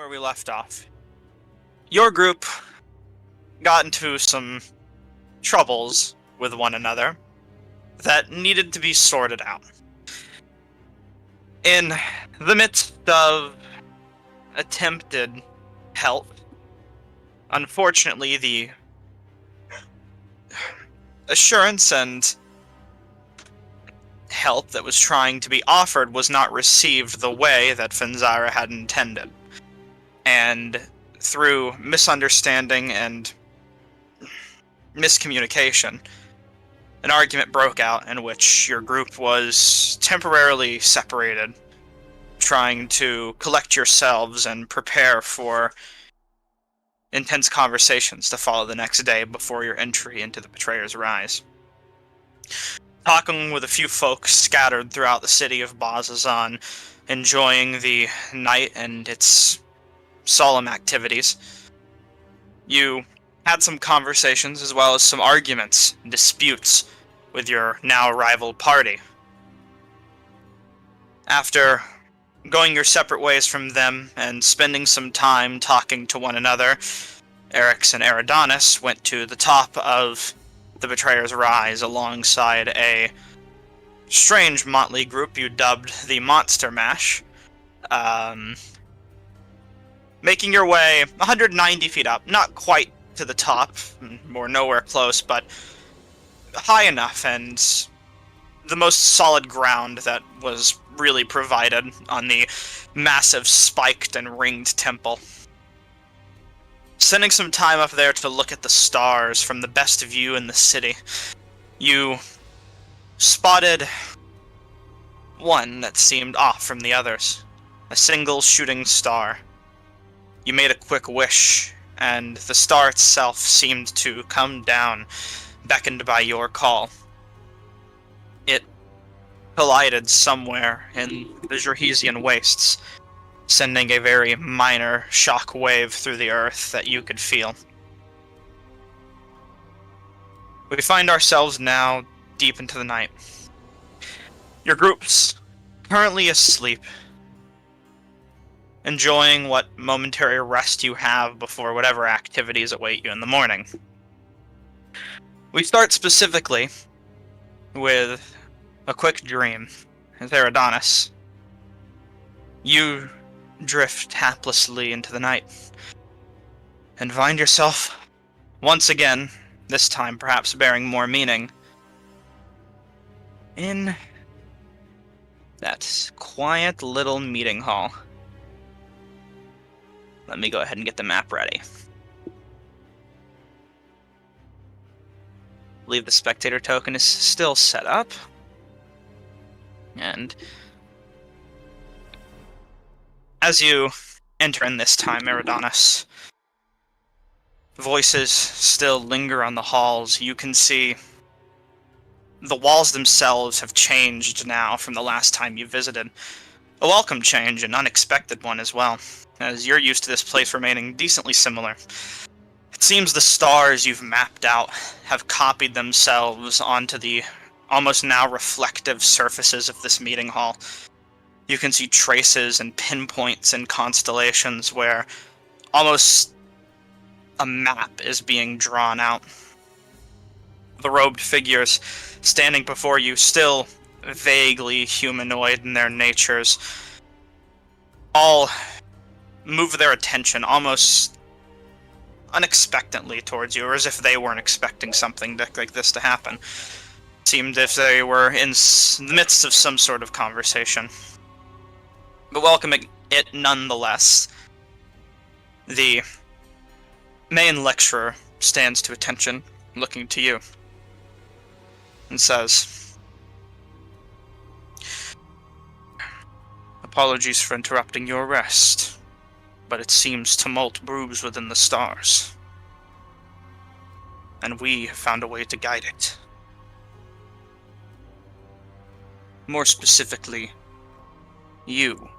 where we left off. Your group got into some troubles with one another that needed to be sorted out. In the midst of attempted help, unfortunately, the assurance and help that was trying to be offered was not received the way that Fenzara had intended. And through misunderstanding and miscommunication, an argument broke out in which your group was temporarily separated, trying to collect yourselves and prepare for intense conversations to follow the next day before your entry into the Betrayer's Rise. Talking with a few folks scattered throughout the city of Bazazan, enjoying the night and its solemn activities, you had some conversations as well as some arguments and disputes with your now rival party. After going your separate ways from them and spending some time talking to one another, Eryx and Eridanis went to the top of the Betrayer's Rise alongside a strange motley group you dubbed the Monster Mash, making your way 190 feet up, not quite to the top, or nowhere close, but high enough and the most solid ground that was really provided on the massive spiked and ringed temple. Spending some time up there to look at the stars from the best view in the city, you spotted one that seemed off from the others, a single shooting star. You made a quick wish, and the star itself seemed to come down, beckoned by your call. It collided somewhere in the Jurhesian wastes, sending a very minor shock wave through the earth that you could feel. We find ourselves now deep into the night. Your group's currently asleep, enjoying what momentary rest you have before whatever activities await you in the morning. We start specifically with a quick dream with Eridanis. You drift haplessly into the night and find yourself once again, this time perhaps bearing more meaning, in that quiet little meeting hall. Let me go ahead and get the map ready. I believe the spectator token is still set up. And as you enter in this time, Eridanis, voices still linger on the halls. You can see the walls themselves have changed now from the last time you visited. A welcome change, an unexpected one as well, as you're used to this place remaining decently similar. It seems the stars you've mapped out have copied themselves onto the almost now reflective surfaces of this meeting hall. You can see traces and pinpoints and constellations where almost a map is being drawn out. The robed figures standing before you, still vaguely humanoid in their natures, all move their attention almost unexpectedly towards you, or as if they weren't expecting something like this to happen. It seemed if they were in the midst of some sort of conversation. But welcoming it nonetheless, the main lecturer stands to attention, looking to you, and says, "Apologies for interrupting your rest, but it seems tumult brews within the stars, and we have found a way to guide it. More specifically, you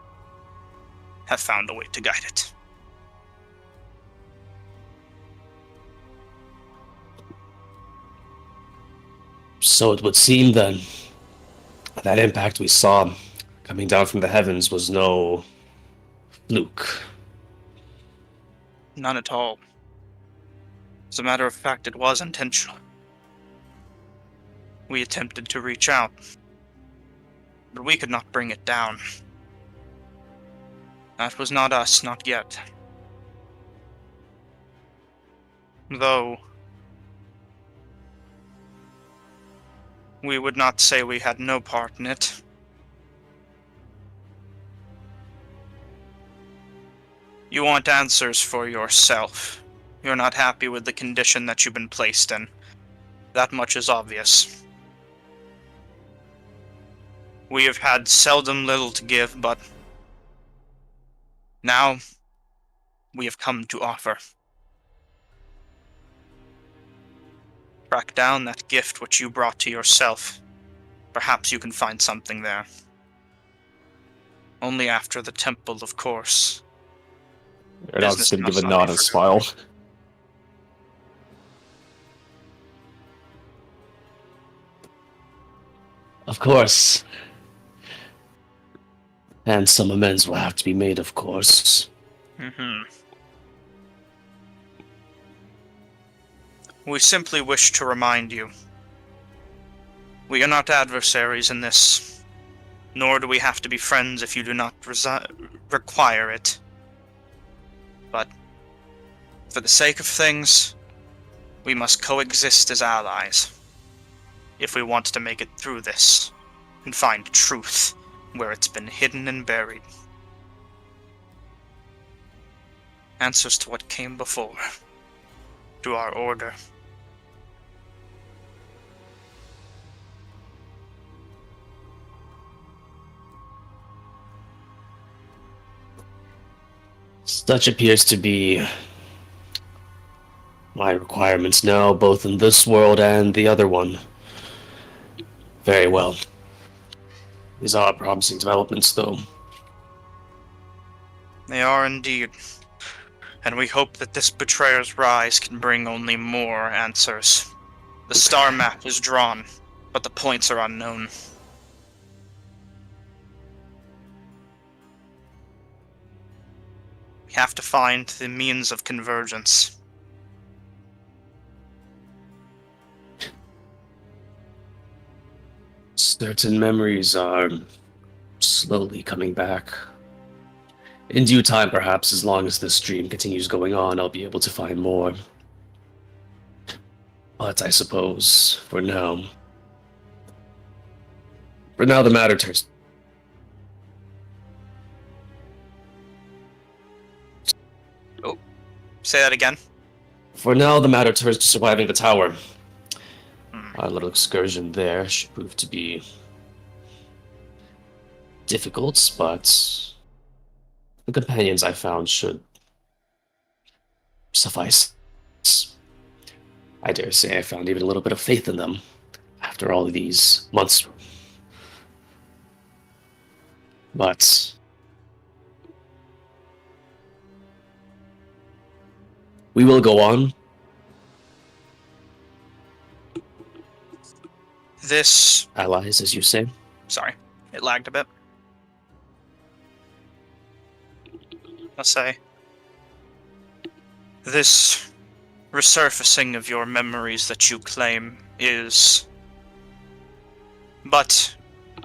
have found a way to guide it." So it would seem then that impact we saw coming down from the heavens was no fluke. None at all. As a matter of fact, it was intentional. We attempted to reach out, but we could not bring it down. That was not us, not yet. Though, we would not say we had no part in it. You want answers for yourself. You're not happy with the condition that you've been placed in. That much is obvious. We have had seldom little to give, but now we have come to offer. Track down that gift which you brought to yourself. Perhaps you can find something there. Only after the temple, of course. Radon's just gonna give a must not nod be and forgotten. smile. Of course. And some amends will have to be made, of course. We simply wish to remind you. We are not adversaries in this, nor do we have to be friends if you do not require it. But, for the sake of things, we must coexist as allies, if we want to make it through this, and find truth where it's been hidden and buried. Answers to what came before, to our order. Such appears to be my requirements now, both in this world and the other one. Very well. These are promising developments, though. They are indeed. And we hope that this betrayer's rise can bring only more answers. The star map is drawn, but the points are unknown. We have to find the means of convergence. Certain memories are slowly coming back. In due time, perhaps, as long as this stream continues going on, I'll be able to find more. But I suppose, for now, the matter turns. Oh, say that again. For now, the matter turns to surviving the tower. Our little excursion there should prove to be difficult, but the companions I found should suffice. I dare say I found even a little bit of faith in them after all of these months. But we will go on. This... Allies, as you say. Sorry, it lagged a bit. I'll say... This resurfacing of your memories that you claim is but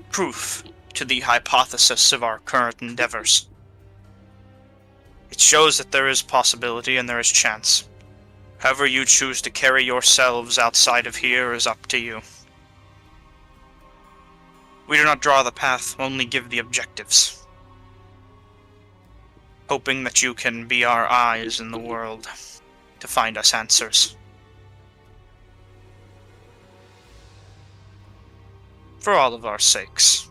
proof to the hypothesis of our current endeavors. It shows that there is possibility and there is chance. However you choose to carry yourselves outside of here is up to you. We do not draw the path, only give the objectives. Hoping that you can be our eyes in the world to find us answers. For all of our sakes.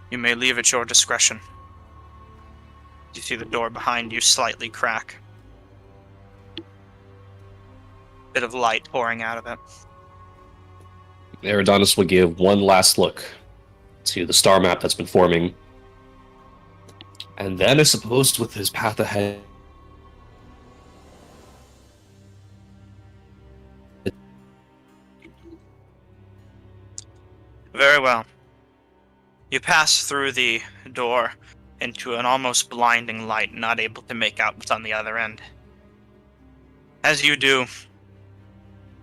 You may leave at your discretion. You see the door behind you slightly crack. Bit of light pouring out of it. Eridanus will give one last look to the star map that's been forming. And then, I suppose, with his path ahead, Very well. You pass through the door into an almost blinding light, not able to make out what's on the other end. As you do,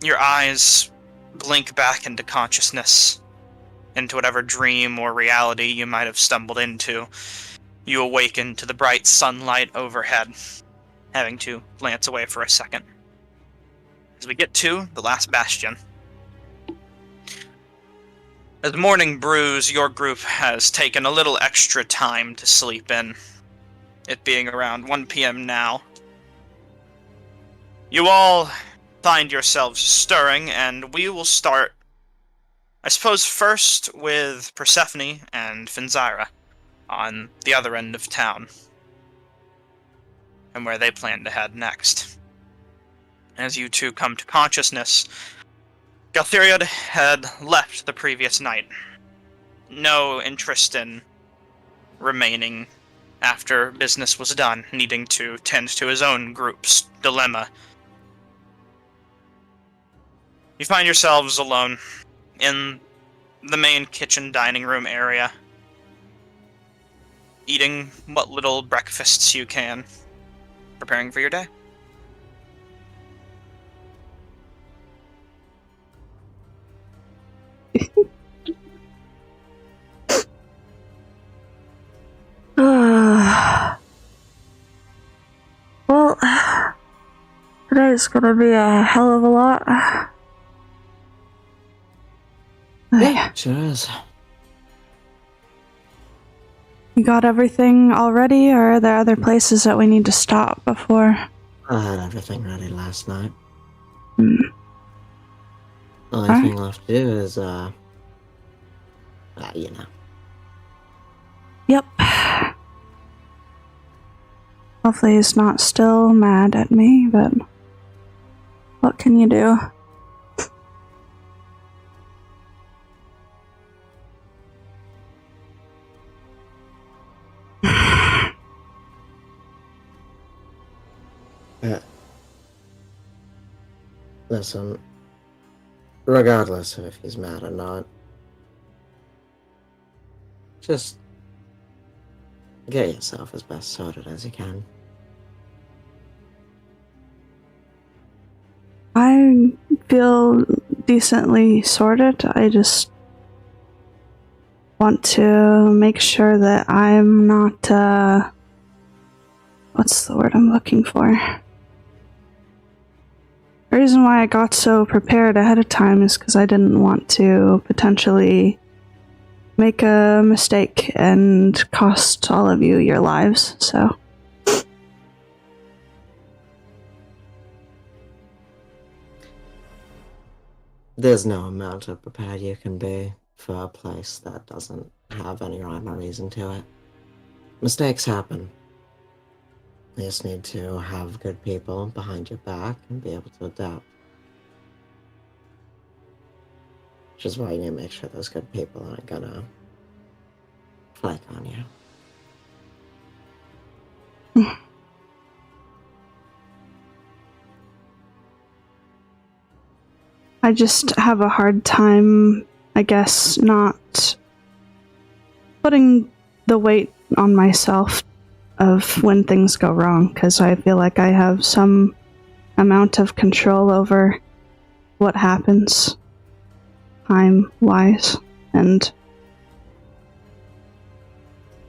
your eyes blink back into consciousness, into whatever dream or reality you might have stumbled into. You awaken to the bright sunlight overhead, having to glance away for a second. As we get to the last bastion. As morning brews, your group has taken a little extra time to sleep in, it being around 1 p.m. now. You all find yourselves stirring, and we will start, I suppose, first with Persephone and Finzyra on the other end of town, and where they plan to head next. As you two come to consciousness, Galtheriod had left the previous night. No interest in remaining after business was done, needing to tend to his own group's dilemma. You find yourselves alone in the main kitchen dining room area, eating what little breakfasts you can, preparing for your day. Well, today's gonna be a hell of a lot. Yeah, sure is. You got everything all ready, or are there other places that we need to stop before? I had everything ready last night. Hmm. Only thing left to do is, you know. Yep. Hopefully he's not still mad at me, but what can you do? Listen, regardless of if he's mad or not, just get yourself as best sorted as you can. I feel decently sorted. I just want to make sure that I'm not, what's the word I'm looking for? The reason why I got so prepared ahead of time is because I didn't want to potentially make a mistake and cost all of you your lives, so. There's no amount of prepared you can be for a place that doesn't have any rhyme or reason to it. Mistakes happen. You just need to have good people behind your back and be able to adapt. Which is why you need to make sure those good people aren't gonna flake on you. I just have a hard time, I guess, not putting the weight on myself of when things go wrong, because I feel like I have some amount of control over what happens time-wise, and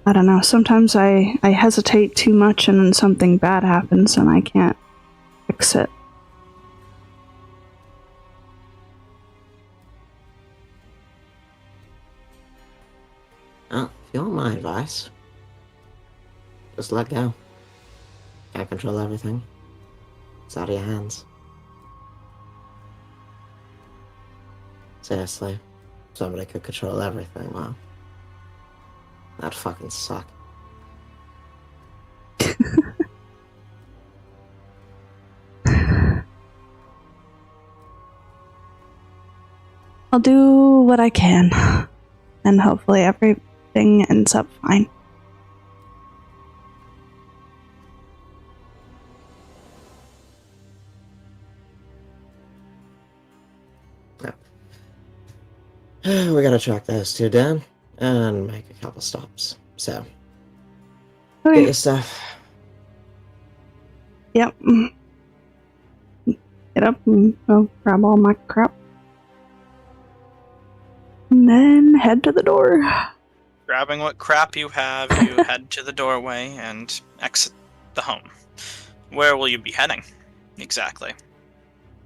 I don't know, sometimes I hesitate too much and then something bad happens and I can't fix it. Well, if you want my advice, just let go. Can't control everything. It's out of your hands. Seriously, if somebody could control everything, well, that'd fucking suck. I'll do what I can, and hopefully everything ends up fine. We gotta track those two down. and make a couple stops. So, get Okay. your stuff. Yep. Get up and go grab all my crap. And then head to the door. Grabbing what crap you have, you head to the doorway and exit the home. Where will you be heading? Exactly.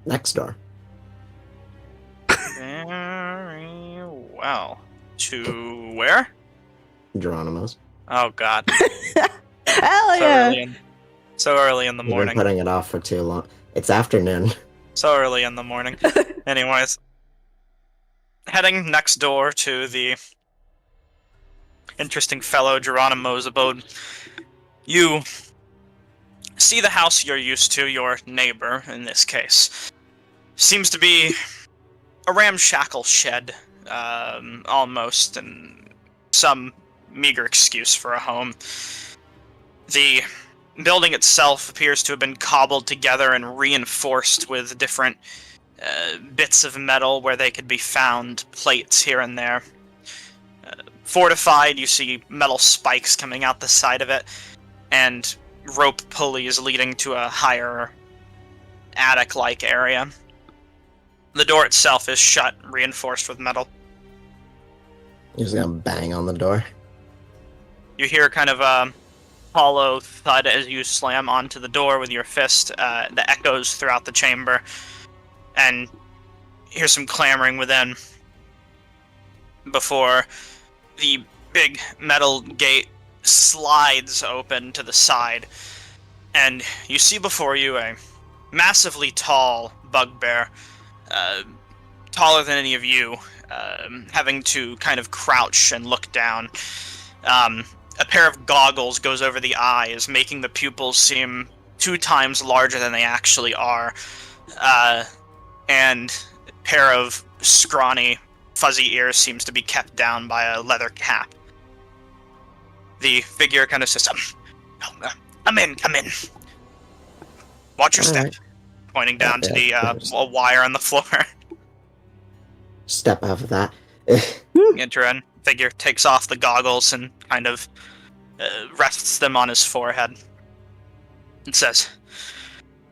Next door. Very well. To where? Geronimo's. Oh god. Hell yeah! So early in the We've been morning. putting it off for too long. It's afternoon. So early in the morning. Anyways. Heading next door to the interesting fellow Geronimo's abode. You see the house you're used to, your neighbor in this case. Seems to be a ramshackle shed, almost, and some meager excuse for a home. The building itself appears to have been cobbled together and reinforced with different bits of metal where they could be found, plates here and there. Fortified, you see metal spikes coming out the side of it, and rope pulleys leading to a higher attic-like area. The door itself is shut, reinforced with metal. You're just gonna bang on the door. You hear kind of a hollow thud as you slam onto the door with your fist that echoes throughout the chamber, and hear some clamoring within before the big metal gate slides open to the side, and you see before you a massively tall bugbear, taller than any of you, having to kind of crouch and look down. A pair of goggles goes over the eyes, making the pupils seem 2 times larger than they actually are, and a pair of scrawny, fuzzy ears seems to be kept down by a leather cap. The figure kind of says, come in. Watch your step. Alright. Pointing down to the Yeah. a wire on the floor. Step off of that. Enter in. Figure takes off the goggles and kind of rests them on his forehead. And says,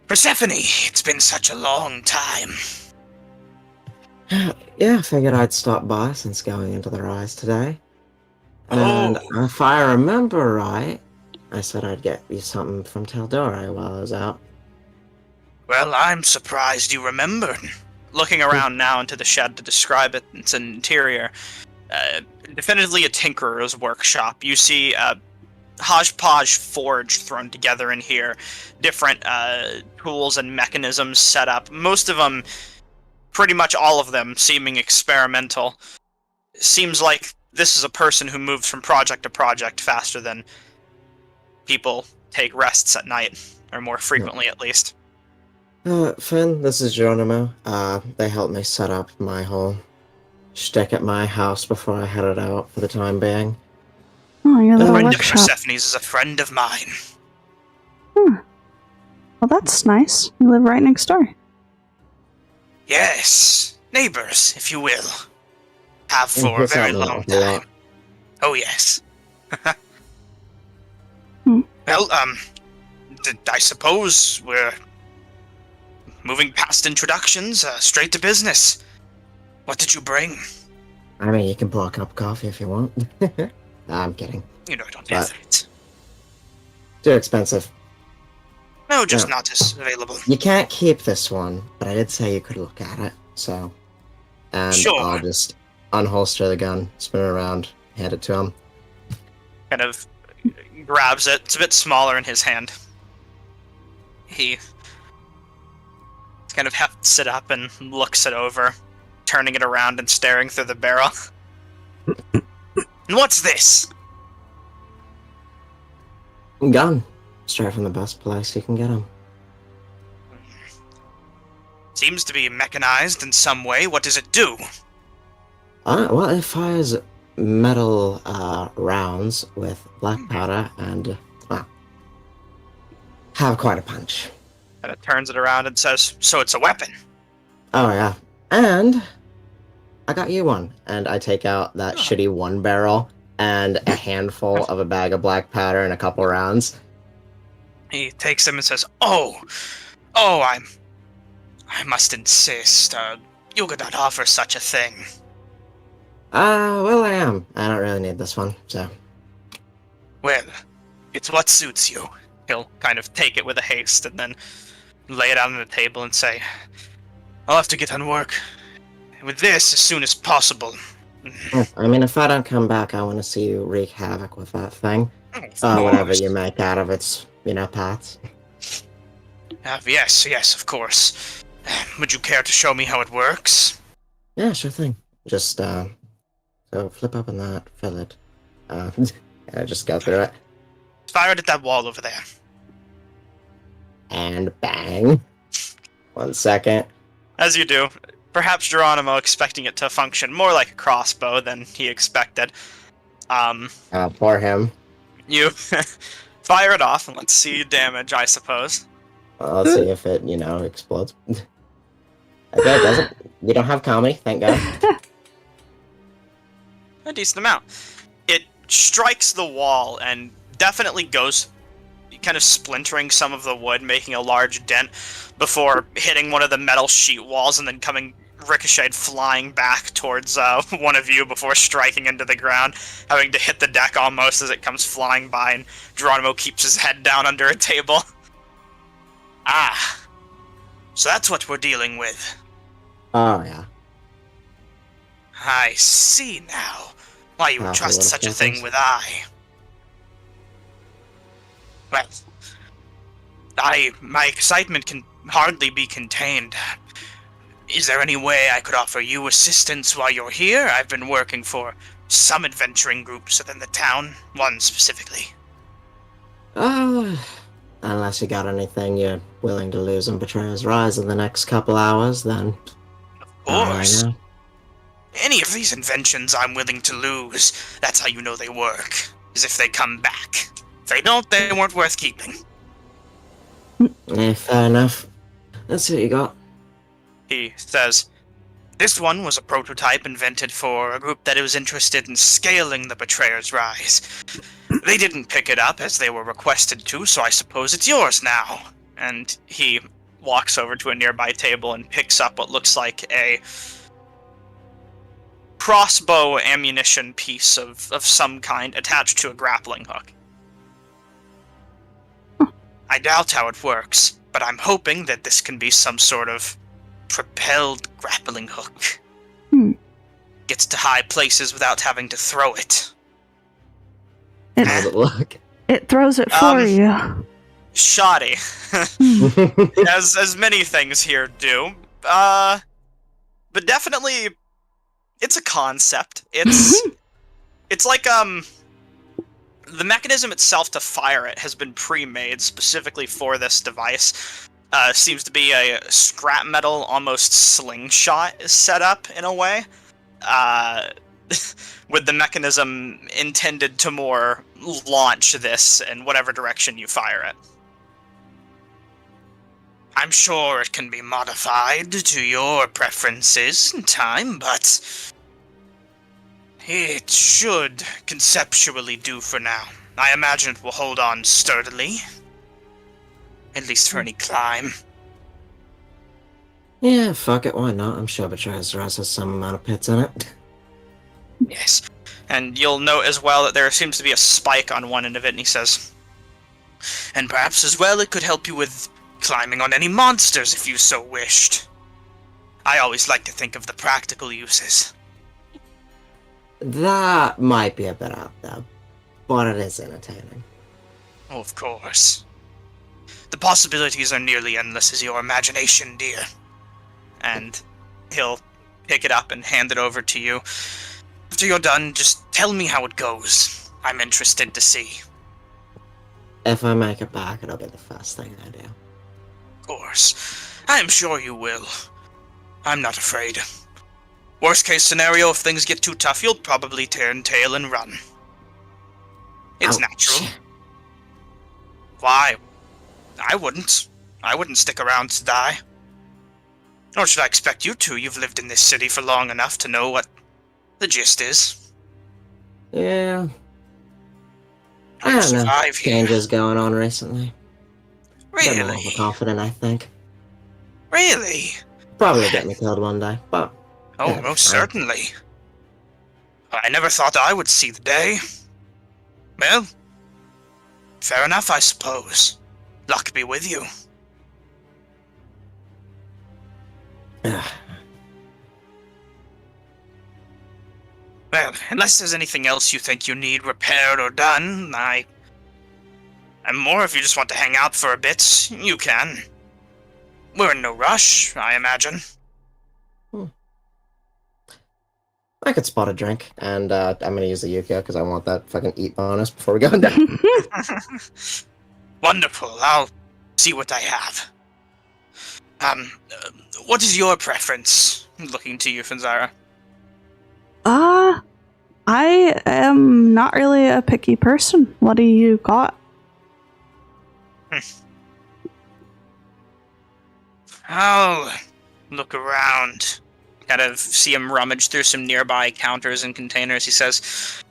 Persephone, it's been such a long time. Yeah, I figured I'd stop by since going into the rise today. And if I remember right, I said I'd get you something from Taldore while I was out. Well, I'm surprised you remembered. Looking around now into the shed to describe its interior, definitively a tinkerer's workshop. You see a hodgepodge forge thrown together in here, different tools and mechanisms set up. Most of them, pretty much all of them, seeming experimental. Seems like this is a person who moves from project to project faster than people take rests at night, or more frequently at least. Finn, this is Geronimo. They helped me set up my whole shtick at my house before I headed out for the time being. Oh, your A little friend of workshop. Persephone's is a friend of mine. Well, that's nice. You live right next door. Yes, neighbors, if you will. Have for a What's very that long little time. Oh, yes. Hmm. Well, I suppose we're moving past introductions, straight to business. What did you bring? I mean, you can block up coffee if you want. I'm kidding. You know I don't What? have it. Too expensive. No, just Yeah. not as available. You can't keep this one, but I did say you could look at it, so... And Sure. I'll just unholster the gun, spin it around, hand it to him. Kind of grabs it. It's a bit smaller in his hand. He kind of hefts it up and looks it over, turning it around and staring through the barrel. And what's this? Gun. Straight from the best place you can get them. Seems to be mechanized in some way. What does it do? Well, it fires metal rounds with black powder and, well, have quite a punch. And it turns it around and says, so it's a weapon. Oh, yeah. And I got you one. And I take out that Oh. shitty one barrel and a handful of a bag of black powder and a couple rounds. He takes them and says, "Oh, I must insist. You could not offer such a thing." Well, I am. I don't really need this one, so. Well, it's what suits you. He'll kind of take it with a haste and then lay it out on the table and say, "I'll have to get on work with this as soon as possible." I mean, if I don't come back, I want to see you wreak havoc with that thing. Of Whatever course. you make out of its, parts. Yes, of course. Would you care to show me how it works? Yeah, sure thing. Just, so flip open that, fill it. Just go through it. Fire it at that wall over there. And bang. 1 second. As you do, perhaps Geronimo expecting it to function more like a crossbow than he expected. For him. You fire it off and let's see damage, I suppose. Well, let's see if it, explodes. Okay, it doesn't. We don't have comedy, thank God. A decent amount. It strikes the wall and definitely goes kind of splintering some of the wood, making a large dent before hitting one of the metal sheet walls and then coming ricocheted flying back towards one of you before striking into the ground, having to hit the deck almost as it comes flying by, and Geronimo keeps his head down under a table. Ah, so that's what we're dealing with. Oh, yeah. I see now why you would Powerful trust little such a thing fuckers. with I. Well, my excitement can hardly be contained. Is there any way I could offer you assistance while you're here? I've been working for some adventuring groups within the town, one specifically. Unless you got anything you're willing to lose in Betrayer's Rise in the next couple hours, then... Of course. I know. Any of these inventions I'm willing to lose, that's how you know they work, is if they come back. If they don't, they weren't worth keeping. Fair enough. Let's see what you got. He says, "This one was a prototype invented for a group that was interested in scaling the Betrayer's Rise. They didn't pick it up as they were requested to, so I suppose it's yours now." And he walks over to a nearby table and picks up what looks like a crossbow ammunition piece of some kind attached to a grappling hook. I doubt how it works, but I'm hoping that this can be some sort of propelled grappling hook. Gets to high places without having to throw it. How's it look? It throws it for you. Shoddy. as many things here do. But definitely, it's a concept. It's like, the mechanism itself to fire it has been pre-made specifically for this device. Seems to be a scrap metal, almost slingshot set up in a way. With the mechanism intended to more launch this in whatever direction you fire it. I'm sure it can be modified to your preferences in time, but it should conceptually do for now. I imagine it will hold on sturdily. At least for any climb. Yeah, fuck it, why not? I'm sure Betrayer's Rise has some amount of pits in it. Yes. And you'll note as well that there seems to be a spike on one end of it, and he says, "And perhaps as well it could help you with climbing on any monsters if you so wished. I always like to think of the practical uses." That might be a bit out there, but it is entertaining. Oh, of course. The possibilities are nearly endless as your imagination, dear. And he'll pick it up and hand it over to you. After you're done, just tell me how it goes. I'm interested to see. If I make it back, it'll be the first thing I do. Of course. I am sure you will. I'm not afraid. Worst case scenario, if things get too tough, you'll probably turn tail and run. It's Ouch. natural. Why? I wouldn't. I wouldn't stick around to die. Nor should I expect you to. You've lived in this city for long enough to know what the gist is. Yeah. I You don't know. survive here. Changes going on recently. A bit more Really? overconfident, I think. Really? Probably get me killed one day, but Oh, it'll be most fine. certainly. I never thought I would see the day. Well, fair enough, I suppose. Luck be with you. Well, unless there's anything else you think you need repaired or done, I'm more if you just want to hang out for a bit, you can. We're in no rush, I imagine. I could spot a drink, and I'm gonna use the Yukio because I want that fucking eat bonus before we go down. Wonderful, I'll see what I have. What is your preference? Looking to you, Finzara. I am not really a picky person. What do you got? I'll look around. Kind of see him rummage through some nearby counters and containers. He says,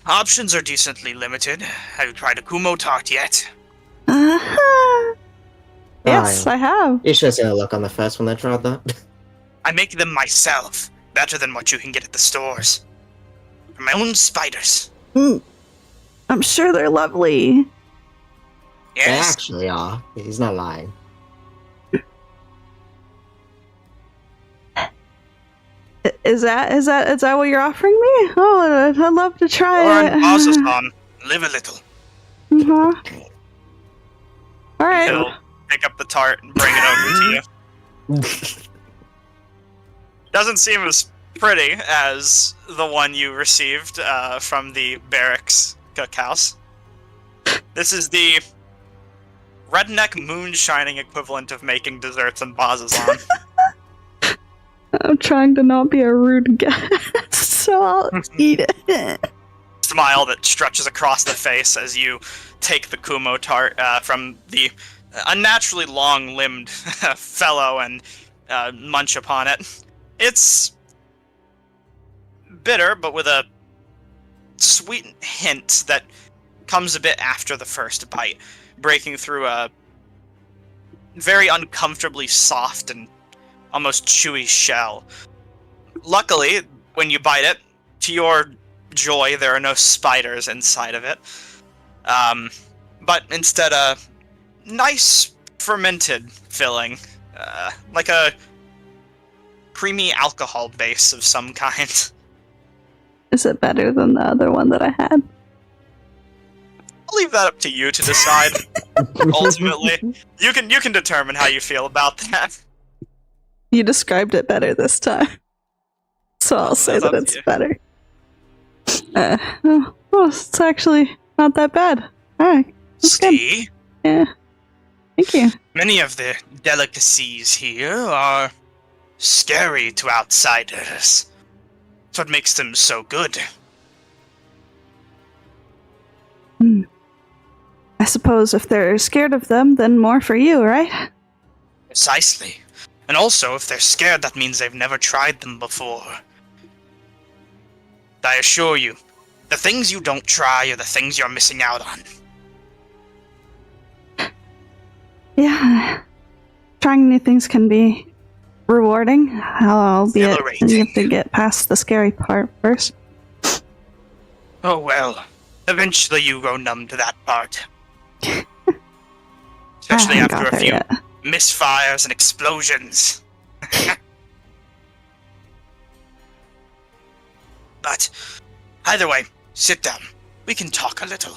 options are decently limited. Have you tried a Kumo tart yet? Uh-huh. Yes, yeah. I have. You should have seen the look on the first when they tried that. I make them myself. Better than what you can get at the stores. From my own spiders. I'm sure they're lovely. They Yes? actually are. He's not lying. Is that what you're offering me? Oh, I'd love to try Lauren it. Bazazan, live a little. Uh-huh. All right. He'll pick up the tart and bring it over to you. Doesn't seem as pretty as the one you received from the barracks cookhouse. This is the redneck moonshining equivalent of making desserts in Bazazan. I'm trying to not be a rude guest, so I'll eat it. Smile that stretches across the face as you take the Kumo tart from the unnaturally long-limbed fellow and munch upon it. It's bitter, but with a sweet hint that comes a bit after the first bite, breaking through a very uncomfortably soft and almost chewy shell. Luckily, when you bite it, to your joy, there are no spiders inside of it. But instead a nice fermented filling, like a creamy alcohol base of some kind. Is it better than the other one that I had? I'll leave that up to you to decide. Ultimately, you can determine how you feel about that. You described it better this time, so I'll say That's that up it's to you. better. It's actually not that bad. All right, that's good. See? Yeah, thank you. Many of the delicacies here are scary to outsiders. That's what makes them so good. I suppose if they're scared of them, then more for you, right? Precisely. And also, if they're scared, that means they've never tried them before. I assure you, the things you don't try are the things you're missing out on. Yeah, trying new things can be rewarding, albeit Exhilarating. you have to get past the scary part first. Oh well, eventually you grow numb to that part. Especially I haven't after got a there few yet. misfires and explosions. But, either way, sit down. We can talk a little.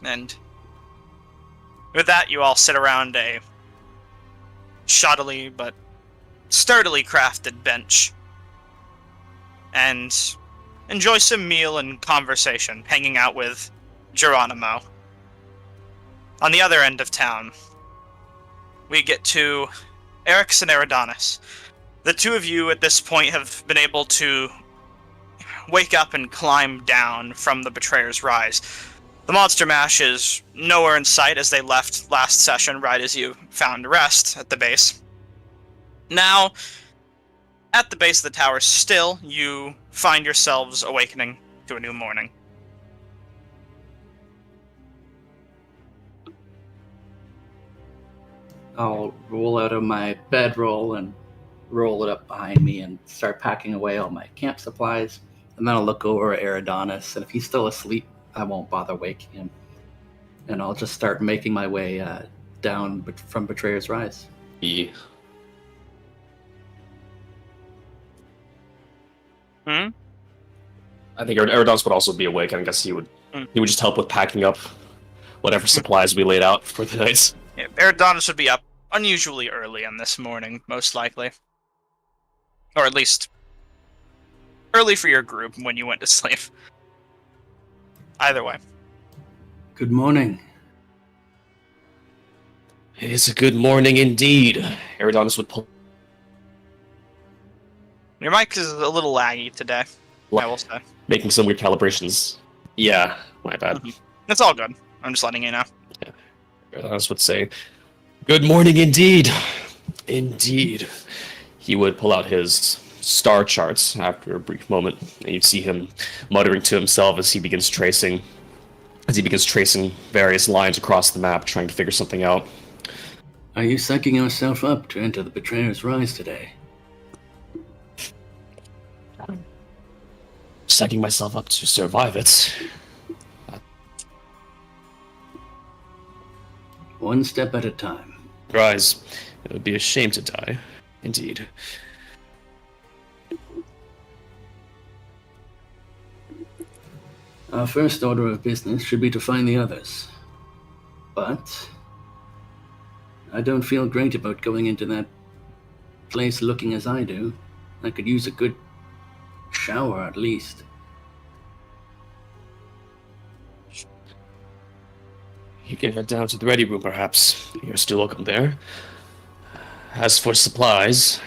And with that, you all sit around a shoddily but sturdily crafted bench and enjoy some meal and conversation, hanging out with Geronimo. On the other end of town, we get to Erix and Eridanis. The two of you at this point have been able to wake up and climb down from the Betrayer's Rise. The Monster Mash is nowhere in sight as they left last session right as you found rest at the base. Now, at the base of the tower still, you find yourselves awakening to a new morning. I'll roll out of my bedroll and roll it up behind me and start packing away all my camp supplies. And then I'll look over at Eridanis, and if he's still asleep, I won't bother waking him. And I'll just start making my way down from Betrayer's Rise. Yeah. Hmm? I think Eridanos would also be awake, and I guess he would just help with packing up whatever supplies we laid out for the night. Yeah, Eridanis would be up unusually early on this morning, most likely. Or at least early for your group when you went to sleep. Either way. Good morning. It's a good morning indeed. Eridanos would pull. Your mic is a little laggy today, I will say. Making some weird calibrations. Yeah, my bad. It's all good. I'm just letting you know. Eridanos would say, "Good morning indeed. Indeed." He would pull out his star charts after a brief moment, and you'd see him muttering to himself as he begins tracing various lines across the map, trying to figure something out. Are you psyching yourself up to enter the Betrayer's Rise today? Psyching myself up to survive it. One step at a time. Rise. It would be a shame to die. Indeed. Our first order of business should be to find the others. But I don't feel great about going into that place looking as I do. I could use a good shower at least. You can head down to the ready room, perhaps. You're still welcome there. As for supplies...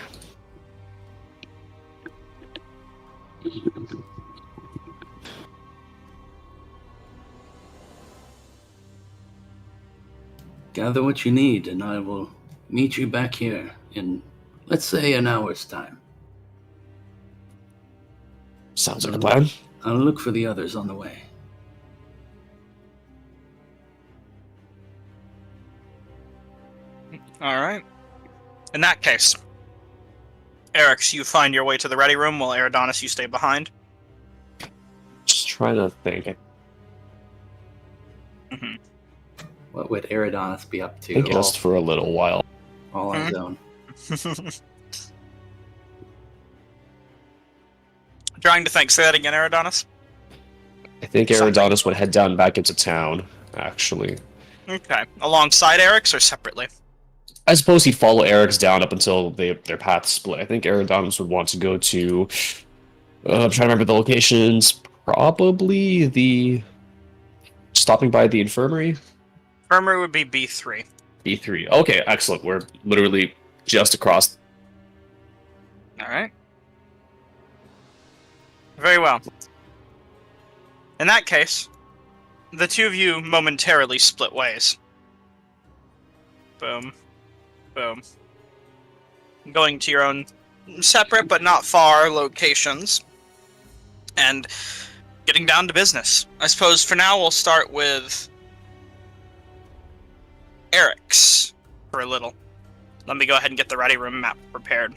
Gather what you need, and I will meet you back here in, let's say, an hour's time. Sounds like a plan. I'll look for the others on the way. Alright. In that case, Erix, you find your way to the ready room while Eridanis, you stay behind. Just trying to think. Mm-hmm. What would Eridanis be up to? I think just for a little while. All on his own. Trying to think. Say that again, Eridanis. I think Eridanis would head down back into town, actually. Okay. Alongside Erix or separately? I suppose he'd follow Eric's down up until their paths split. I think Eridanis would want to go to... I'm trying to remember the locations. Probably the... Stopping by the infirmary? Infirmary would be B3. B3. Okay, excellent. We're literally just across. Alright. Very well. In that case, the two of you momentarily split ways. Boom. Boom. Going to your own separate but not far locations. And getting down to business. I suppose for now we'll start with Eric's for a little. Let me go ahead and get the ready room map prepared.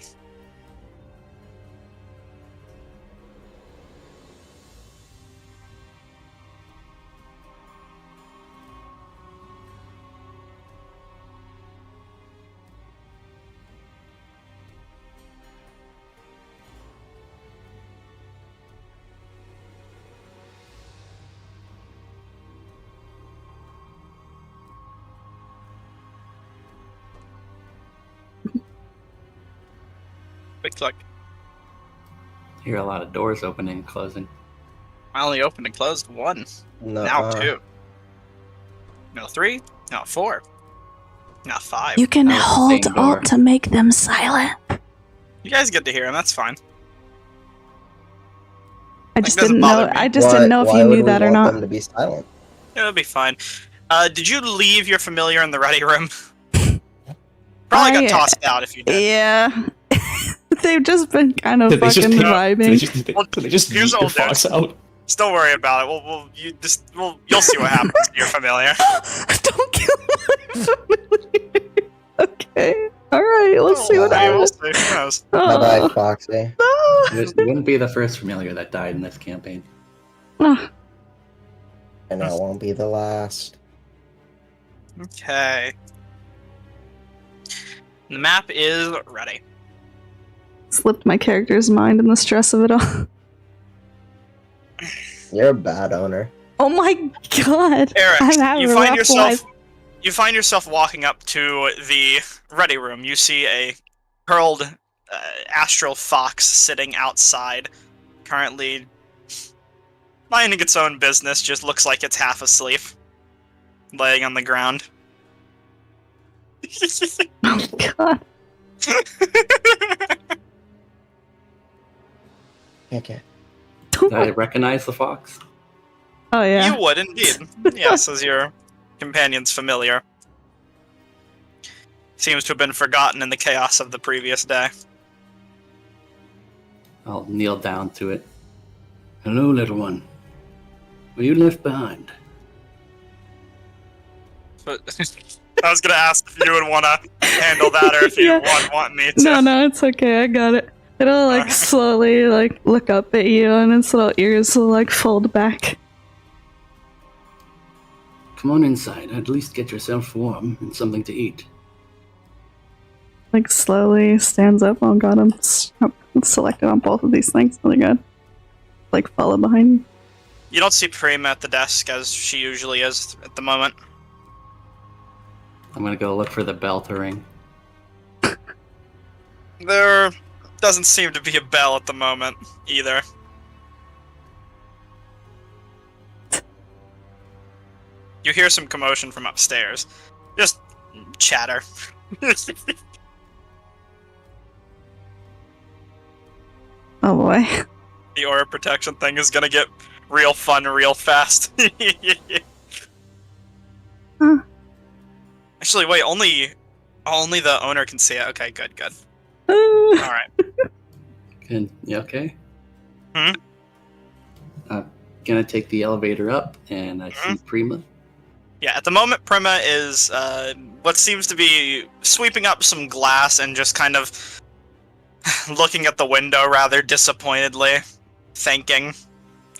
Quick click. Hear a lot of doors opening and closing. I only opened and closed one. No, Now two. Now three. Now four. Now five. You can That was the hold same door. Alt to make them silent. You guys get to hear him. That's fine. I just doesn't didn't bother know. me. I just didn't know if you knew that or Why would we want not. them to be silent? It'll be fine. Did you leave your familiar in the ready room? Probably got tossed out if you did. Yeah. They've just been kind of Did they just fucking pick- vibing. Did they just Here's yeet your old dude. fox out? Just don't worry about it. You'll see what happens to your familiar. Don't kill my familiar. Okay. Alright, let's see what We'll happens. see. Who knows? Bye bye, Oh, Foxy. no. It wouldn't be the first familiar that died in this campaign. Oh, And it won't be the last. Okay. The map is ready. slipped my character's mind in the stress of it all. You're a bad owner. Oh my god. Eric, I'm having you a find rough yourself life. you find yourself walking up to the ready room. You see a curled astral fox sitting outside, currently minding its own business. Just looks like it's half asleep, laying on the ground. Oh god. Okay. I recognize the fox. Oh yeah. You would indeed, yes, as your companion's familiar. Seems to have been forgotten in the chaos of the previous day. I'll kneel down to it. Hello, little one. Were you left behind? But I was gonna ask if you would want to handle that, or if you Yeah. want me to. No, it's okay. I got it. It'll like Alright. slowly like look up at you, and its little ears will like fold back. Come on inside. At least get yourself warm and something to eat. Like slowly stands up. Oh god, I'm selected on both of these things. Really good. Like follow behind me. You don't see Prima at the desk as she usually is at the moment. I'm gonna go look for the bell to ring. There doesn't seem to be a bell at the moment either. You hear some commotion from upstairs. Just chatter. Oh boy. The aura protection thing is gonna get real fun real fast. Huh. Actually, wait, only the owner can see it. Okay, good. Uh, Alright. You okay? Hmm? Gonna take the elevator up, and I see Prima. Yeah, at the moment, Prima is what seems to be sweeping up some glass and just kind of looking at the window rather disappointedly, thinking.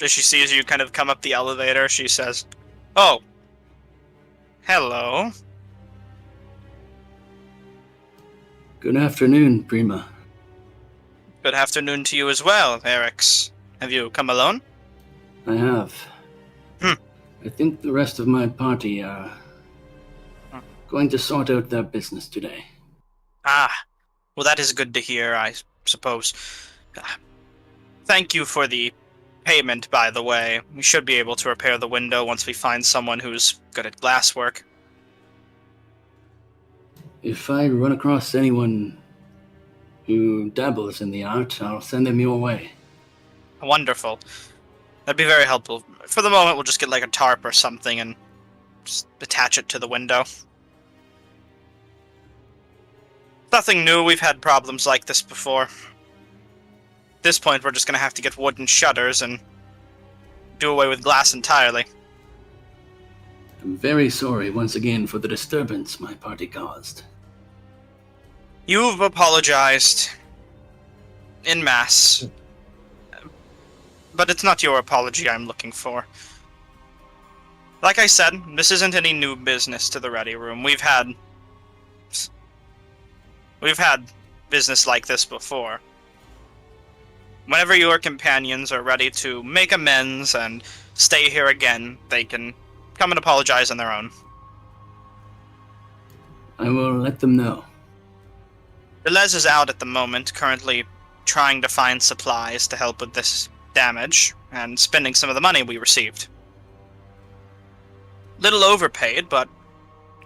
As she sees you kind of come up the elevator, she says, "Oh, hello." Good afternoon, Prima. Good afternoon to you as well, Eric's. Have you come alone? I have. Hmm. I think the rest of my party are going to sort out their business today. Ah, well, that is good to hear, I suppose. Thank you for the payment, by the way. We should be able to repair the window once we find someone who's good at glasswork. If I run across anyone who dabbles in the art, I'll send them your way. Wonderful. That'd be very helpful. For the moment, we'll just get like a tarp or something and just attach it to the window. Nothing new, we've had problems like this before. At this point, we're just gonna have to get wooden shutters and do away with glass entirely. I'm very sorry once again for the disturbance my party caused. You've apologized en masse, but it's not your apology I'm looking for. Like I said, this isn't any new business to the Ready Room. We've had business like this before. Whenever your companions are ready to make amends and stay here again, they can come and apologize on their own. I will let them know. Delez is out at the moment, currently trying to find supplies to help with this damage, and spending some of the money we received. Little overpaid, but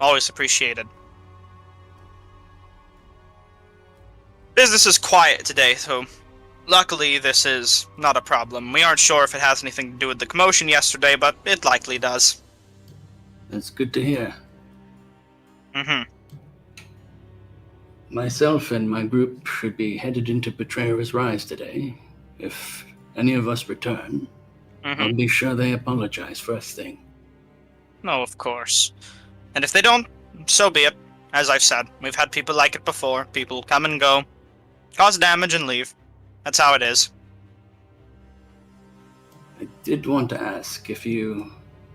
always appreciated. Business is quiet today, so luckily this is not a problem. We aren't sure if it has anything to do with the commotion yesterday, but it likely does. That's good to hear. Mm-hmm. Myself and my group should be headed into Betrayer's Rise today. If any of us return, Mm-hmm. I'll be sure they apologize first thing. No, of course. And if they don't, so be it. As I've said, we've had people like it before. People come and go, cause damage and leave. That's how it is. I did want to ask if you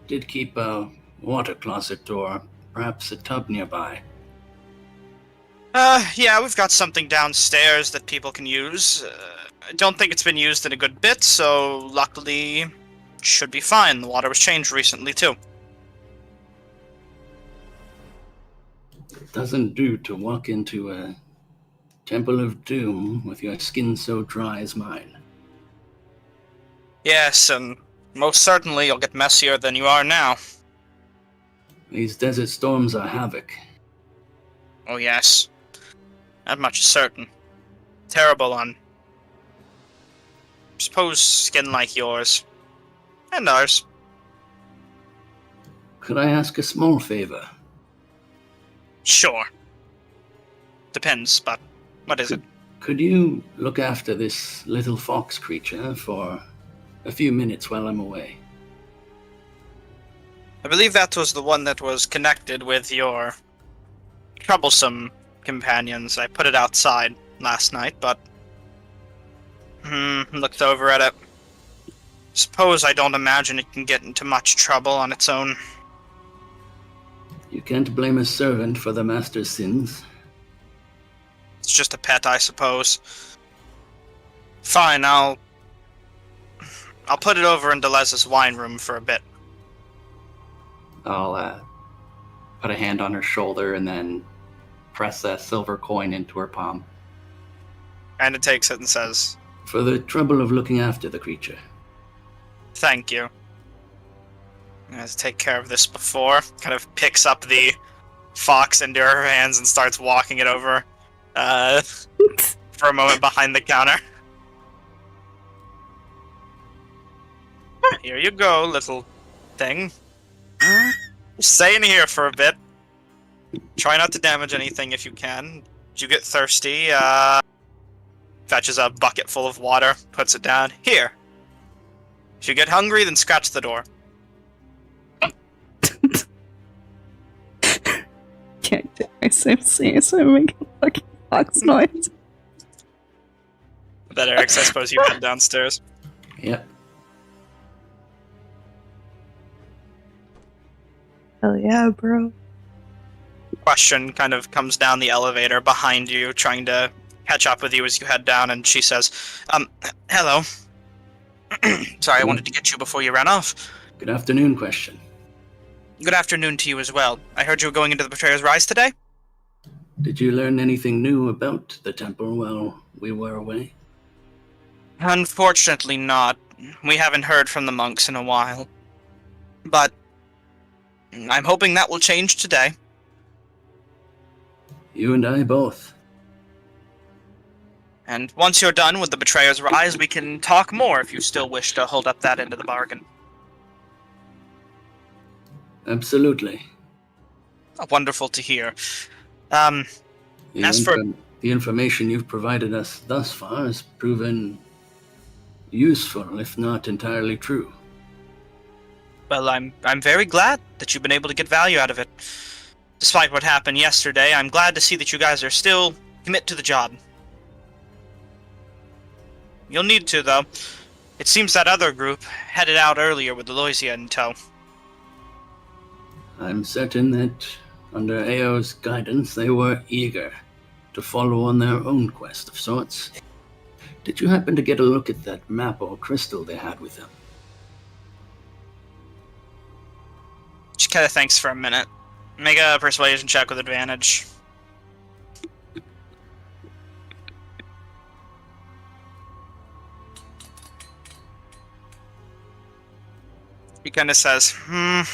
did keep a water closet or perhaps a tub nearby. Yeah, we've got something downstairs that people can use. I don't think it's been used in a good bit, so luckily, should be fine. The water was changed recently, too. It doesn't do to walk into a temple of doom with your skin so dry as mine. Yes, and most certainly you'll get messier than you are now. These desert storms are havoc. Oh, yes. That much is certain. Terrible on, suppose, skin like yours. And ours. Could I ask a small favor? Sure. Depends, but what is it? Could you look after this little fox creature for a few minutes while I'm away? I believe that was the one that was connected with your troublesome companions. I put it outside last night, but looked over at it. Suppose I don't imagine it can get into much trouble on its own. You can't blame a servant for the master's sins. It's just a pet, I suppose. Fine, I'll put it over in Delez's wine room for a bit. I'll put a hand on her shoulder and then press a silver coin into her palm. And it takes it and says, For the trouble of looking after the creature. "Thank you. I had to take care of this before." Kind of picks up the fox into her hands and starts walking it over for a moment behind the counter. Here you go, little thing. Stay in here for a bit. Try not to damage anything if you can. Did you get thirsty? Fetches a bucket full of water, puts it down. Here. If you get hungry, then scratch the door. Can't get myself serious, so I'm making a fucking fox noise. With that, Eric, I suppose you head downstairs. Yep. Hell yeah, bro. Question kind of comes down the elevator behind you, trying to catch up with you as you head down, and she says, hello. Sorry, I wanted to get you before you ran off. Good afternoon, Question. Good afternoon to you as well. I heard you were going into the Betrayer's Rise today? Did you learn anything new about the temple while we were away? Unfortunately not. We haven't heard from the monks in a while. But I'm hoping that will change today. You and I both. And once you're done with the Betrayer's Rise, we can talk more if you still wish to hold up that end of the bargain. Absolutely. Wonderful to hear. The As for... the information you've provided us thus far has proven useful, if not entirely true. Well, I'm very glad that you've been able to get value out of it. Despite what happened yesterday, I'm glad to see that you guys are still commit to the job. You'll need to, though. It seems that other group headed out earlier with Aloysia in tow. I'm certain that under Ao's guidance they were eager to follow on their own quest of sorts. Did you happen to get a look at that map or crystal they had with them? She kind of thinks for a minute. Make a persuasion check with advantage. He kind of says, I'd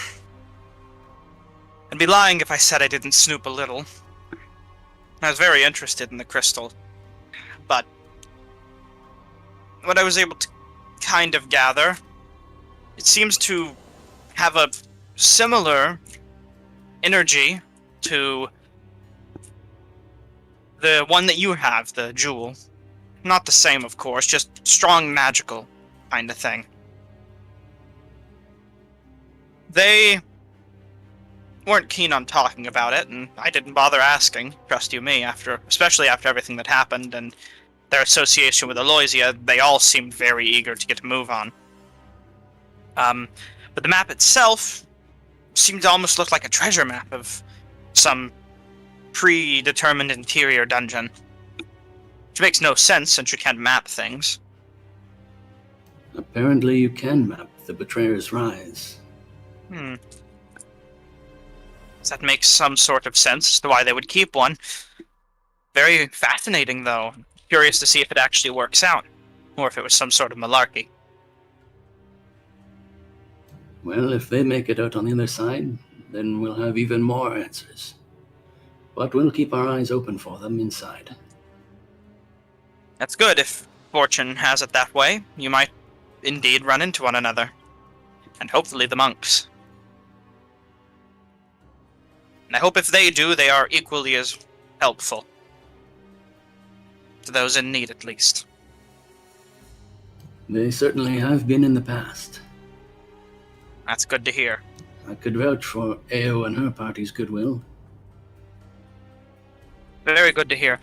be lying if I said I didn't snoop a little. I was very interested in the crystal. But what I was able to kind of gather, it seems to have a similar energy to the one that you have, the jewel. Not the same, of course, just strong magical kind of thing. They weren't keen on talking about it, and I didn't bother asking, trust you me, especially after everything that happened and their association with Aloysia. They all seemed very eager to get a move on. But the map itself seemed to almost look like a treasure map of some predetermined interior dungeon. Which makes no sense since you can't map things. Apparently you can map the Betrayer's Rise. Does that make some sort of sense as to why they would keep one? Very fascinating, though. Curious to see if it actually works out, or if it was some sort of malarkey. Well, if they make it out on the other side, then we'll have even more answers. But we'll keep our eyes open for them inside. That's good. If fortune has it that way, you might indeed run into one another. And hopefully the monks. And I hope if they do, they are equally as helpful. To those in need, at least. They certainly have been in the past. That's good to hear. I could vouch for Ao and her party's goodwill. Very good to hear.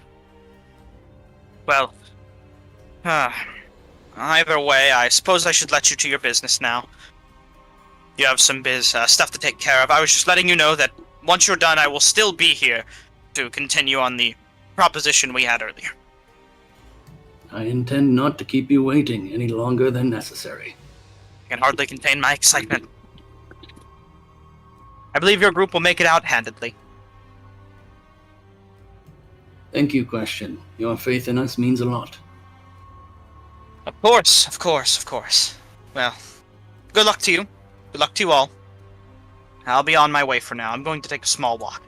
Well, either way, I suppose I should let you to your business now. You have some stuff to take care of. I was just letting you know that once you're done, I will still be here to continue on the proposition we had earlier. I intend not to keep you waiting any longer than necessary. I can hardly contain my excitement. I believe your group will make it out handedly. Thank you, Question. Your faith in us means a lot. Of course, of course, of course. Well, good luck to you. Good luck to you all. I'll be on my way for now. I'm going to take a small walk.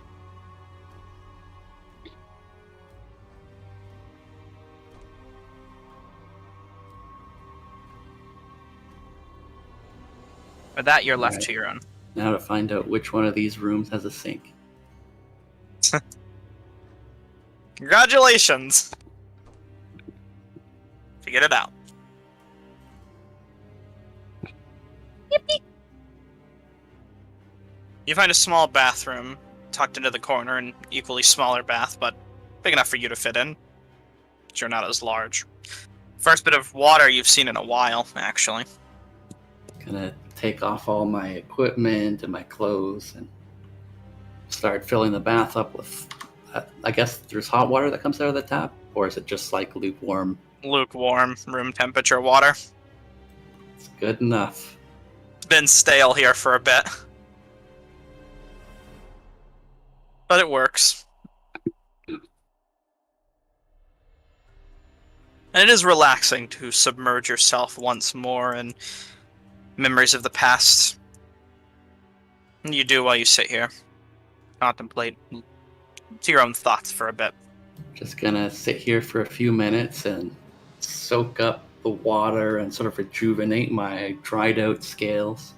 With that, you're left Alright. to your own. Now to find out which one of these rooms has a sink. Congratulations! Figured it out. You find a small bathroom tucked into the corner, an equally smaller bath, but big enough for you to fit in. But you're not as large. First bit of water you've seen in a while, actually. Gonna take off all my equipment and my clothes and start filling the bath up with, I guess there's hot water that comes out of the tap, or is it just like lukewarm? Lukewarm, room temperature water. It's good enough. It's been stale here for a bit. But it works. And it is relaxing to submerge yourself once more in memories of the past. And you do while you sit here. Contemplate to your own thoughts for a bit. Just gonna sit here for a few minutes and soak up the water and sort of rejuvenate my dried out scales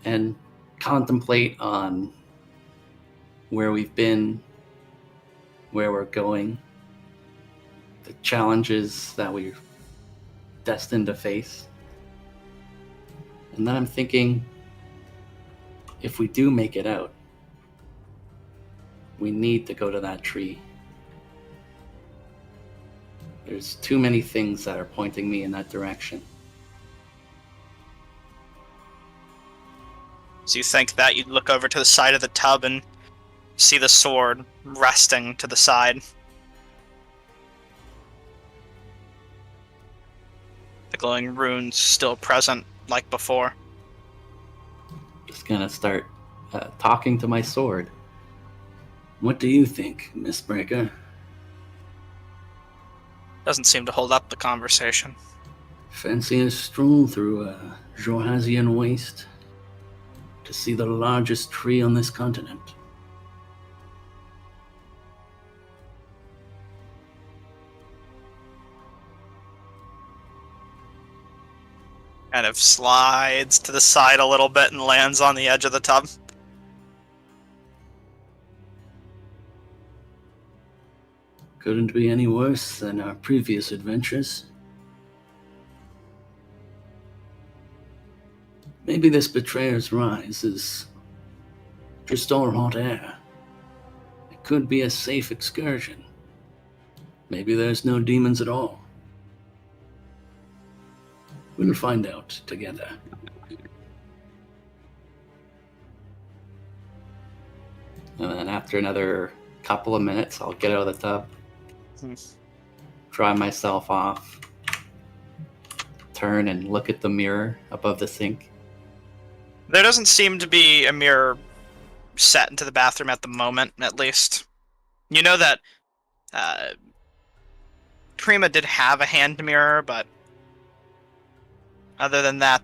and contemplate on where we've been, where we're going, the challenges that we're destined to face. And then I'm thinking, if we do make it out, we need to go to that tree. There's too many things that are pointing me in that direction. So you think that, you'd look over to the side of the tub and see the sword resting to the side. The glowing runes still present like before. Just gonna start talking to my sword. What do you think, Miss Breaker? Doesn't seem to hold up the conversation. Fancy a stroll through a Jorhazian waste to see the largest tree on this continent. Kind of slides to the side a little bit and lands on the edge of the tub. Couldn't be any worse than our previous adventures. Maybe this betrayer's rise is just all hot air. It could be a safe excursion. Maybe there's no demons at all. We'll find out together. And then after another couple of minutes, I'll get out of the tub, dry myself off, turn and look at the mirror above the sink. There doesn't seem to be a mirror set into the bathroom at the moment, at least. You know that Prima did have a hand mirror, but other than that,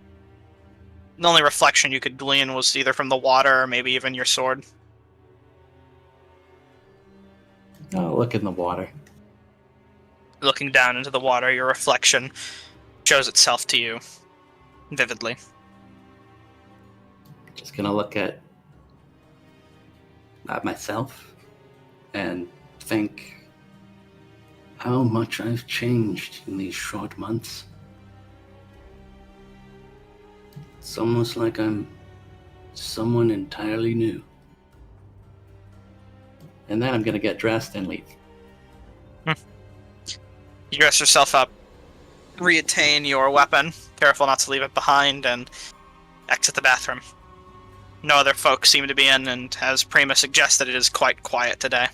the only reflection you could glean was either from the water or maybe even your sword. I'll look in the water. Looking down into the water, your reflection shows itself to you vividly. Just gonna look at myself and think how much I've changed in these short months. It's almost like I'm someone entirely new. And then I'm gonna get dressed and leave. You dress yourself up, reattain your weapon, careful not to leave it behind, and exit the bathroom. No other folk seem to be in, and as Prima suggested, it is quite quiet today.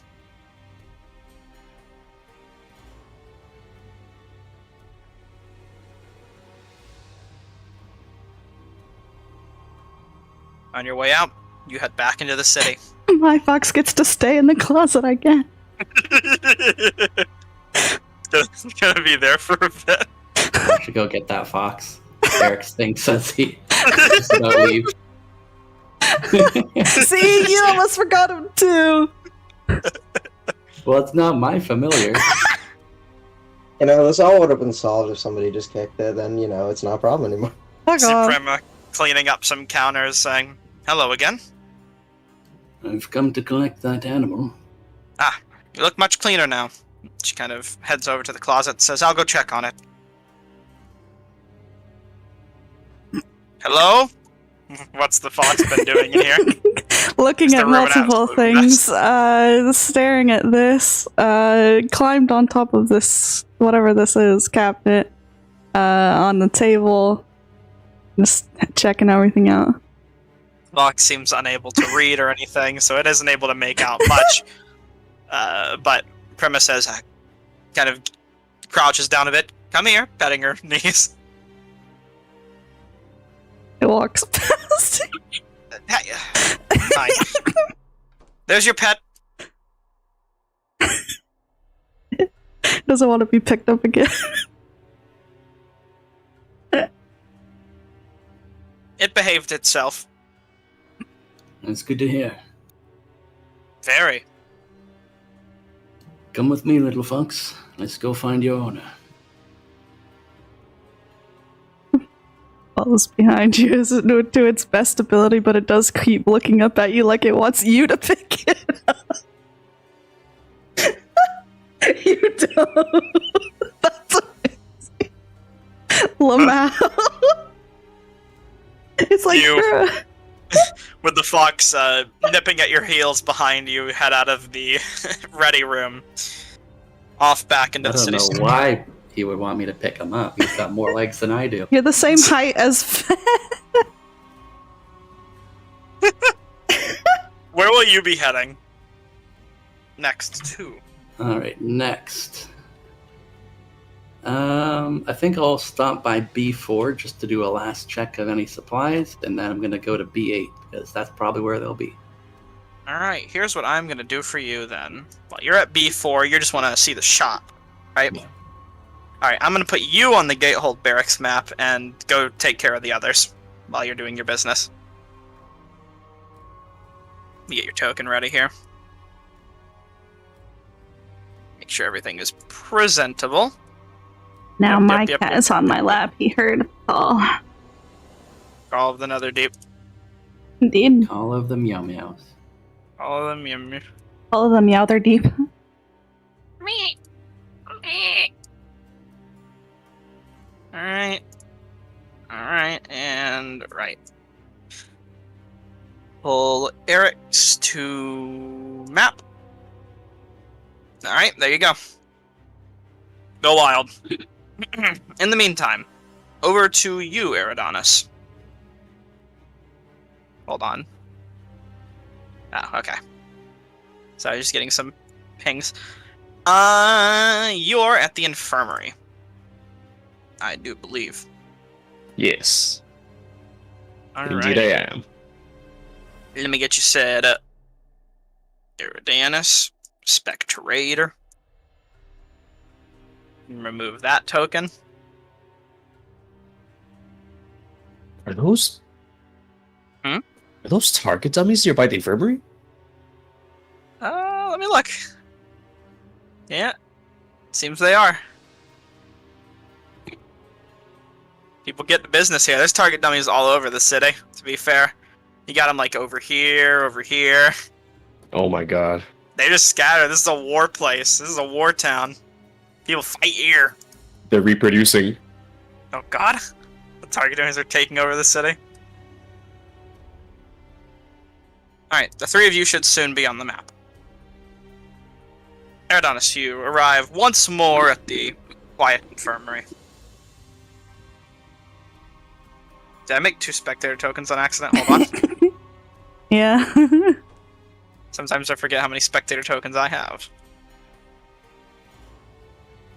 On your way out, you head back into the city. My fox gets to stay in the closet again. It's gonna be there for a bit. I should go get that fox. Eric's thing says he just about leave. See, you almost forgot him too. Well, it's not my familiar. You know, this all would have been solved if somebody just kicked it, then, you know, it's not a problem anymore. Fuck See off. Prima cleaning up some counters, saying, "Hello again. I've come to collect that animal. You look much cleaner now." She kind of heads over to the closet and says, "I'll go check on it." Hello? What's the fox been doing in here? Looking Is at the room an multiple absolute things, staring at this, climbed on top of this, whatever this is, cabinet, on the table, just checking everything out. Fox seems unable to read or anything, so it isn't able to make out much. But Prima says, kind of crouches down a bit. "Come here," petting her knees. It walks past. Hey, fine. There's your pet. Doesn't want to be picked up again. It behaved itself. That's good to hear. Very. Come with me, little fox. Let's go find your owner. Follows behind you isn't to its best ability, but it does keep looking up at you like it wants you to pick it up. You don't. That's amazing. Lamau. It's like You- With the fox nipping at your heels behind you, head out of the ready room. Off back into I the don't city. know why he would want me to pick him up. He's got more legs than I do. You're the same height as Fed. Where will you be heading? Next to. Alright, next. I think I'll stop by B4 just to do a last check of any supplies, and then I'm going to go to B8, because that's probably where they'll be. Alright, here's what I'm gonna do for you then. Well, you're at B4, you just want to see the shop, right? Yeah. Alright, I'm gonna put you on the Gatehold Barracks map and go take care of the others while you're doing your business. Let me get your token ready here. Make sure everything is presentable. Now Yep, my yep, cat yep, is on my lap. He heard it all. All of the Nether Deep. Indeed. All of the meow meows. All of them. Yum. All of them, yeah, they're deep. Me. Alright. Alright, and right. Pull Eric's to map. Alright, there you go. Go wild. In the meantime, over to you, Eridanis. Hold on. Ah, okay. Sorry, just getting some pings. You're at the infirmary. I do believe. Yes. Alright. Indeed I am. Let me get you set up. Eridanis, Spectrator. Remove that token. Are those... Hmm? Are those target dummies nearby the infirmary? Let me look. Yeah, seems they are. People get the business here. There's target dummies all over the city, to be fair. You got them like over here, over here. Oh my god. They just scatter. This is a war place. This is a war town. People fight here. They're reproducing. Oh god. The target dummies are taking over the city. Alright, the three of you should soon be on the map. Eridanis, you arrive once more at the quiet infirmary. Did I make 2 spectator tokens on accident? Hold on. Yeah. Sometimes I forget how many spectator tokens I have.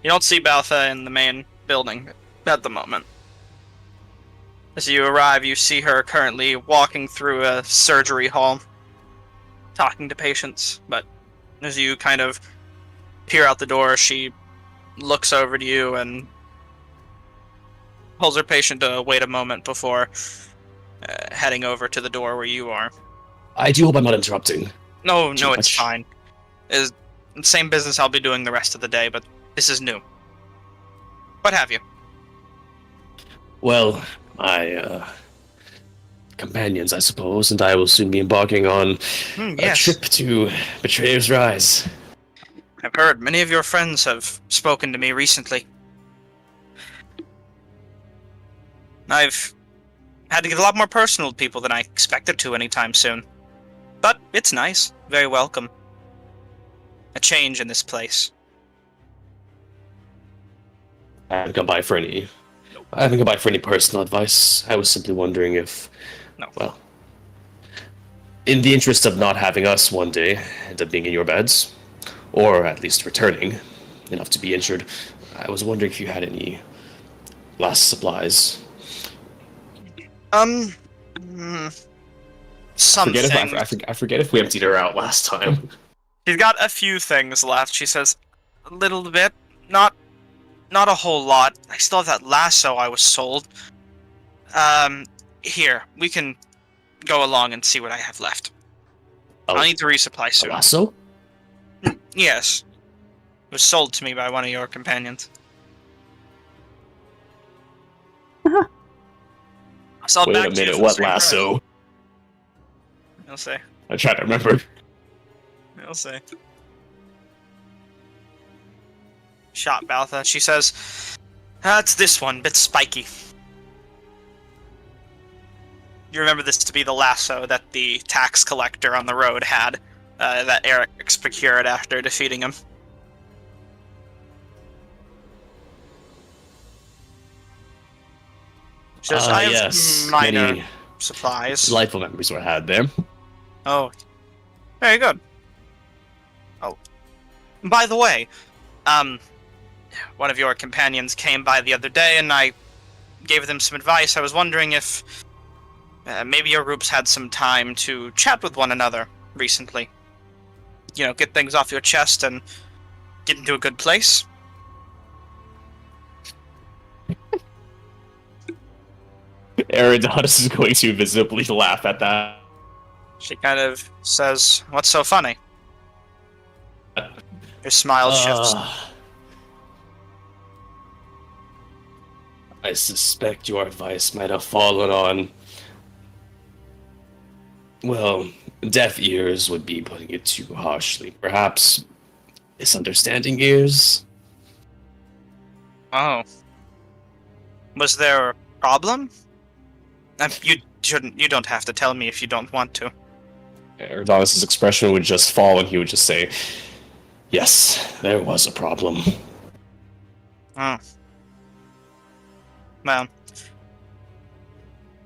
You don't see Baltha in the main building at the moment. As you arrive, you see her currently walking through a surgery hall, talking to patients, but as you kind of peer out the door, she looks over to you and pulls her patient to wait a moment before heading over to the door where you are. I do hope I'm not interrupting. No, Too it's much. fine. It's the same business I'll be doing the rest of the day, but this is new. What have you? Well, my companions, I suppose, and I will soon be embarking on a Yes. trip to Betrayer's Rise. I've heard many of your friends have spoken to me recently. I've had to get a lot more personal with people than I expected to anytime soon. But it's nice. Very welcome. A change in this place. I haven't come by for any personal advice. I was simply wondering if, No. well, in the interest of not having us one day end up being in your beds, or at least returning enough to be injured, I was wondering if you had any last supplies. Something. I forget if we emptied her out last time. She's got a few things left. She says, a little bit, not a whole lot. I still have that lasso I was sold. Here, we can go along and see what I have left. Oh, I'll need to resupply a soon. lasso? Yes. It was sold to me by one of your companions. I saw it Wait back a to you minute, for the what same price. lasso? You'll see. I'm trying to remember. You'll see. Shot Baltha. She says, it's this one, bit spiky. You remember this to be the lasso that the tax collector on the road had, that Eric procured after defeating him. She says, I have yes. minor Many supplies. delightful memories were had there. Oh, very good. Oh, by the way, one of your companions came by the other day, and I gave them some advice. I was wondering if maybe your groups had some time to chat with one another recently. You know, get things off your chest and get into a good place. Eridanis is going to visibly laugh at that. She kind of says, "What's so funny?" Her smile shifts. I suspect your advice might have fallen on, well, deaf ears would be putting it too harshly. Perhaps misunderstanding ears? Oh. Was there a problem? You shouldn't. You don't have to tell me if you don't want to. Erdonis' expression would just fall, and he would just say, "Yes, there was a problem." Oh. Well,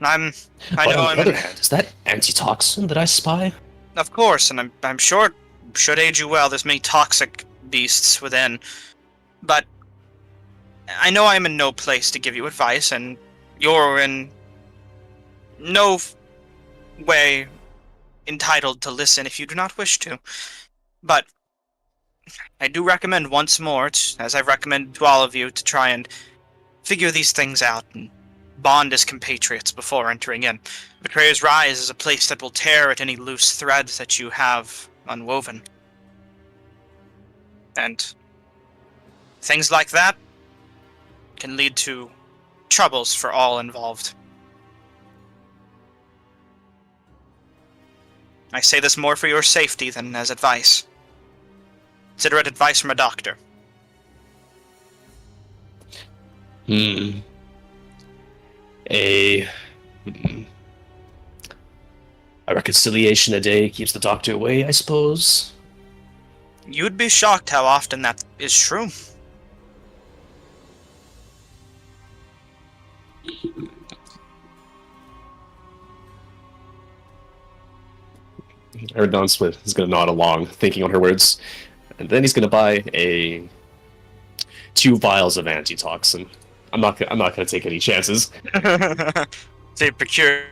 I know But on I'm the other hand, is that antitoxin that I spy? of course, and I'm sure it should aid you well. There's many toxic beasts within, but I know I'm in no place to give you advice, and you're in no way entitled to listen if you do not wish to. But I do recommend once more, as I've recommended to all of you, to try and figure these things out and bond as compatriots before entering in. Betrayer's Rise is a place that will tear at any loose threads that you have unwoven. And things like that can lead to troubles for all involved. I say this more for your safety than as advice. Consider it advice from a doctor. Hmm. A reconciliation a day keeps the doctor away, I suppose. You'd be shocked how often that is true. Erdonis is going to nod along, thinking on her words, and then he's going to buy 2 vials of antitoxin. I'm not going to take any chances. So he procures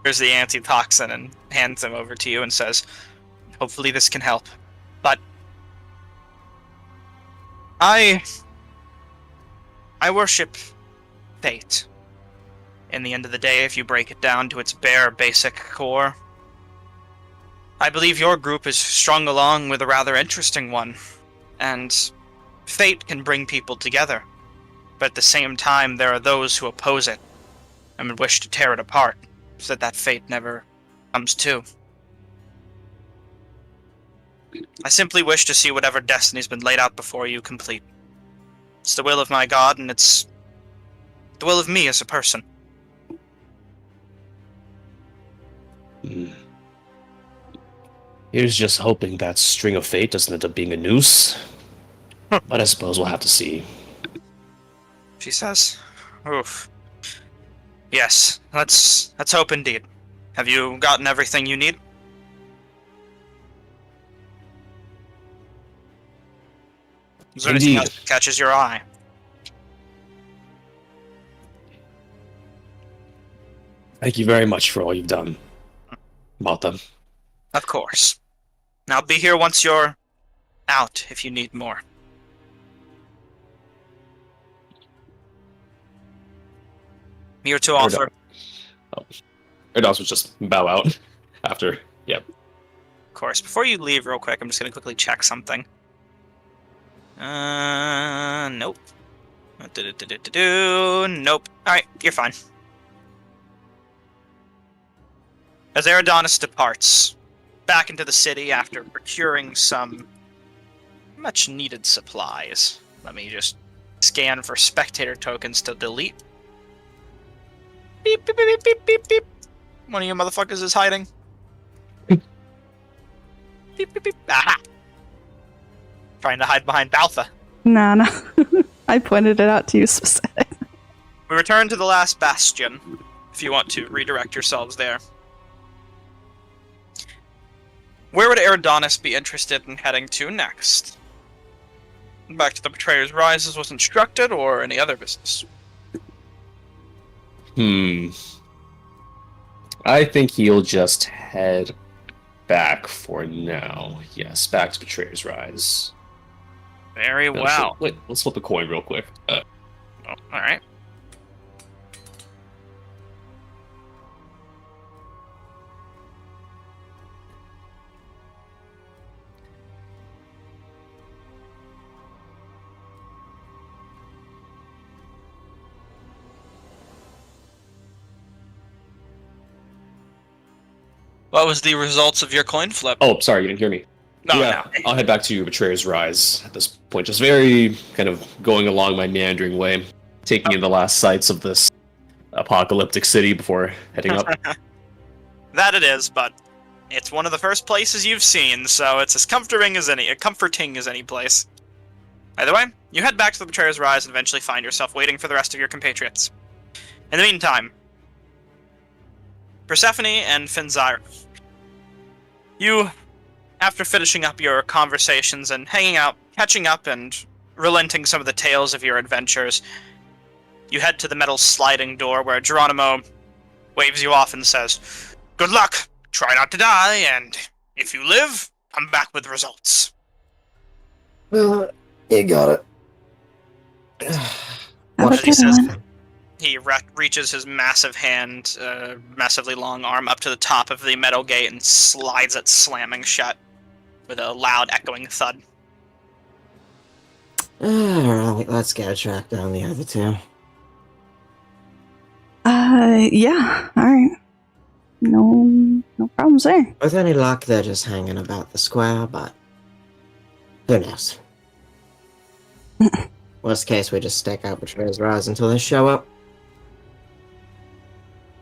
the antitoxin and hands them over to you and says, hopefully this can help. But I worship fate. In the end of the day, if you break it down to its bare basic core, I believe your group is strung along with a rather interesting one, and fate can bring people together. But at the same time, there are those who oppose it and would wish to tear it apart, so that fate never comes to. I simply wish to see whatever destiny's been laid out before you complete. It's the will of my God, and it's the will of me as a person. Here's just hoping that string of fate doesn't end up being a noose. But I suppose we'll have to see. She says, oof. Yes, let's hope indeed. Have you gotten everything you need? Is there anything Indeed. else that catches your eye? Thank you very much for all you've done about them. Of course. I'll be here once you're out if you need more. Here to offer. Erdos would just bow out after. Yep. Of course. Before you leave real quick, I'm just going to quickly check something. Nope. Nope. Alright, you're fine. As Eridonis departs back into the city after procuring some much-needed supplies. Let me just scan for spectator tokens to delete. Beep, beep, beep, beep, beep, beep. One of you motherfuckers is hiding. Beep, beep, beep. Aha! Trying to hide behind Baltha. No. I pointed it out to you specifically. We return to the last bastion, if you want to redirect yourselves there. Where would Eridonis be interested in heading to next? Back to the Betrayer's Rise as was instructed, or any other business? I think he'll just head back for now. Yes, back to Betrayer's Rise. Very well. Wait, let's flip a coin real quick. Oh, alright. What was the results of your coin flip? Oh, sorry, you didn't hear me. No, yeah, I'll head back to Betrayer's Rise at this point. Just very kind of going along my meandering way. taking in the last sights of this apocalyptic city before heading up. That it is, but it's one of the first places you've seen, so it's as comforting as any place. Either way, you head back to the Betrayer's Rise and eventually find yourself waiting for the rest of your compatriots. In the meantime, Persephone and Finzyre, you, after finishing up your conversations and hanging out, catching up and relenting some of the tales of your adventures, you head to the metal sliding door where Geronimo waves you off and says, "Good luck! Try not to die, and if you live, come back with results." You got it. Have What a did he good say? one. He reaches his massive hand, massively long arm up to the top of the metal gate and slides it slamming shut with a loud echoing thud. Alright, let's go track down the other two. Yeah, alright. No problems there. With any luck, they're just hanging about the square, but who knows? Worst case, we just stake out Betrayer's Rise until they show up.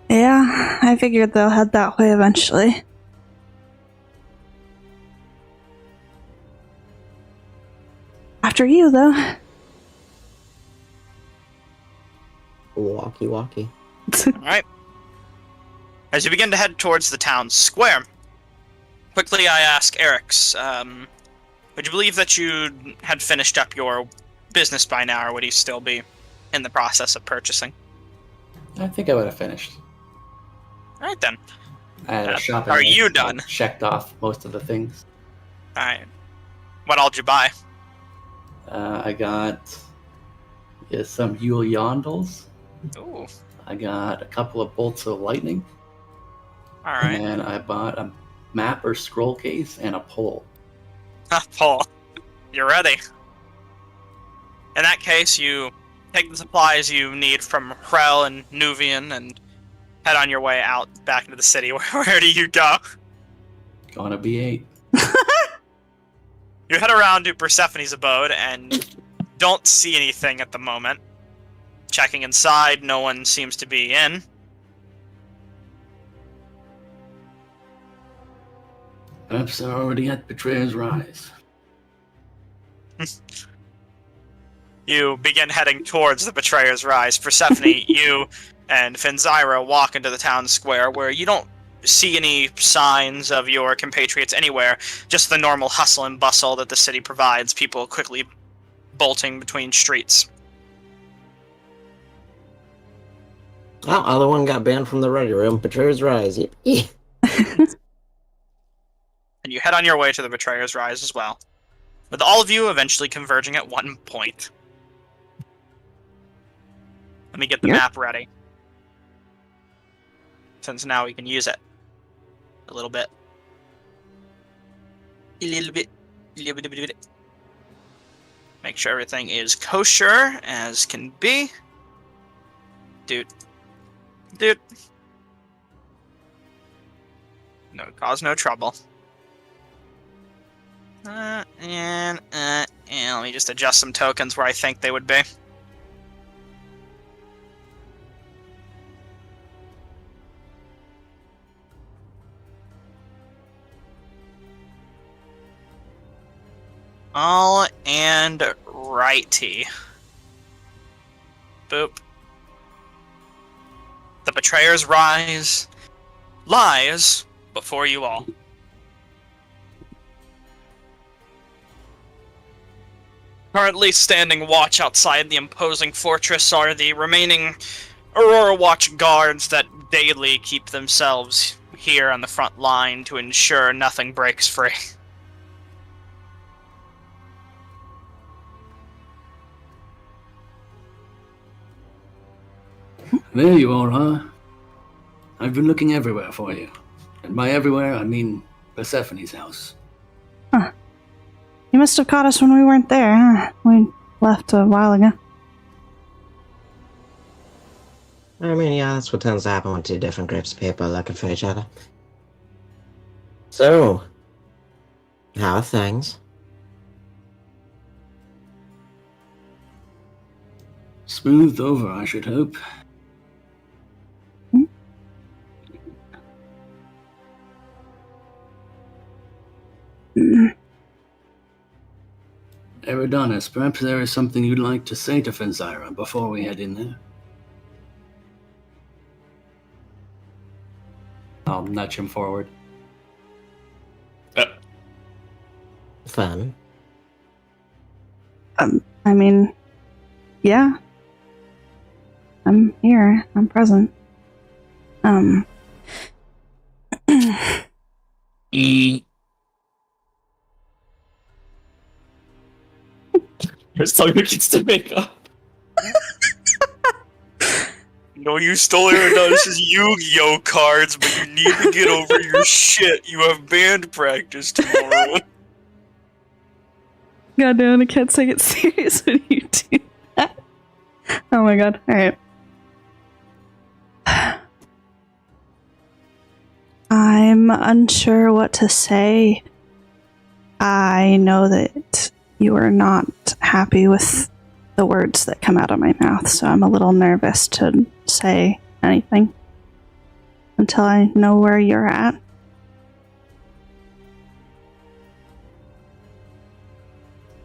Yeah, I figured they'll head that way eventually. After you, though. Walkie. Alright. As you begin to head towards the town square, quickly I ask Eric's, would you believe that you had finished up your business by now, or would you still be in the process of purchasing? I think I would have finished. Alright then. I had a shopping Are list, you so I done? checked off most of the things. Alright. What all did you buy? I got some Yule Yondles. Ooh. I got a couple of bolts of lightning. Alright. And I bought a map or scroll case and a pole. Paul, you're ready. In that case, you take the supplies you need from Hrel and Nuvian and head on your way out back into the city. Where do you go? Gonna be 8. You head around to Persephone's abode and don't see anything at the moment. Checking inside, no one seems to be in. Perhaps they're already at Betrayer's Rise. You begin heading towards the Betrayer's Rise. Persephone, you and Finzyra walk into the town square where you don't see any signs of your compatriots anywhere, just the normal hustle and bustle that the city provides, people quickly bolting between streets. Oh, other one got banned from the ready room. Betrayer's Rise. Yippee. And you head on your way to the Betrayer's Rise as well, with all of you eventually converging at one point. Let me get the map ready, since now we can use it. A little bit. Make sure everything is kosher as can be. Dude. No, cause no trouble. And let me just adjust some tokens where I think they would be. All and righty. Boop. The Betrayer's Rise lies before you all. Currently standing watch outside the imposing fortress are the remaining Aurora Watch guards that daily keep themselves here on the front line to ensure nothing breaks free. There you are, huh? I've been looking everywhere for you. And by everywhere, I mean Persephone's house. Huh. You must have caught us when we weren't there, huh? We left a while ago. I mean, yeah, that's what tends to happen when two different groups of people are looking for each other. So, how are things? Smoothed over, I should hope. Mm. Eridanis, perhaps there is something you'd like to say to Fenzira before we head in there? I'll nudge him forward. Fun. I mean, yeah. I'm here. I'm present. Here's telling the kids to make up. No, you stole Eridanus' Yu-Gi-Oh cards, but you need to get over your shit. You have band practice tomorrow. God damn, I can't take it serious when you do that. Oh my god. Alright. I'm unsure what to say. I know that you are not happy with the words that come out of my mouth, so I'm a little nervous to say anything until I know where you're at.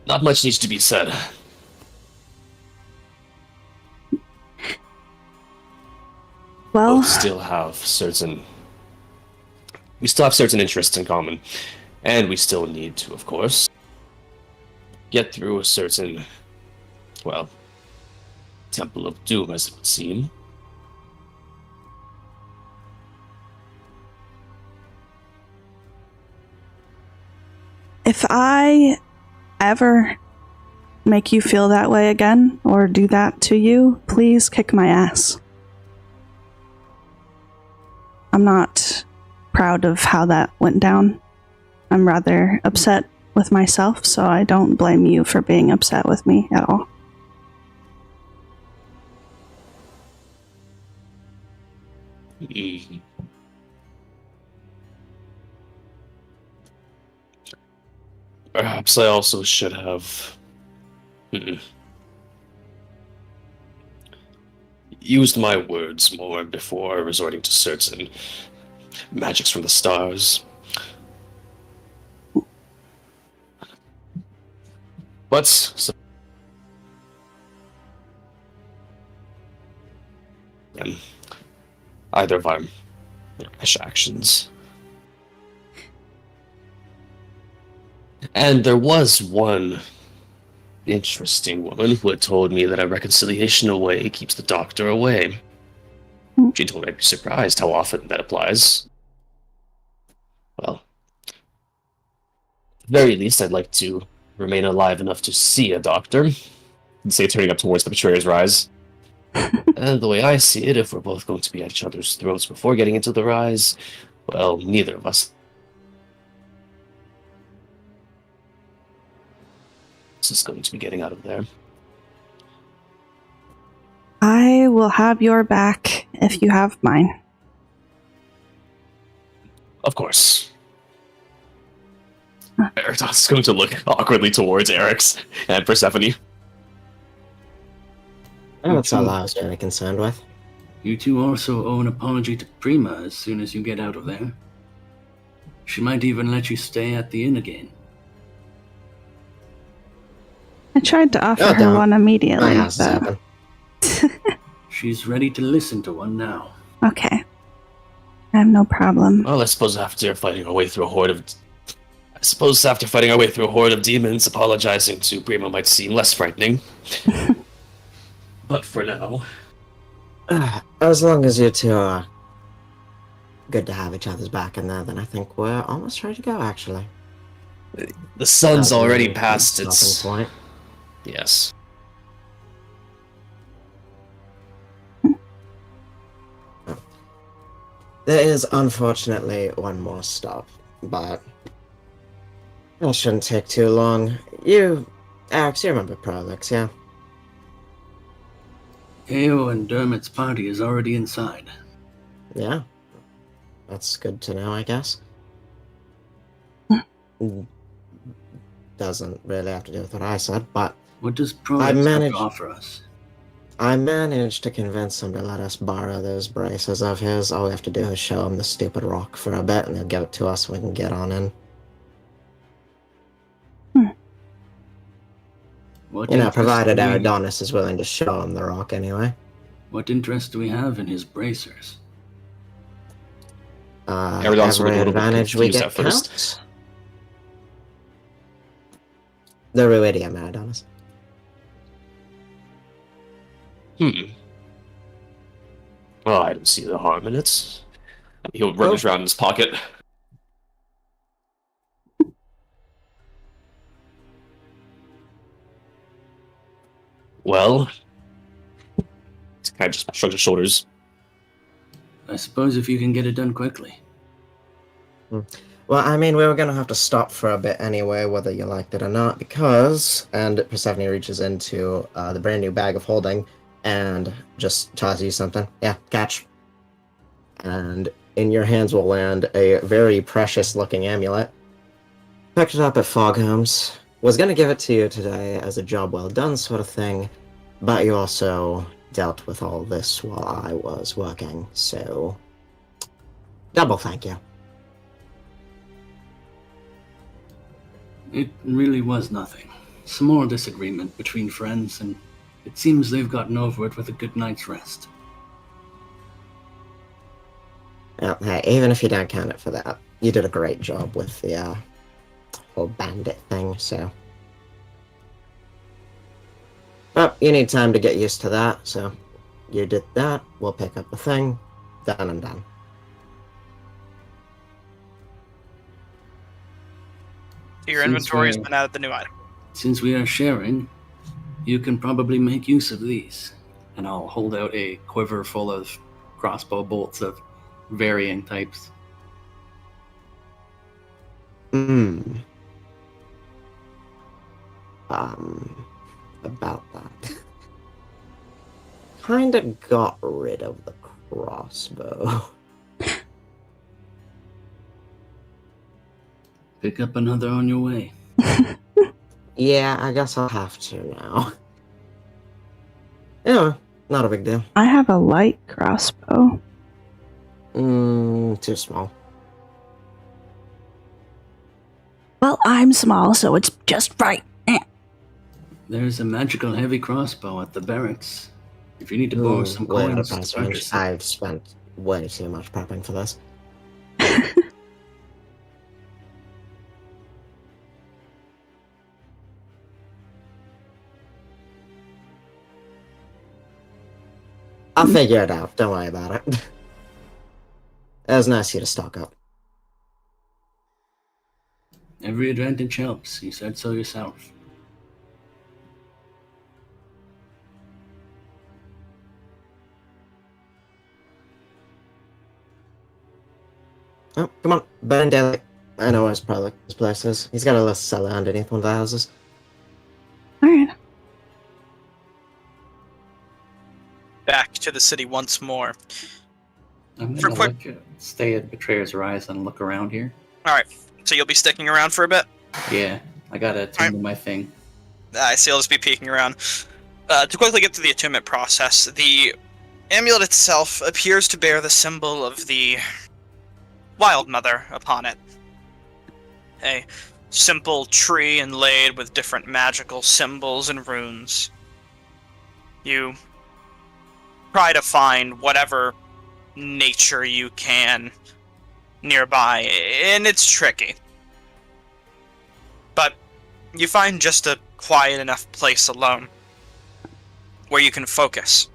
Not much needs to be said. Well, We still have certain interests in common, and we still need to, of course, get through a certain, well, Temple of Doom, as it would seem. if I ever make you feel that way again, or do that to you, please kick my ass. I'm not proud of how that went down. I'm rather upset with myself, so I don't blame you for being upset with me at all. Perhaps I also should have used my words more before resorting to certain magics from the stars. But either of our rash actions. And there was one interesting woman who had told me that a reconciliation away keeps the doctor away. She told me I'd be surprised how often that applies. Well, at the very least, I'd like to remain alive enough to see a doctor. I'd say turning up towards the betrayer's rise. And the way I see it, if we're both going to be at each other's throats before getting into the rise, well, neither of us is going to be getting out of there. I will have your back if you have mine. Of course. Eridos is going to look awkwardly towards Eric's and Persephone. That's all I was really concerned with. You two also owe an apology to Prima as soon as you get out of there. She might even let you stay at the inn again. I tried to offer Oh, her don't. one immediately, My house is but... open. She's ready to listen to one now. Okay. I have no problem. Well, I suppose after fighting our way through a horde of demons, apologizing to Prima might seem less frightening. But for now... As long as you two are good to have each other's back in there, then I think we're almost ready to go, actually. The sun's That'll already be a past stopping its... point. Yes. There is unfortunately one more stop, but that shouldn't take too long. Alex, you remember Prolix, yeah? Ao and Dermot's party is already inside. Yeah. That's good to know, I guess. Doesn't really have to do with what I said, but What does I Prolix have managed- to offer us? I managed to convince him to let us borrow those braces of his. All we have to do is show him the stupid rock for a bit, and he'll give it to us. We can get on in. What You know, interest provided do we- Adonis is willing to show him the rock anyway. What interest do we have in his bracers? Adonis will Every look a little bit advantage we confused get at first. counts. The Ruidium, Adonis. Well, I don't see the harm in it. He'll rummage around in his pocket. Well, he kind of just shrugs his shoulders. I suppose if you can get it done quickly. Well, I mean, we were gonna have to stop for a bit anyway, whether you liked it or not, because... And Persephone reaches into the brand new bag of holding and just tosses you something. Yeah, catch. And in your hands will land a very precious-looking amulet. Picked it up at Fogham's. Was gonna give it to you today as a job well done sort of thing, but you also dealt with all this while I was working, so... Double thank you. It really was nothing. Small disagreement between friends, and it seems they've gotten over it with a good night's rest. Well, hey, even if you don't count it for that, you did a great job with the whole bandit thing, so... But you need time to get used to that, so you did that, we'll pick up the thing, done and done. Your Since inventory has we're- been added the new item. Since we are sharing, you can probably make use of these. And I'll hold out a quiver full of crossbow bolts of varying types. About that. Kinda got rid of the crossbow. Pick up another on your way. Yeah, I guess I'll have to now. Yeah, not a big deal. I have a light crossbow. Too small. Well, I'm small, so it's just right. There's a magical heavy crossbow at the barracks. If you need to borrow some Way out of coins to price range. purchase it. I've spent way too much prepping for this. I'll figure it out. Don't worry about it. It was nice of you to stock up. Every advantage helps. You said so yourself. Oh, come on. Ben Daly. I know where his place is. He's got a little cellar underneath one of the houses. Alright. Back to the city once more. I'm For gonna quick- stay at Betrayer's Rise and look around here. Alright, so you'll be sticking around for a bit? Yeah, I gotta attend to my thing. I see, I'll just be peeking around. To quickly get through the attunement process, the amulet itself appears to bear the symbol of the Wild Mother upon it. A simple tree inlaid with different magical symbols and runes. You try to find whatever nature you can nearby, and it's tricky. But you find just a quiet enough place alone where you can focus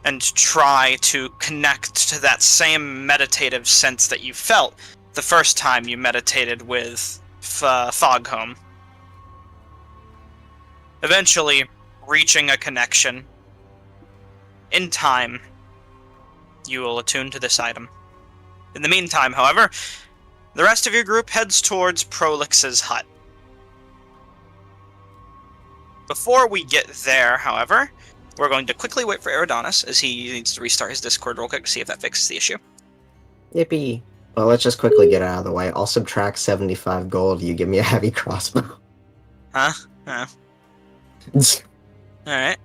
and try to connect to that same meditative sense that you felt the first time you meditated with Foghome. Eventually, reaching a connection. In time, you will attune to this item. In the meantime, however, the rest of your group heads towards Prolix's hut. Before we get there, however, we're going to quickly wait for Adonis, as he needs to restart his Discord real quick to see if that fixes the issue. Yippee. Well, let's just quickly get it out of the way. I'll subtract 75 gold. You give me a heavy crossbow. Huh? Alright.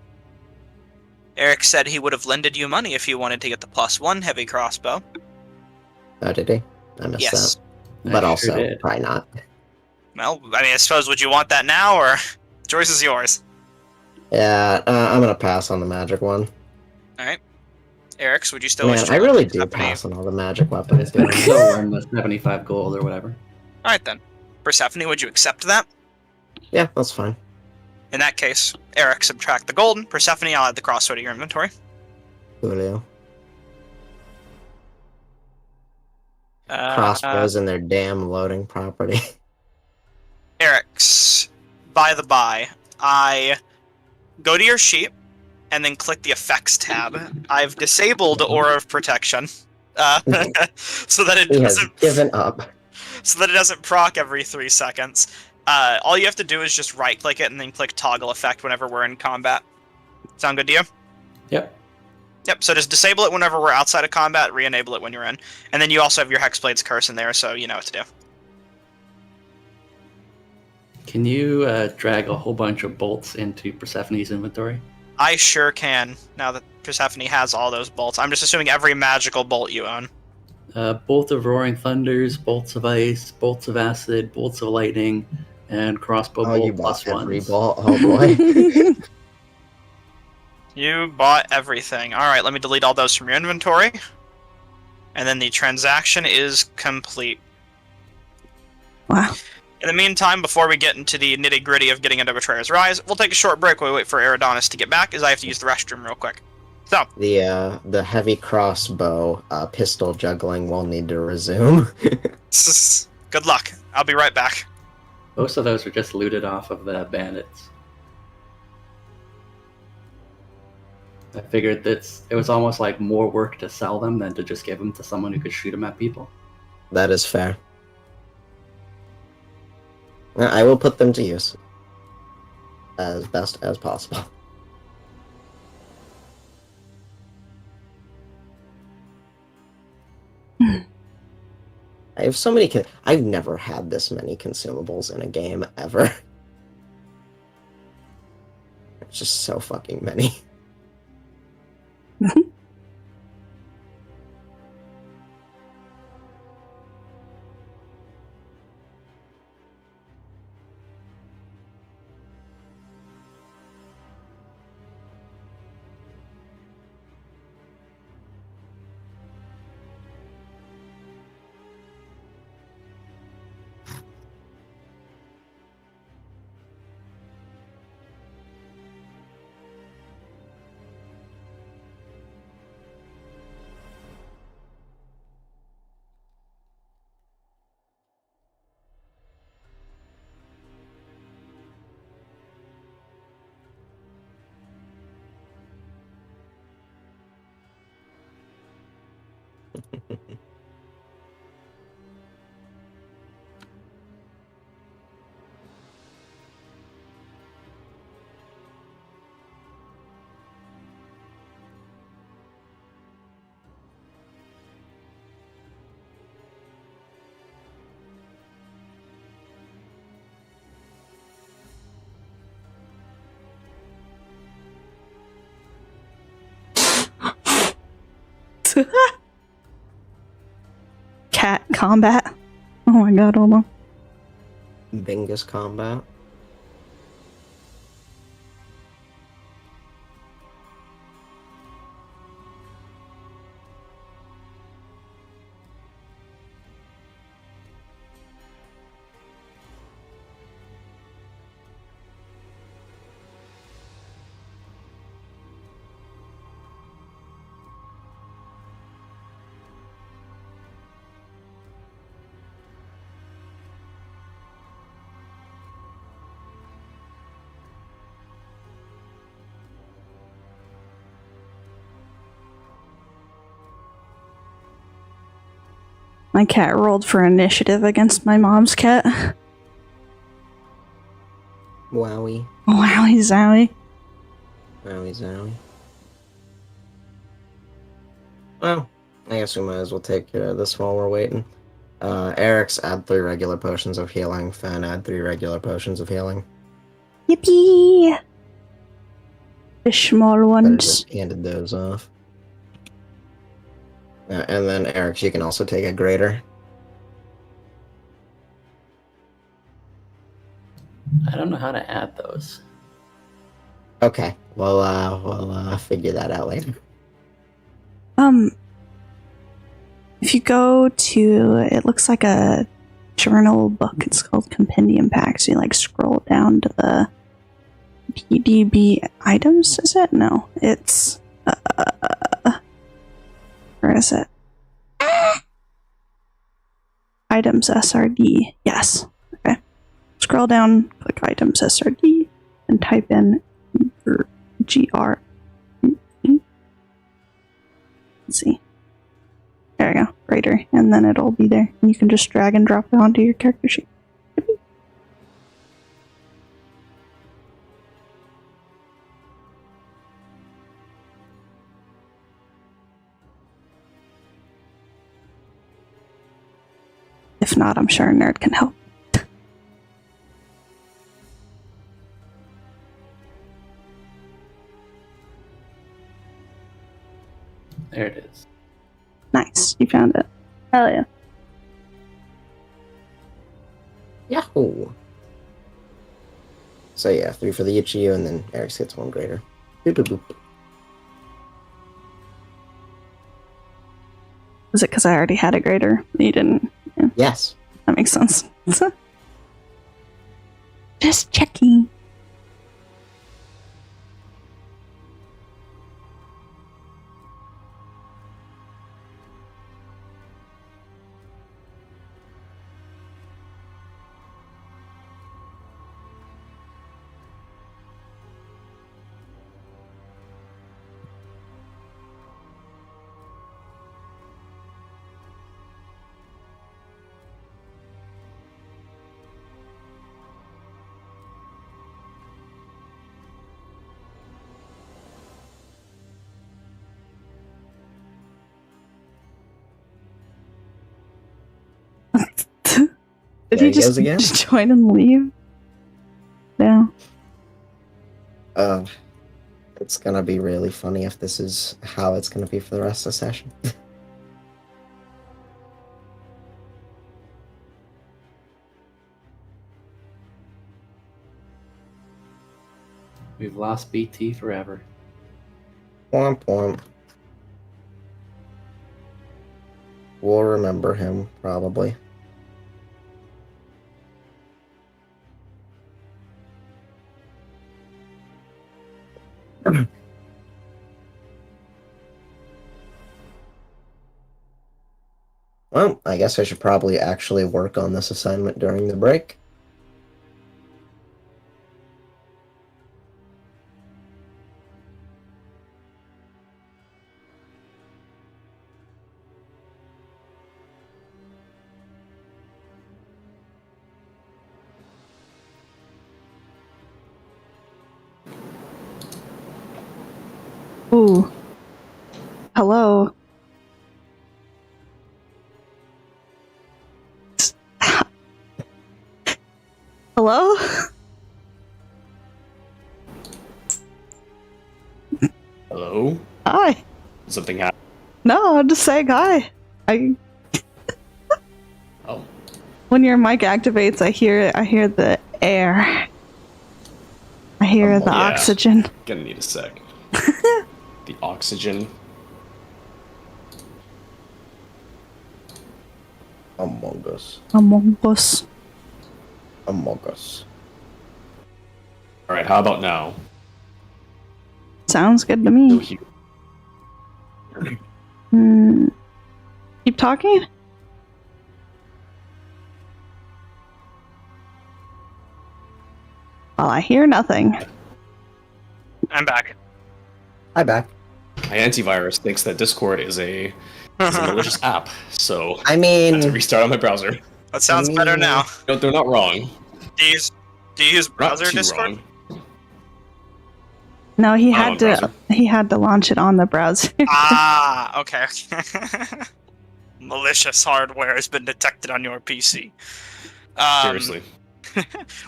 Eric said he would have lended you money if you wanted to get the +1 heavy crossbow. Oh, did he? I missed Yes. that. But I also, sure did. probably not. Well, I mean, I suppose, would you want that now, or choice is yours? Yeah, I'm gonna pass on the magic one. Alright. Eric's, would you still Man, wish to I lend really do Persephone? pass on all the magic weapons, Still dude. earn the 75 gold or whatever. Alright then. Persephone, would you accept that? Yeah, that's fine. In that case, Eric, subtract the gold. Persephone, I'll add the crossbow to your inventory. Julio. Uh, Crossbows and their damn loading property. Eric's, by the by, I go to your sheet and then click the effects tab. I've disabled Aura of Protection, so that it He has doesn't given up. proc every 3 seconds. All you have to do is just right-click it and then click toggle effect whenever we're in combat. Sound good to you? Yep. Yep, so just disable it whenever we're outside of combat, re-enable it when you're in. And then you also have your Hexblade's Curse in there, so you know what to do. Can you drag a whole bunch of bolts into Persephone's inventory? I sure can, now that Persephone has all those bolts. I'm just assuming every magical bolt you own. Bolt of Roaring Thunders, bolts of ice, bolts of acid, bolts of lightning, and crossbow Oh, you bolt bought every +1s. ball. Oh boy. You bought everything. Alright, let me delete all those from your inventory. And then the transaction is complete. Wow. In the meantime, before we get into the nitty-gritty of getting into Betrayer's Rise, we'll take a short break while we wait for Eridonis to get back, as I have to use the restroom real quick. So, The heavy crossbow pistol juggling will need to resume. good luck. I'll be right back. Most of those were just looted off of the bandits. I figured that it was almost like more work to sell them than to just give them to someone who could shoot them at people. That is fair. I will put them to use as best as possible. I have so many. I've never had this many consumables in a game ever. It's just so fucking many. Cat combat. Oh my god, hold on. Bingus combat. My cat rolled for initiative against my mom's cat. Wowie. Wowie zowie. Wowie zowie. Well, I guess we might as well take care of this while we're waiting. Eric's add 3 regular potions of healing. Fen add 3 regular potions of healing. Yippee! The small Better ones. just handed those off. And then Eric, you can also take a grater. I don't know how to add those. Okay, we'll figure that out later. If you go to, it looks like a journal book. It's called Compendium Packs. You like scroll down to the PDB items. Is it? No, it's where is it? Items SRD. Yes. Okay. Scroll down, click items SRD, and type in GR. Let's see. There we go. Grader. And then it'll be there. And you can just drag and drop it onto your character sheet. If not, I'm sure a nerd can help. There it is. Nice. You found it. Hell yeah. Yahoo! So yeah, 3 for the each of you, and then Eric gets 1 grader. Boop, boop, boop. Is it because I already had a grader? You didn't? Yeah, Yes. that makes sense. Just checking. Did There he he goes just again? join and leave? Yeah. It's gonna be really funny if this is how it's gonna be for the rest of the session. We've lost BT forever. Womp womp. We'll remember him, probably. Well, I guess I should probably actually work on this assignment during the break. Ooh. Hello. Hello? Hello? Hi. Something happened? No, I'm just saying hi. Oh. When your mic activates, I hear the air. I hear the yeah. oxygen. Gonna need a sec. The oxygen. Among Us. Among Us. Among Us. Alright, how about now? Sounds good to So me. here. Keep talking? Well, I hear nothing. I'm back. Hi, back. My antivirus thinks that Discord is a malicious app, so I I mean, had to restart on my browser. That sounds better now. No, they're not wrong. Do you use Not browser too Discord? wrong. No, he I'm had on to. browser. He had to launch it on the browser. Ah, okay. Malicious hardware has been detected on your PC. Seriously.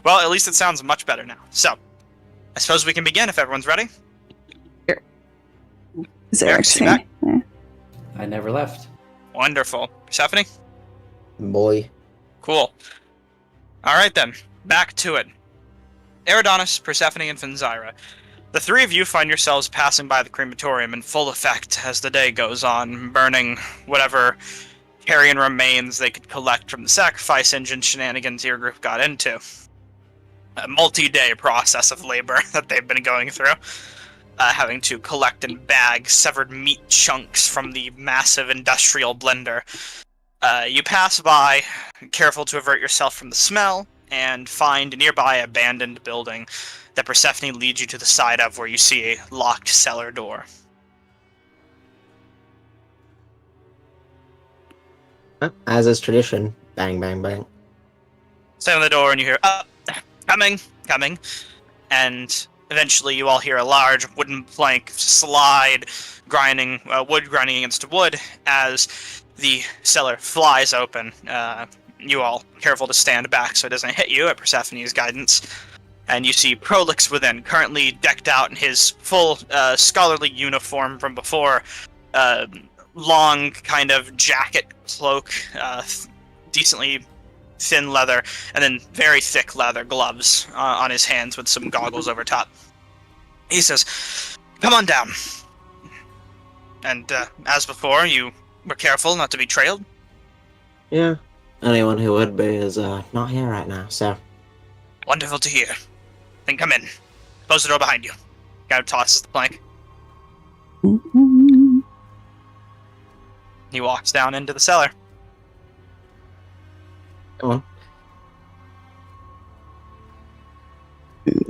Well, at least it sounds much better now. So, I suppose we can begin if everyone's ready. Is Eric's Eric back? saying? I never left. Wonderful. Persephone? Boy. Cool. Alright then, back to it. Eridanos, Persephone, and Finzyra. The three of you find yourselves passing by the crematorium in full effect as the day goes on, burning whatever carrion remains they could collect from the sacrifice engine shenanigans your group got into. A multi-day process of labor that they've been going through, having to collect and bag severed meat chunks from the massive industrial blender. You pass by, careful to avert yourself from the smell, and find a nearby abandoned building that Persephone leads you to the side of, where you see a locked cellar door. As is tradition, bang, bang, bang. Stand on the door and you hear, coming, and eventually you all hear a large wooden plank slide, wood grinding against wood as the cellar flies open. You all careful to stand back so it doesn't hit you at Persephone's guidance. And you see Prolix within, currently decked out in his full scholarly uniform from before. Long kind of jacket, cloak, decently thin leather, and then very thick leather gloves on his hands with some goggles over top. He says, "Come on down." And as before, you were careful not to be trailed. Yeah. Anyone who would be is not here right now, so. Wonderful to hear. Then come in. Close the door behind you. Kind of tosses the plank. He walks down into the cellar. Come on.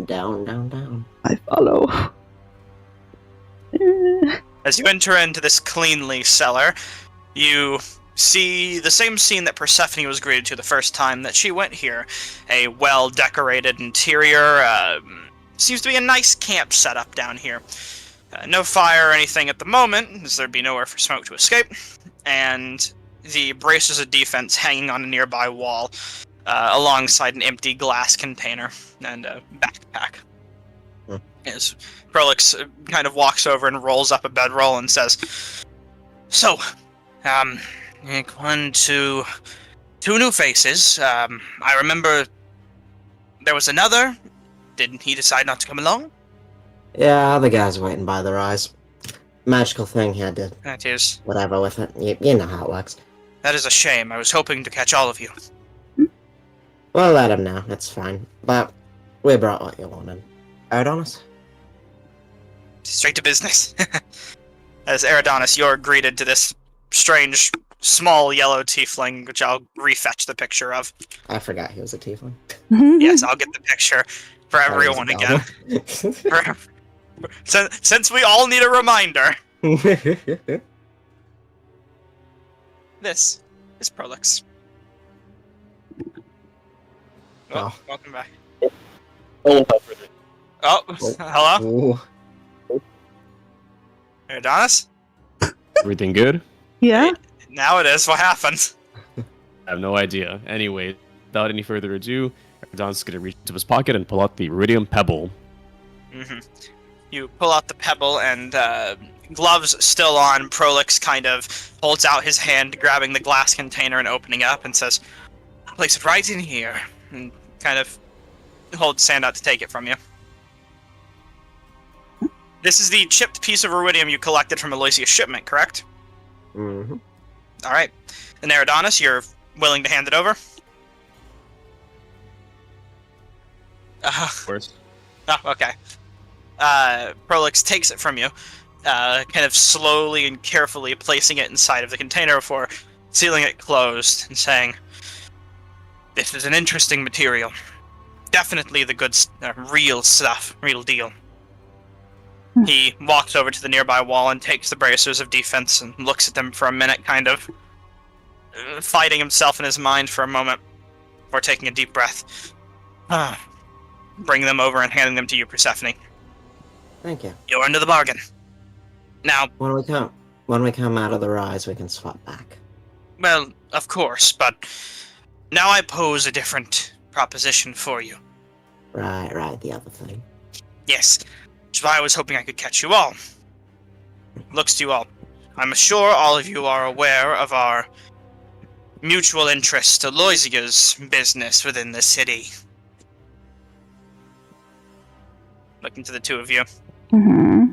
Down, down, down. I follow. As you enter into this cleanly cellar, you see the same scene that Persephone was greeted to the first time that she went here. A well-decorated interior. Seems to be a nice camp setup down here. No fire or anything at the moment, as there'd be nowhere for smoke to escape. And the braces of defense hanging on a nearby wall, alongside an empty glass container and a backpack. As Prolix kind of walks over and rolls up a bedroll and says, "So, one, two new faces. I remember there was another. Didn't he decide not to come along?" Yeah, the guy's waiting by the rise. Magical thing, he had to That is whatever with it. You know how it works. That is a shame. I was hoping to catch all of you. We'll let him know, it's fine. But we brought what you wanted. Eridanos? Straight to business. As Eridanos, you're greeted to this strange, small yellow tiefling, which I'll refetch the picture of. I forgot he was a tiefling. Yes, I'll get the picture for everyone again. Since we all need a reminder. This is Prolix. Oh. Welcome back. Oh, Oh, hello? Ooh. Eridanos? everything good? Yeah? Now it is. What happened? I have no idea. Anyway, without any further ado, Don's gonna reach into his pocket and pull out the iridium pebble. Mm-hmm. You pull out the pebble, and gloves still on, Prolix kind of holds out his hand, grabbing the glass container and opening up, and says, "Place it right in here," and kind of holds his hand out to take it from you. This is the chipped piece of iridium you collected from Aloysius' shipment, correct? Mm-hmm. All right. And Eridanos, you're willing to hand it over? Of course. Oh, okay. Prolix takes it from you, kind of slowly and carefully placing it inside of the container before sealing it closed and saying, "This is an interesting material. Definitely the good, real stuff, real deal." He walks over to the nearby wall and takes the bracers of defense and looks at them for a minute, kind of fighting himself in his mind for a moment before taking a deep breath. Bringing them over and handing them to you, Persephone. Thank you. You're into the bargain. Now, When we come out of the rise, we can swap back. well, of course, but now I pose a different proposition for you. Right, the other thing. Yes, which is why I was hoping I could catch you all. looks to you all. I'm sure all of you are aware of our mutual interest, Aloysia's business within the city. Looking to the two of you. Mm-hmm.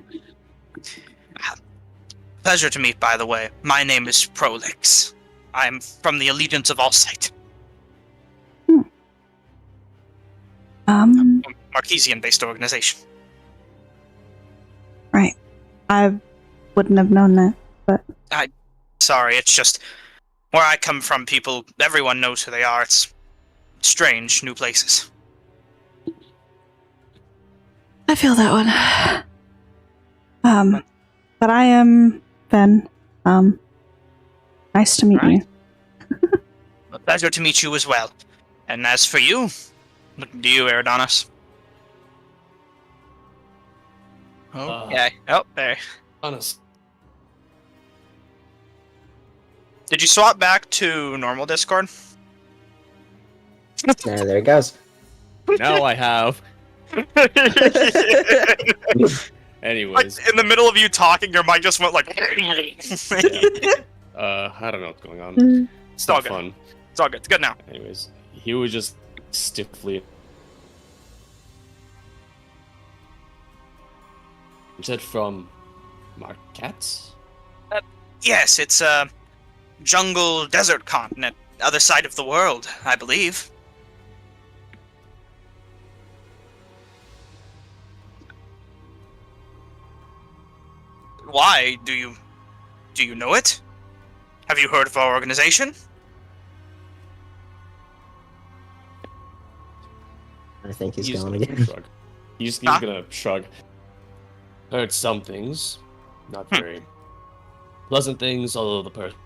Pleasure to meet, by the way. My name is Prolix. I'm from the Allegiance of Allsight. Marquesian-based organization. Right. I wouldn't have known that, but... Sorry, it's just... Where I come from, everyone knows who they are. It's strange, new places. I feel that one. But I am Ben. Nice to meet you. A pleasure to meet you as well. And as for you, looking to you, Eridanos. Okay. There. Honest. Did you swap back to normal Discord? There it goes. Now I have. Anyways. Like, in the middle of you talking, your mic just went like... I don't know what's going on. It's all not good. fun. It's all good. It's good now. Anyways, he was just stiffly. You said from Marquette? Yes, it's a jungle desert continent, other side of the world, I believe. Why? Do you know it? Have you heard of our organization? I think he's He's going gonna again. shrug. He's gonna shrug. I heard some things, not very pleasant things, although the person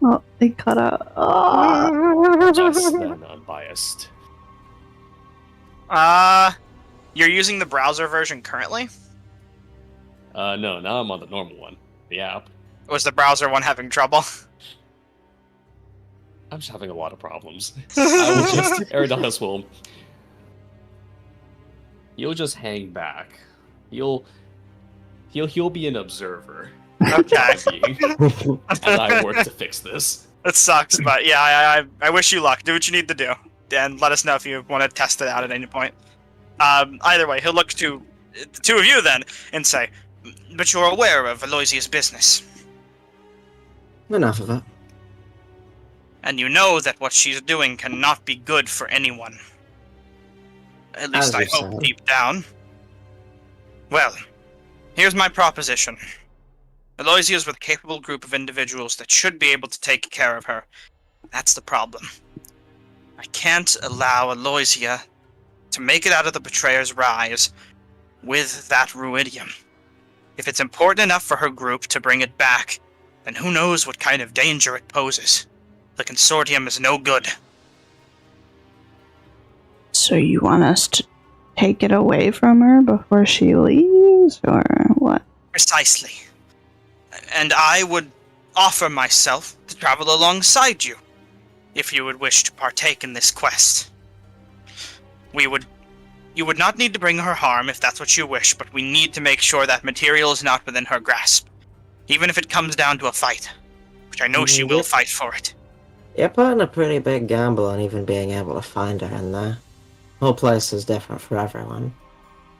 Oh, they cut out. Oh. less than unbiased. You're using the browser version currently? No, now I'm on the normal one, the app. Was the browser one having trouble? I'm just having a lot of problems. I will just Eridanos will. He'll just hang back. He'll be an observer. Okay. As I work to fix this. That sucks, but yeah, I wish you luck. Do what you need to do, and let us know if you want to test it out at any point. Either way, he'll look to the two of you then and say, "But you're aware of Aloysia's business, Enough of it. and you know that what she's doing cannot be good for anyone. At least As I you hope said. deep down. Well, here's my proposition. Aloysia's with a capable group of individuals that should be able to take care of her. That's the problem. I can't allow Aloysia to make it out of the Betrayer's Rise with that ruidium. If it's important enough for her group to bring it back, then who knows what kind of danger it poses. The consortium is no good. So you want us to take it away from her before she leaves, or what? Precisely. And I would offer myself to travel alongside you, if you would wish to partake in this quest. You would not need to bring her harm if that's what you wish, but we need to make sure that material is not within her grasp. Even if it comes down to a fight, which I know she will fight for it. You're putting a pretty big gamble on even being able to find her in there. Whole place is different for everyone.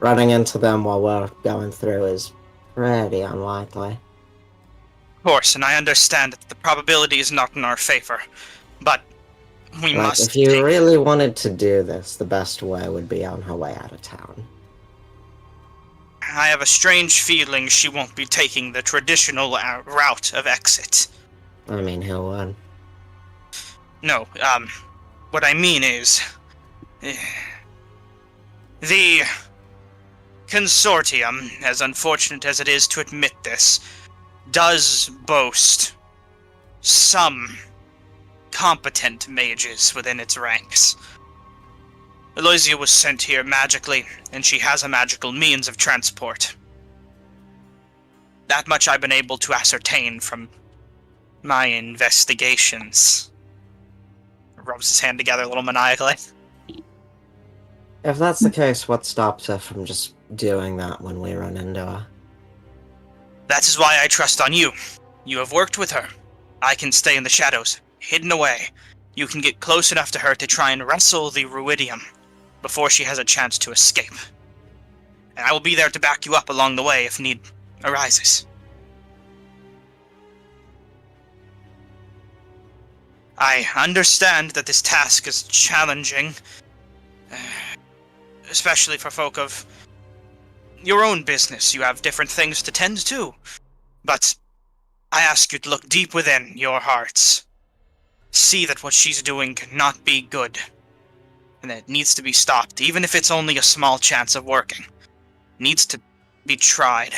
Running into them while we're going through is pretty unlikely. Of course, and I understand that the probability is not in our favor, but we Like, must if you take... really wanted to do this, the best way would be on her way out of town. I have a strange feeling she won't be taking the traditional route of exit. I mean, who would? No, what I mean is... the consortium, as unfortunate as it is to admit this, does boast some competent mages within its ranks. Aloysia was sent here magically, and she has a magical means of transport. That much I've been able to ascertain from my investigations. Rubs his hand together a little maniacally. If that's the case, what stops her from just doing that when we run into her? That is why I trust on you. You have worked with her. I can stay in the shadows, hidden away. You can get close enough to her to try and wrestle the Ruidium before she has a chance to escape. And I will be there to back you up along the way if need arises. I understand that this task is challenging, especially for folk of your own business. You have different things to tend to. But I ask you to look deep within your hearts. See that what she's doing cannot be good, and that it needs to be stopped, even if it's only a small chance of working. It needs to be tried.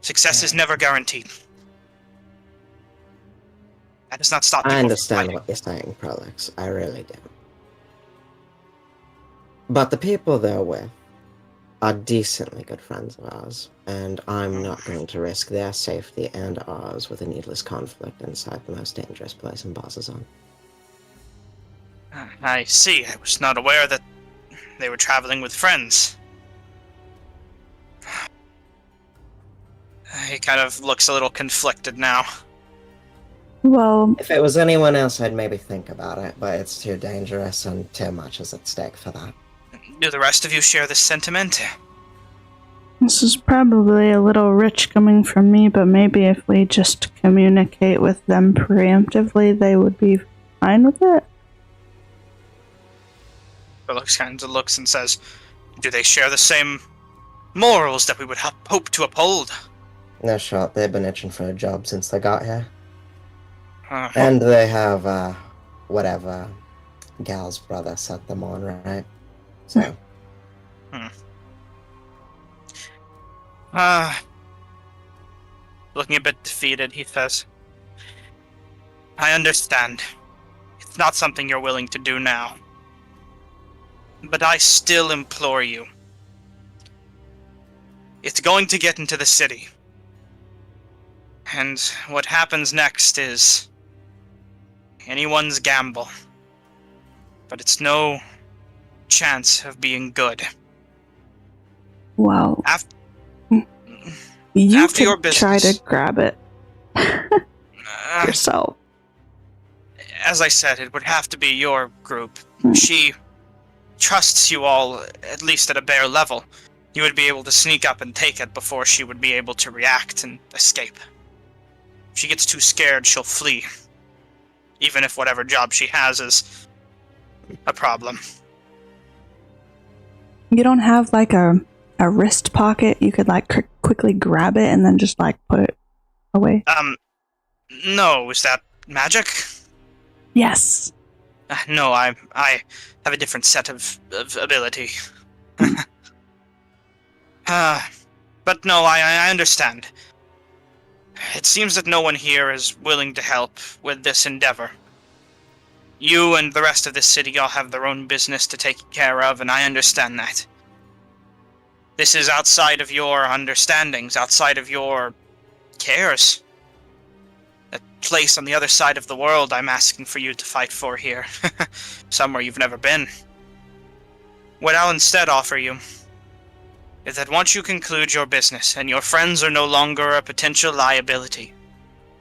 Success is never guaranteed. That does not stop people I from understand fighting. what you're saying, Prolix. I really do. But the people they're with are decently good friends of ours, and I'm not going to risk their safety and ours with a needless conflict inside the most dangerous place in Bazazon. I see. I was not aware that they were traveling with friends. He kind of looks a little conflicted now. Well, If it was anyone else, I'd maybe think about it, but it's too dangerous and too much is at stake for that. Do the rest of you share this sentiment? this is probably a little rich coming from me, but maybe if we just communicate with them preemptively, they would be fine with it. Felix kind of looks and says, do they share the same morals that we would hope to uphold? No shot, they've been itching for a job since they got here. And they have, whatever Gal's brother set them on, right? So. Looking a bit defeated, he says, I understand. It's not something you're willing to do now. But I still implore you. It's going to get into the city. And what happens next is anyone's gamble. But it's no chance of being good. Well, After you after your could try business. to grab it yourself. As I said, it would have to be your group. Hmm. She trusts you all, at least at a bare level. You would be able to sneak up and take it before she would be able to react and escape. If she gets too scared, she'll flee. Even if whatever job she has is a problem. You don't have like a wrist pocket you could like quickly grab it and then just like put it away? No, is that magic? Yes. No, I have a different set of ability. But no, I understand. It seems that no one here is willing to help with this endeavor. You and the rest of this city all have their own business to take care of, and I understand that. This is outside of your understandings, outside of your cares. A place on the other side of the world I'm asking for you to fight for here. Somewhere you've never been. What I'll instead offer you is that once you conclude your business and your friends are no longer a potential liability,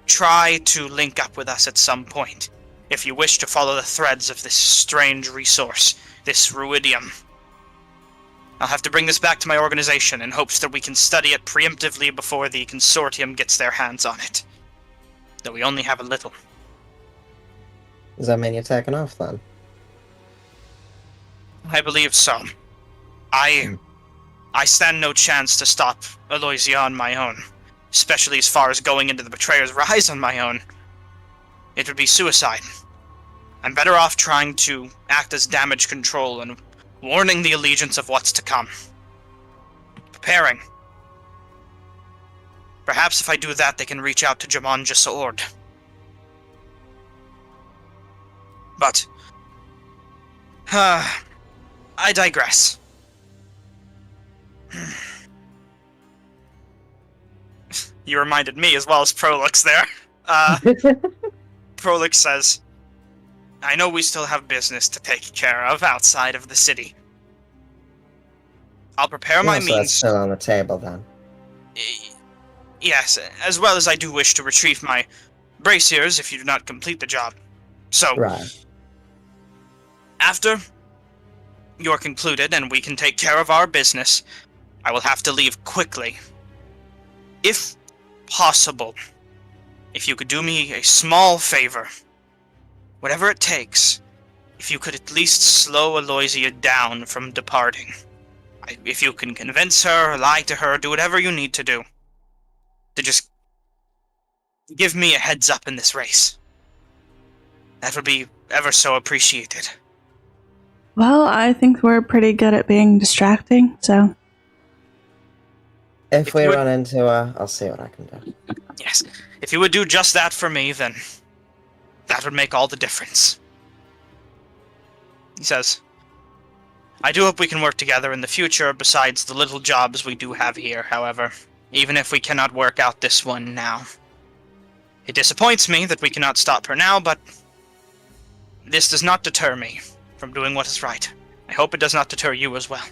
try to link up with us at some point if you wish to follow the threads of this strange resource, this Ruidium. I'll have to bring this back to my organization in hopes that we can study it preemptively before the consortium gets their hands on it. Though we only have a little. Does that mean you're taking off then? I believe so. I stand no chance to stop Aloysia on my own, especially as far as going into the Betrayer's Rise on my own. It would be suicide. I'm better off trying to act as damage control and warning the allegiance of what's to come. Preparing. Perhaps if I do that, they can reach out to Jamon Jasord. But I digress. You reminded me as well as Prolix there. Prolix says, I know we still have business to take care of outside of the city. I'll prepare my So that's means. still on the table then. Yes, as well as I do wish to retrieve my braziers if you do not complete the job. So, Right. after you're concluded and we can take care of our business, I will have to leave quickly. If possible, if you could do me a small favor, whatever it takes, if you could at least slow Aloysia down from departing. If you can convince her, lie to her, do whatever you need to do, to just give me a heads up in this race. That would be ever so appreciated. Well, I think we're pretty good at being distracting, so. If we you would- run into her, I'll see what I can do. Yes, if you would do just that for me, then that would make all the difference. He says, I do hope we can work together in the future besides the little jobs we do have here, however, even if we cannot work out this one now. It disappoints me that we cannot stop her now, but this does not deter me from doing what is right. I hope it does not deter you as well.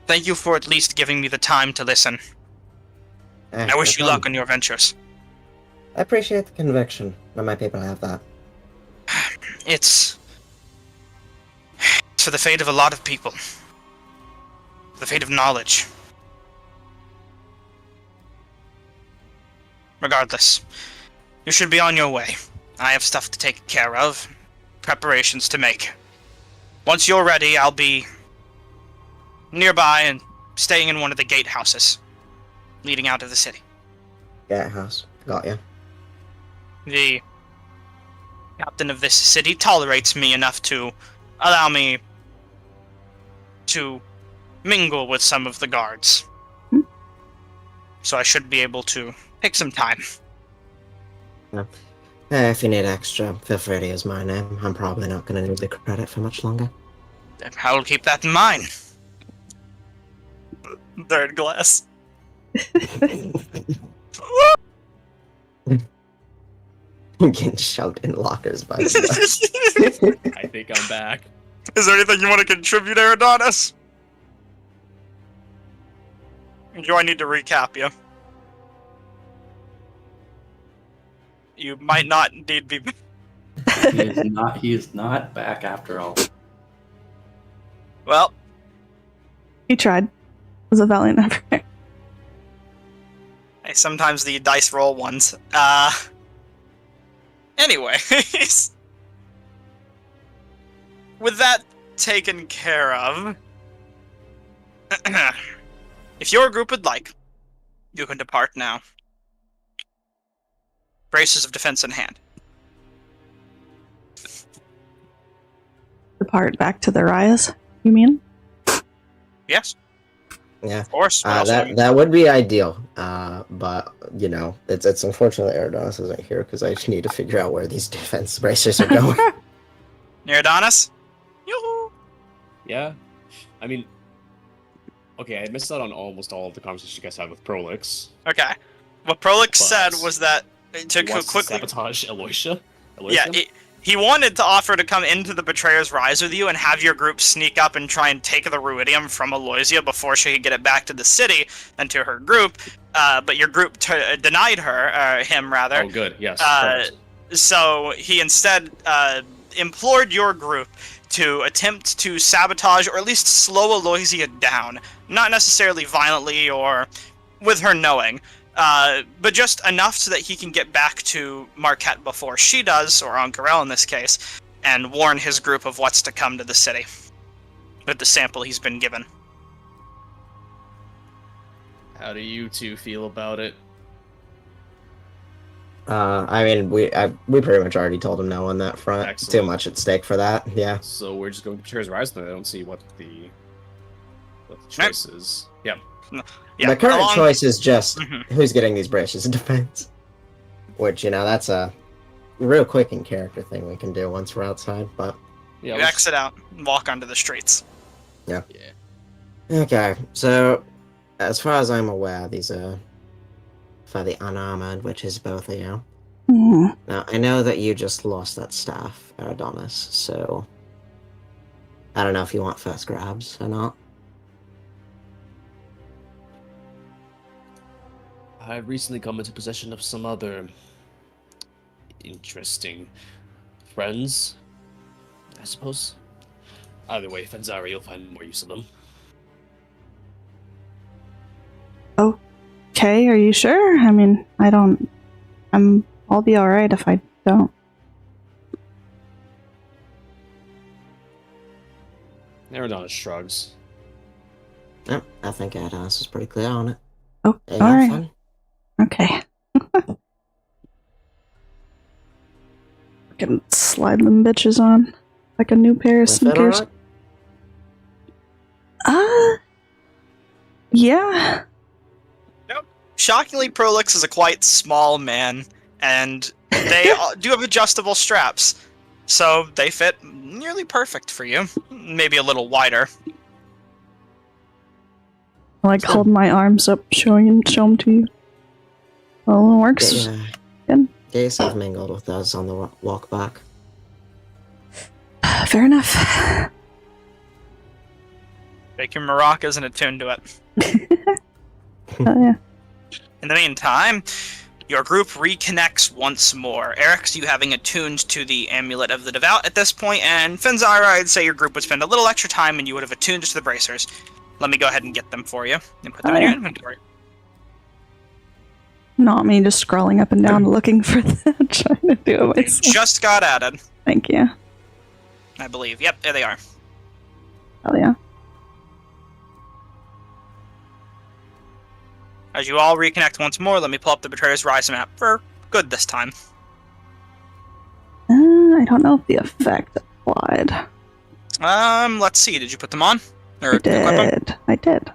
Thank you for at least giving me the time to listen. I wish you luck on your ventures. I appreciate the conviction. Not my people have that. It's for the fate of a lot of people. The fate of knowledge. Regardless, you should be on your way. I have stuff to take care of, preparations to make. Once you're ready, I'll be nearby and staying in one of the gatehouses leading out of the city. Gatehouse. Got you. The captain of this city tolerates me enough to allow me to mingle with some of the guards. So I should be able to take some time. If you need extra, feel free to use my name. I'm probably not going to need the credit for much longer. I will keep that in mind. Third glass. Getting shoved in lockers by the I think I'm back. Is there anything you want to contribute, Adonis? Do I need to recap you? You might not indeed be. He is not back after all. Well, He tried. It was a valiant effort. sometimes the dice roll ones. Anyways. With that taken care of, if your group would like, you can depart now. Braces of defense in hand. Depart back to the Rise, you mean? Yes, Yeah. of course. What else would you- That would be ideal. But you know, it's unfortunate Adonis isn't here because I just need to figure out where these defense bracers are going. Near Adonis? Yoo-hoo! Yeah. I mean, okay, I missed out on almost all of the conversations you guys had with Prolix. Okay. What Prolix But- said was that to He wants to quickly. sabotage Aloysia. Yeah, he wanted to offer to come into the Betrayer's Rise with you and have your group sneak up and try and take the Ruidium from Aloysia before she could get it back to the city and to her group. But your group denied him rather. Oh, good. Yes. Uh, perfect. So he instead implored your group to attempt to sabotage or at least slow Aloysia down. Not necessarily violently or with her knowing, but just enough so that he can get back to Marquette before she does, or Ank'Harel in this case, and warn his group of what's to come to the city with the sample he's been given. How do you two feel about it? I mean, we pretty much already told him no on that front. Excellent. Too much at stake for that. Yeah. So we're just going to Betrayer's Rise, then I don't see what the choice is. Yeah. Yeah, the current along- choice is just Mhm. who's getting these braces of defense, which that's a real quick in character thing we can do once we're outside. But Yeah. You exit out and walk onto the streets. Yeah. okay, so as far as I'm aware, these are for the unarmored, which is both of you. Hmm. Now I know that you just lost that staff, Adonis. So I don't know if you want first grabs or not. I've recently come into possession of some other interesting friends, I suppose. Either way, Fenzari, you'll find more use of them. Okay, are you sure? I mean, I'll be alright if I don't. Aerodonus shrugs. Yep, I think Ados is pretty clear on it. Oh, There you have alright. fun. Okay. I can slide them bitches on like a new pair of Is that sneakers. alright? Yeah. Shockingly, Prolix is a quite small man, and they do have adjustable straps, so they fit nearly perfect for you. Maybe a little wider. I like So- hold my arms up, show them to you. Well, it works. Yeah. Good. Get yourself mingled with us on the walk back. Fair enough. Make your maracas and attune to it. Oh, yeah. In the meantime, your group reconnects once more. Eric's you having attuned to the Amulet of the Devout at this point, and Fenzara, I'd say your group would spend a little extra time and you would have attuned to the bracers. Let me go ahead and get them for you and put them in your inventory. Not me just scrolling up and down looking for them, trying to do it myself. Just got added, Thank you. I believe. Yep, there they are. Hell yeah. As you all reconnect once more, let me pull up the Betrayer's Rise map for good this time. I don't know if the effect applied. Let's see. Did you put them on? Or I equip them? did. I did.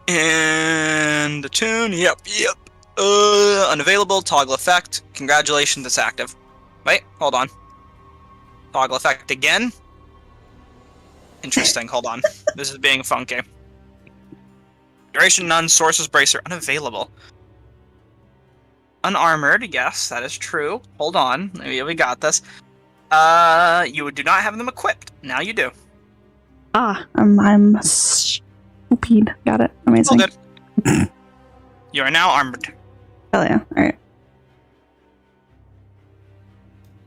And attune. Yep. Unavailable. Toggle effect. Congratulations, it's active. Wait, hold on. Toggle effect again. Interesting. Hold on. This is being funky. Duration none. Sources bracer unavailable. Unarmored. Yes, that is true. Hold on. Maybe we got this. You do not have them equipped. Now you do. I'm stupid. Got it. Amazing. All good. You are now armored. Hell yeah. Alright.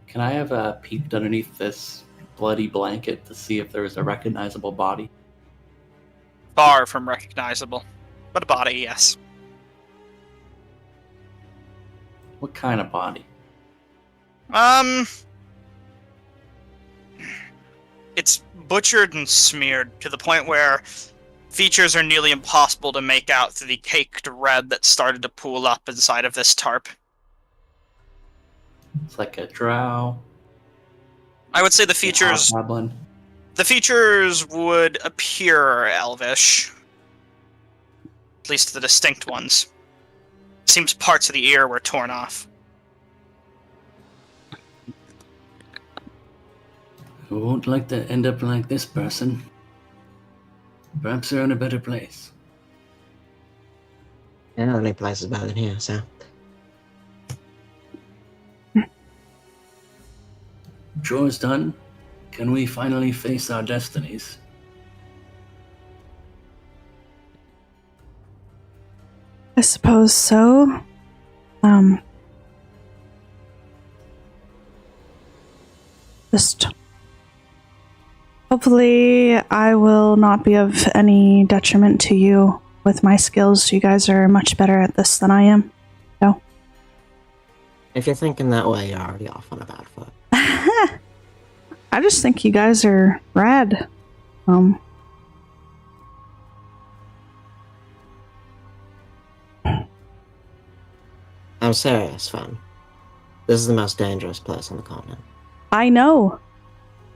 Can I have peeked underneath this bloody blanket to see if there is a recognizable body? Far from recognizable. But a body, yes. What kind of body? It's butchered and smeared to the point where features are nearly impossible to make out through the caked red that started to pool up inside of this tarp. It's like a drow. I would say the a features hobgoblin. would appear elvish. At least the distinct ones. Seems parts of the ear were torn off. I won't like to end up like this person. Perhaps they're in a better place. Yeah, the only place is better than here, so. Chores done. Can we finally face our destinies? I suppose so. Just hopefully I will not be of any detriment to you with my skills. You guys are much better at this than I am. So. If you're thinking that way, you're already off on a bad foot. I just think you guys are rad. I'm serious, fam. This is the most dangerous place on the continent. I know.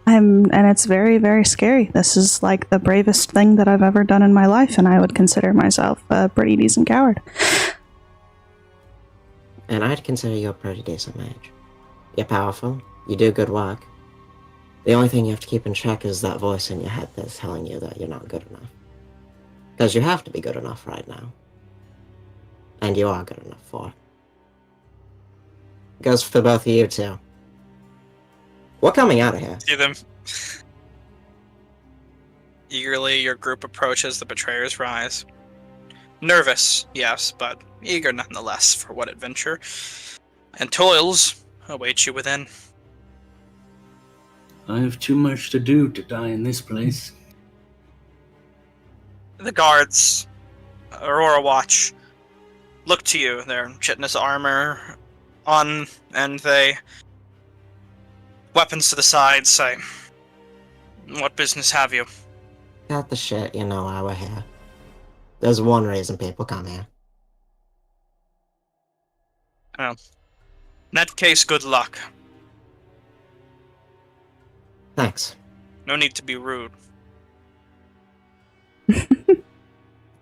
And it's very, very scary. This is like the bravest thing that I've ever done in my life, and I would consider myself a pretty decent coward. And I'd consider you a pretty decent mage. You're powerful, you do good work. The only thing you have to keep in check is that voice in your head that's telling you that you're not good enough. Because you have to be good enough right now. And you are good enough for it. Goes for both of you too. We're coming out of here. See them. Eagerly, your group approaches the Betrayer's Rise. Nervous, yes, but eager nonetheless for what adventure and toils await you within. I have too much to do to die in this place. The guards, Aurora Watch, look to you, their chitinous armor on, and they, weapons to the side, say, "What business have you?" Got the shit, you know why we're here. There's one reason people come here. In that case, good luck. Thanks. No need to be rude.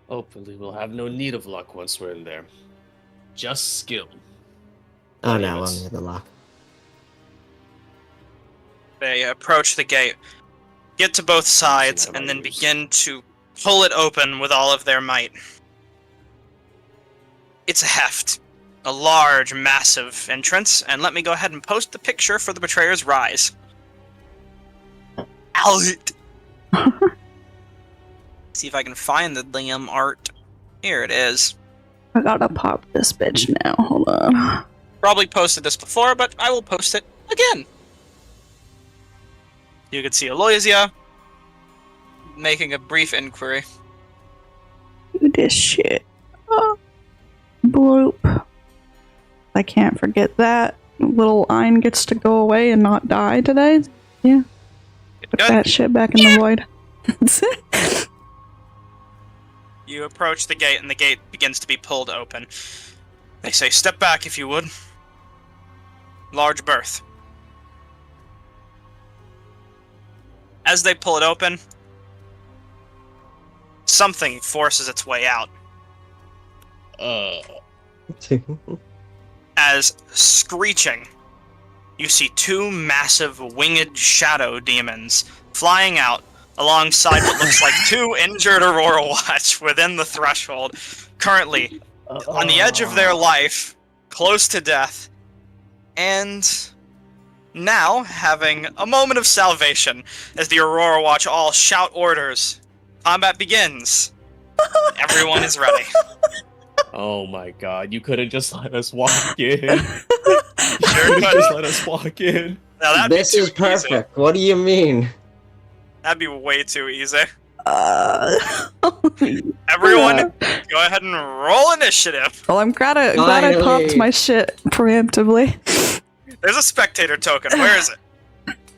Hopefully, we'll have no need of luck once we're in there. Just skill. Oh Any no, of we'll us. need the lock. They approach the gate, get to both sides, out of my and then ears. begin to pull it open with all of their might. It's a heft. A large, massive entrance, and let me go ahead and post the picture for the Betrayer's Rise. Out! See if I can find the damn art. Here it is. I gotta pop this bitch now. Hold on. Probably posted this before, but I will post it again. You can see Aloysia making a brief inquiry. Do this shit. Oh. Bloop. I can't forget that. Little Ein gets to go away and not die today. Yeah. Put Good. that shit back in the void. You approach the gate, and the gate begins to be pulled open. They say, "Step back, if you would." Large berth. As they pull it open, something forces its way out. As, screeching, you see two massive winged shadow demons flying out alongside what looks like two injured Aurora Watch within the threshold, currently on the edge of their life, close to death, and now having a moment of salvation as the Aurora Watch all shout orders. Combat begins. Everyone is ready. Oh my god, you could have just let us walk in. Sure You could. just let us walk in. Now that'd This be too is perfect. easy. What do you mean? That'd be way too easy. Uh, Everyone, yeah. go ahead and roll initiative. Well, I'm glad I popped Finally. my shit preemptively. There's a spectator token. Where is it?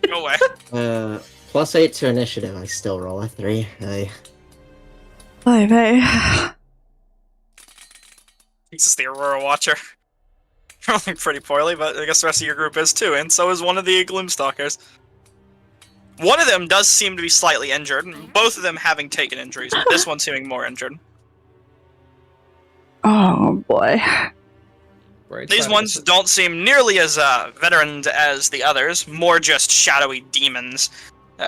Go away. +8 to initiative. I still roll a 3. Hey. Jesus, the Aurora Watcher. Rolling pretty poorly, but I guess the rest of your group is too, and so is one of the Gloomstalkers. One of them does seem to be slightly injured, both of them having taken injuries, but this one seeming more injured. Oh boy. Right These side ones of don't seem nearly as veteran as the others, more just shadowy demons,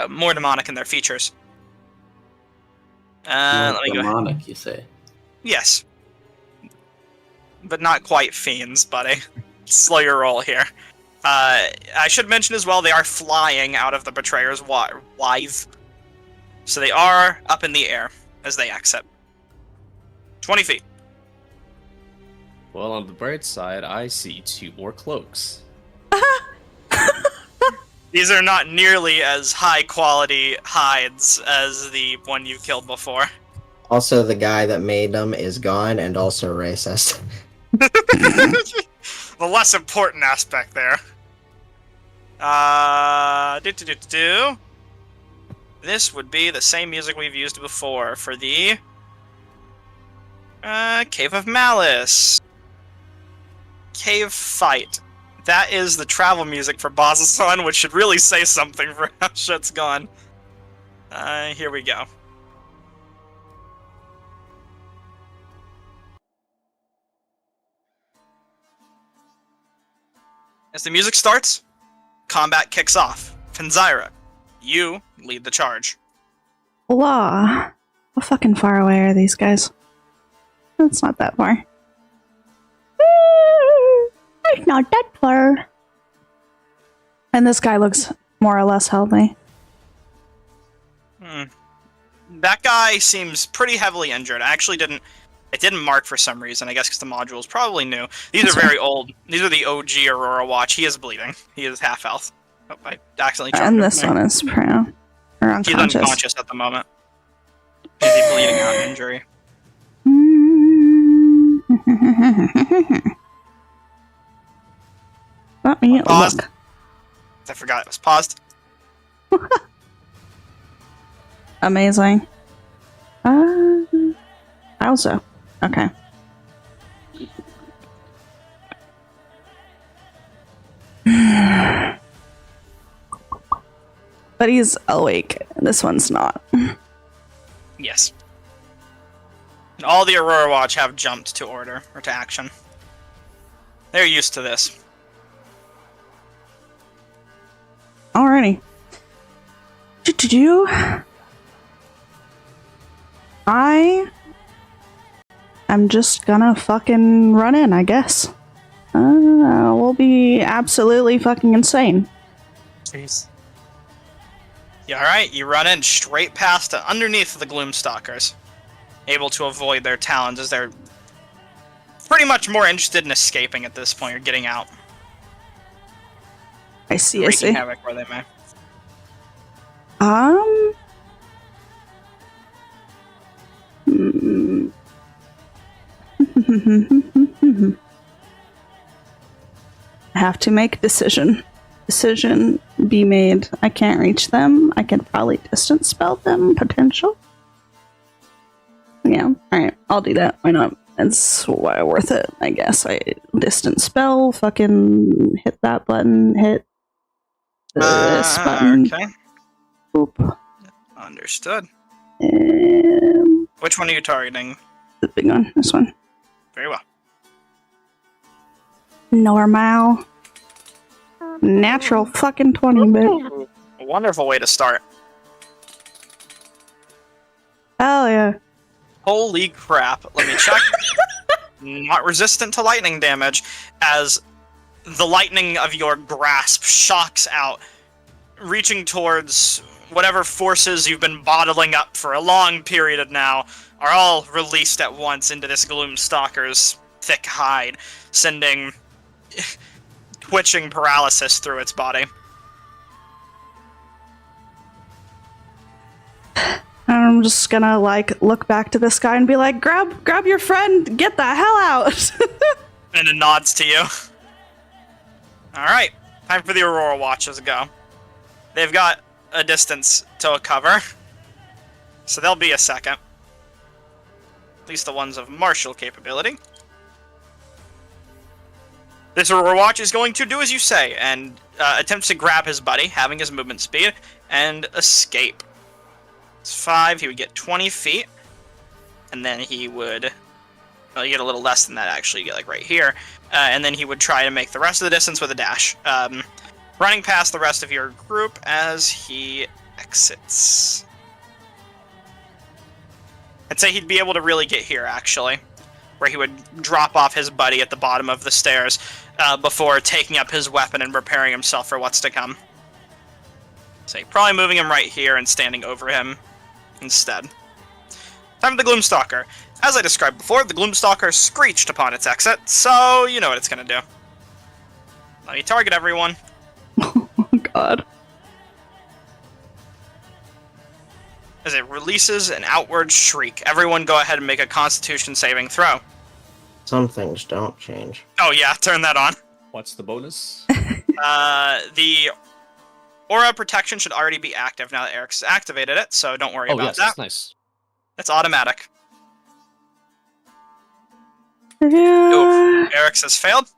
more demonic in their features. Let me go ahead. Demonic, you say? Yes. But not quite fiends, buddy. Slow your roll here. I should mention as well, they are flying out of the Betrayer's wive. So they are up in the air as they exit. 20 feet. Well, on the bright side, I see 2 more cloaks. These are not nearly as high quality hides as the one you killed before. Also, the guy that made them is gone and also racist. The less important aspect there. This would be the same music we've used before for the Cave of Malice. Cave Fight. That is the travel music for Bazasan, which should really say something for how shit's gone. Here we go. As the music starts, combat kicks off. Fenzira, you lead the charge. Law. How fucking far away are these guys? It's not that far. It's not that far. And this guy looks more or less healthy. That guy seems pretty heavily injured. I actually didn't It didn't mark for some reason, I guess because the module is probably new. These are very old. These are the OG Aurora Watch. He is bleeding. He is half health. Oh, I accidentally dropped him And this there. one is prone. Or He's unconscious. unconscious at the moment. He's a bleeding out injury. Let me Paused. look. I forgot it was paused. Amazing. Also. Okay. But he's awake. This one's not. Yes. And all the Aurora Watch have jumped to order, or to action. They're used to this. Alrighty. Do I am just gonna fucking run in, I guess. We'll be absolutely fucking insane. Jeez. Yeah, alright, you run in straight past underneath the Gloomstalkers. Able to avoid their talons as they're pretty much more interested in escaping at this point, or getting out. I see, I Wreaking see. havoc where they may. I have to make a decision. Decision be made. I can't reach them. I can probably distance spell them, potential. Yeah, alright, I'll do that. Why not? It's worth it, I guess. I distance spell, fucking hit that button, hit this button. Okay. Boop. Understood. And Which one are you targeting? the big one, this one. Very well. Normal. Natural fucking 20 bit. A wonderful way to start. Hell yeah. Holy crap. Let me check. Not resistant to lightning damage, as the lightning of your grasp shocks out, reaching towards whatever forces you've been bottling up for a long period of now, are all released at once into this Gloomstalker's thick hide, sending twitching paralysis through its body. I'm just gonna look back to this guy and be like, grab your friend, get the hell out. And it nods to you. Alright, time for the Aurora Watches to go. They've got a distance to cover, so they'll be a second. At least the ones of martial capability. This Aurora Watch is going to do as you say, and attempts to grab his buddy, having his movement speed, and escape. It's 5, he would get 20 feet, and then he would... Well, you get a little less than that, actually. You get, right here. And then he would try to make the rest of the distance with a dash. Running past the rest of your group as he exits. I'd say he'd be able to really get here, actually. Where he would drop off his buddy at the bottom of the stairs before taking up his weapon and preparing himself for what's to come. So you're probably moving him right here and standing over him instead. Time for the Gloomstalker. As I described before, the Gloomstalker screeched upon its exit, so you know what it's going to do. Let me target everyone. Oh god. As it releases an outward shriek. Everyone go ahead and make a Constitution saving throw. Some things don't change. Oh yeah, turn that on. What's the bonus? The Aura Protection should already be active now that Eric's activated it, so don't worry about yes, that. that's nice. It's automatic. Yeah. Oof. Eric's has failed.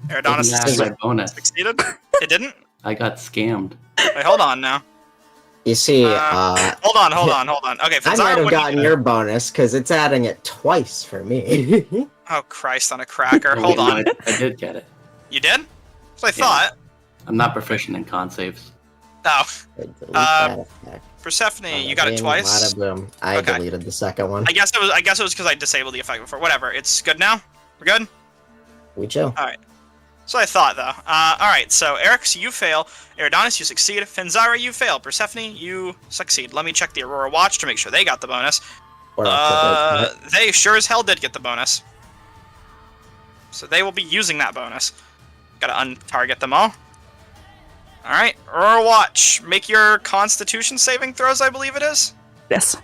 Eridonis Didn't has add my bonus. succeeded. It didn't? I got scammed. Wait, hold on now. You see, Hold on. Okay, I Fanzara, might have what do you gotten do? your bonus because it's adding it twice for me. Oh, Christ on a cracker. Oh, Hold wait, no, on. I did get it. You did? That's what I Yeah. thought. I'm not proficient in con saves. Oh, Delete that effect. Persephone, you got it Bada twice? boom. I Okay. deleted the second one. I guess it was because I disabled the effect before. Whatever. It's good now? We're good? We chill. So I thought, though. Alright, so Eric's, you fail. Eridonis, you succeed. Fanzara, you fail. Persephone, you succeed. Let me check the Aurora Watch to make sure they got the bonus. Or activate it. They sure as hell did get the bonus. So they will be using that bonus. Gotta untarget them all. Alright, Aurora Watch. Make your Constitution saving throws, I believe it is. Yes.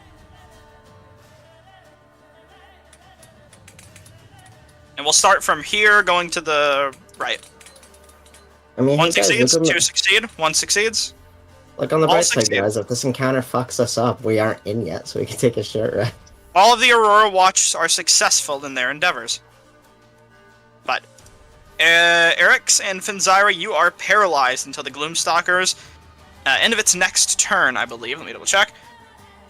And we'll start from here, going to the right. I mean, One hey guys, succeeds, look on two succeed, one succeeds. the all bright side, succeed. guys. If this encounter fucks us up, we aren't in yet, so we can take a short rest. All of the Aurora Watch are successful in their endeavors. But, Erix and Finzyra, you are paralyzed until the Gloomstalker's end of its next turn, I believe. Let me double check.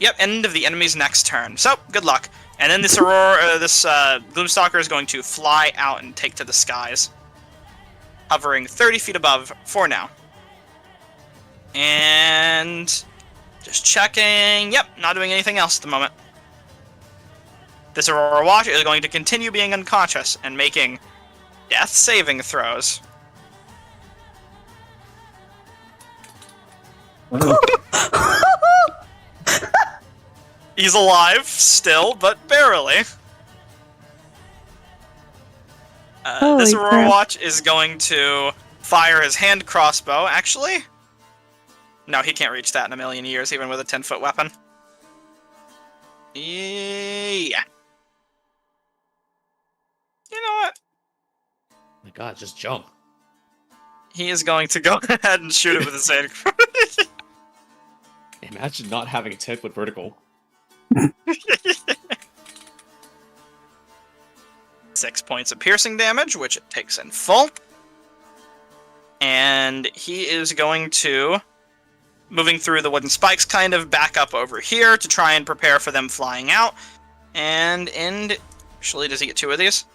Yep, end of the enemy's next turn. So, good luck. And then this Gloomstalker is going to fly out and take to the skies, hovering 30 feet above for now. And just checking. Yep, not doing anything else at the moment. This Aurora Watch is going to continue being unconscious and making death saving throws. He's alive still, but barely. This Holy Aurora crap. Watch is going to fire his hand crossbow, actually. No, he can't reach that in a million years, even with a 10-foot weapon. Yeah. You know what? Oh my god, just jump. He is going to go ahead and shoot it with his hand. Imagine not having a 10-foot vertical. 6 points of piercing damage, which it takes in full. And he is going to, moving through the wooden spikes, kind of back up over here to try and prepare for them flying out. And end... Actually, does he get 2 of these?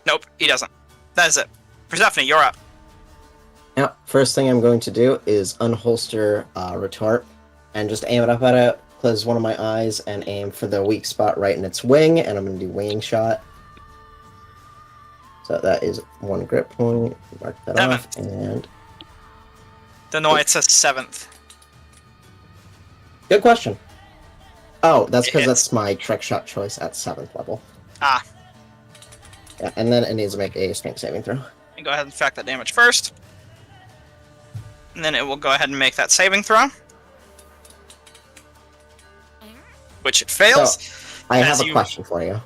Nope, he doesn't. That is it. Persephone, you're up. Yeah, first thing I'm going to do is unholster retort and just aim it up at it, close one of my eyes, and aim for the weak spot right in its wing, and I'm going to do winging shot. So that is 1 grip point. Mark that 7. off, and Don't know why it says 7th. good question. Oh, that's It because hits. that's my trick shot choice at 7th level. Ah, Yeah, and then it needs to make a strength saving throw. and go ahead and fact that damage first. And then it will go ahead and make that saving throw. Which it fails. I As have a you- question for you.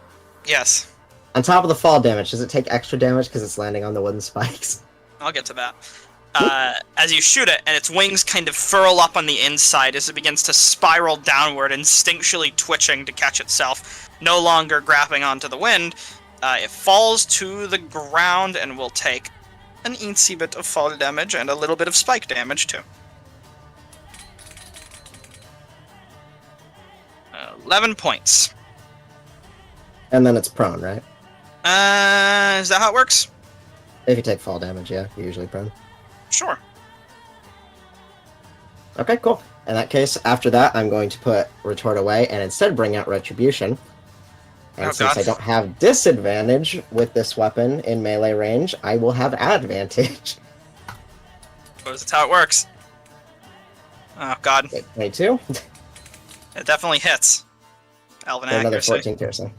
Yes, On top of the fall damage, does it take extra damage because it's landing on the wooden spikes? I'll get to that. As you shoot it, and its wings kind of furl up on the inside as it begins to spiral downward, instinctually twitching to catch itself, no longer grabbing onto the wind, it falls to the ground and will take an eensy bit of fall damage and a little bit of spike damage too. 11 points. And then it's prone, right? Is that how it works? If you take fall damage, yeah, you're usually prone. Sure. Okay, cool. In that case, after that, I'm going to put retort away and instead bring out retribution. And Oh, since God. I don't have disadvantage with this weapon in melee range, I will have advantage. That's how it works. Oh god, Okay, 22 it definitely hits. Elven for another accuracy. 14 piercing.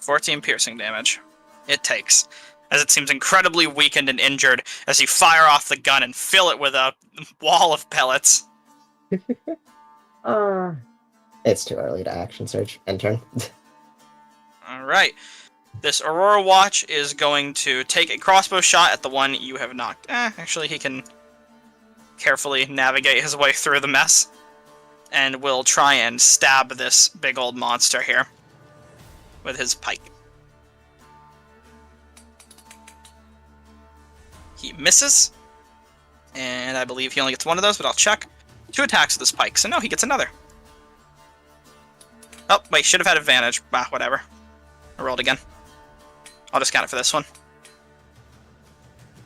14 piercing damage. It takes, as it seems incredibly weakened and injured as you fire off the gun and fill it with a wall of pellets. It's too early to action search and turn. Alright. This Aurora Watch is going to take a crossbow shot at the one you have knocked. Actually, he can carefully navigate his way through the mess. And will try and stab this big old monster here with his pike. He misses. And I believe he only gets one of those, but I'll check. 2 attacks with his pike, so no, he gets another. Oh, wait, should have had advantage. Whatever. I rolled again. I'll just count it for this one.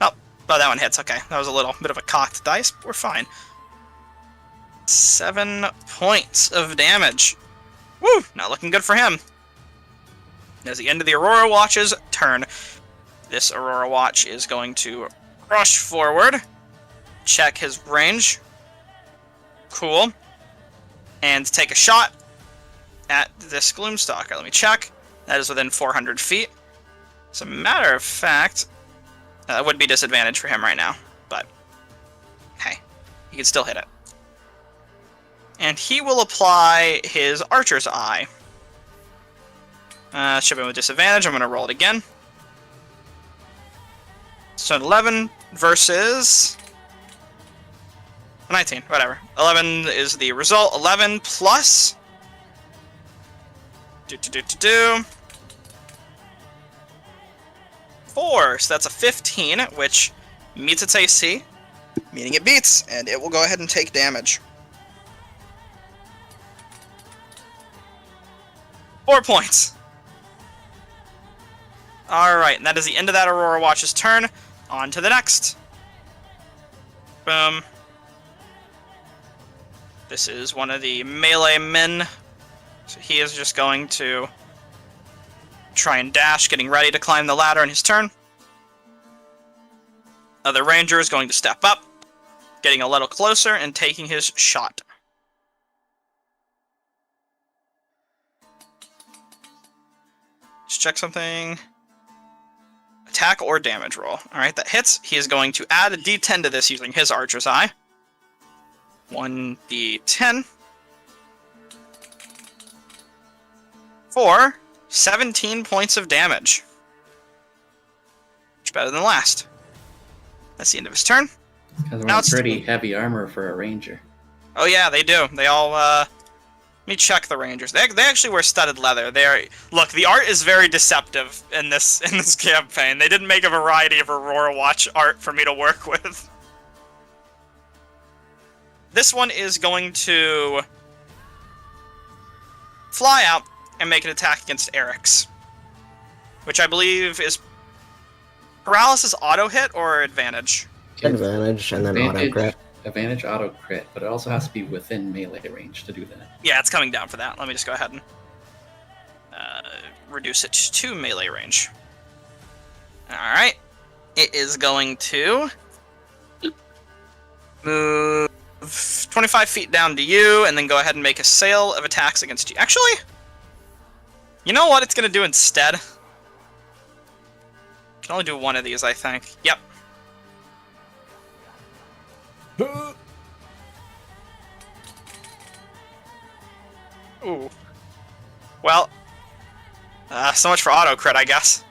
Oh, that one hits. Okay, that was a little bit of a cocked dice, but we're fine. 7 points of damage. Woo! Not looking good for him. As the end of the Aurora Watch's turn, this Aurora Watch is going to rush forward, check his range. Cool. And take a shot at this Gloomstalker. Let me check. That is within 400 feet. As a matter of fact, that would be disadvantage for him right now, but hey, he can still hit it. And he will apply his Archer's Eye. Should be with disadvantage. I'm going to roll it again. So 11 versus 19, whatever. 11 is the result. 11 plus 4, so that's a 15, which meets its AC, meaning it beats, and it will go ahead and take damage. 4 points. Alright, and that is the end of that Aurora Watch's turn. On to the next. Boom. This is one of the melee men. So he is just going to try and dash, getting ready to climb the ladder in his turn. Other ranger is going to step up, getting a little closer and taking his shot. Let's check something. Attack or damage roll. Alright, that hits. He is going to add a d10 to this using his Archer's Eye. 1d10. For 17 points of damage. Much better than last. That's the end of his turn. Because we're pretty heavy armor for a ranger. Oh yeah, they do. They all, let me check the rangers. They actually wear studded leather. Look, the art is very deceptive in this campaign. They didn't make a variety of Aurora Watch art for me to work with. This one is going to fly out and make an attack against Eric's, which I believe is paralysis auto hit or advantage. Advantage and then auto crit. Advantage auto crit, but it also has to be within melee range to do that. Yeah, it's coming down for that. Let me just go ahead and reduce it to melee range. Alright. It is going to move 25 feet down to you, and then go ahead and make a sale of attacks against you. Actually, you know what it's going to do instead? Can only do one of these, I think. Yep. Ooh. Well, so much for auto crit, I guess.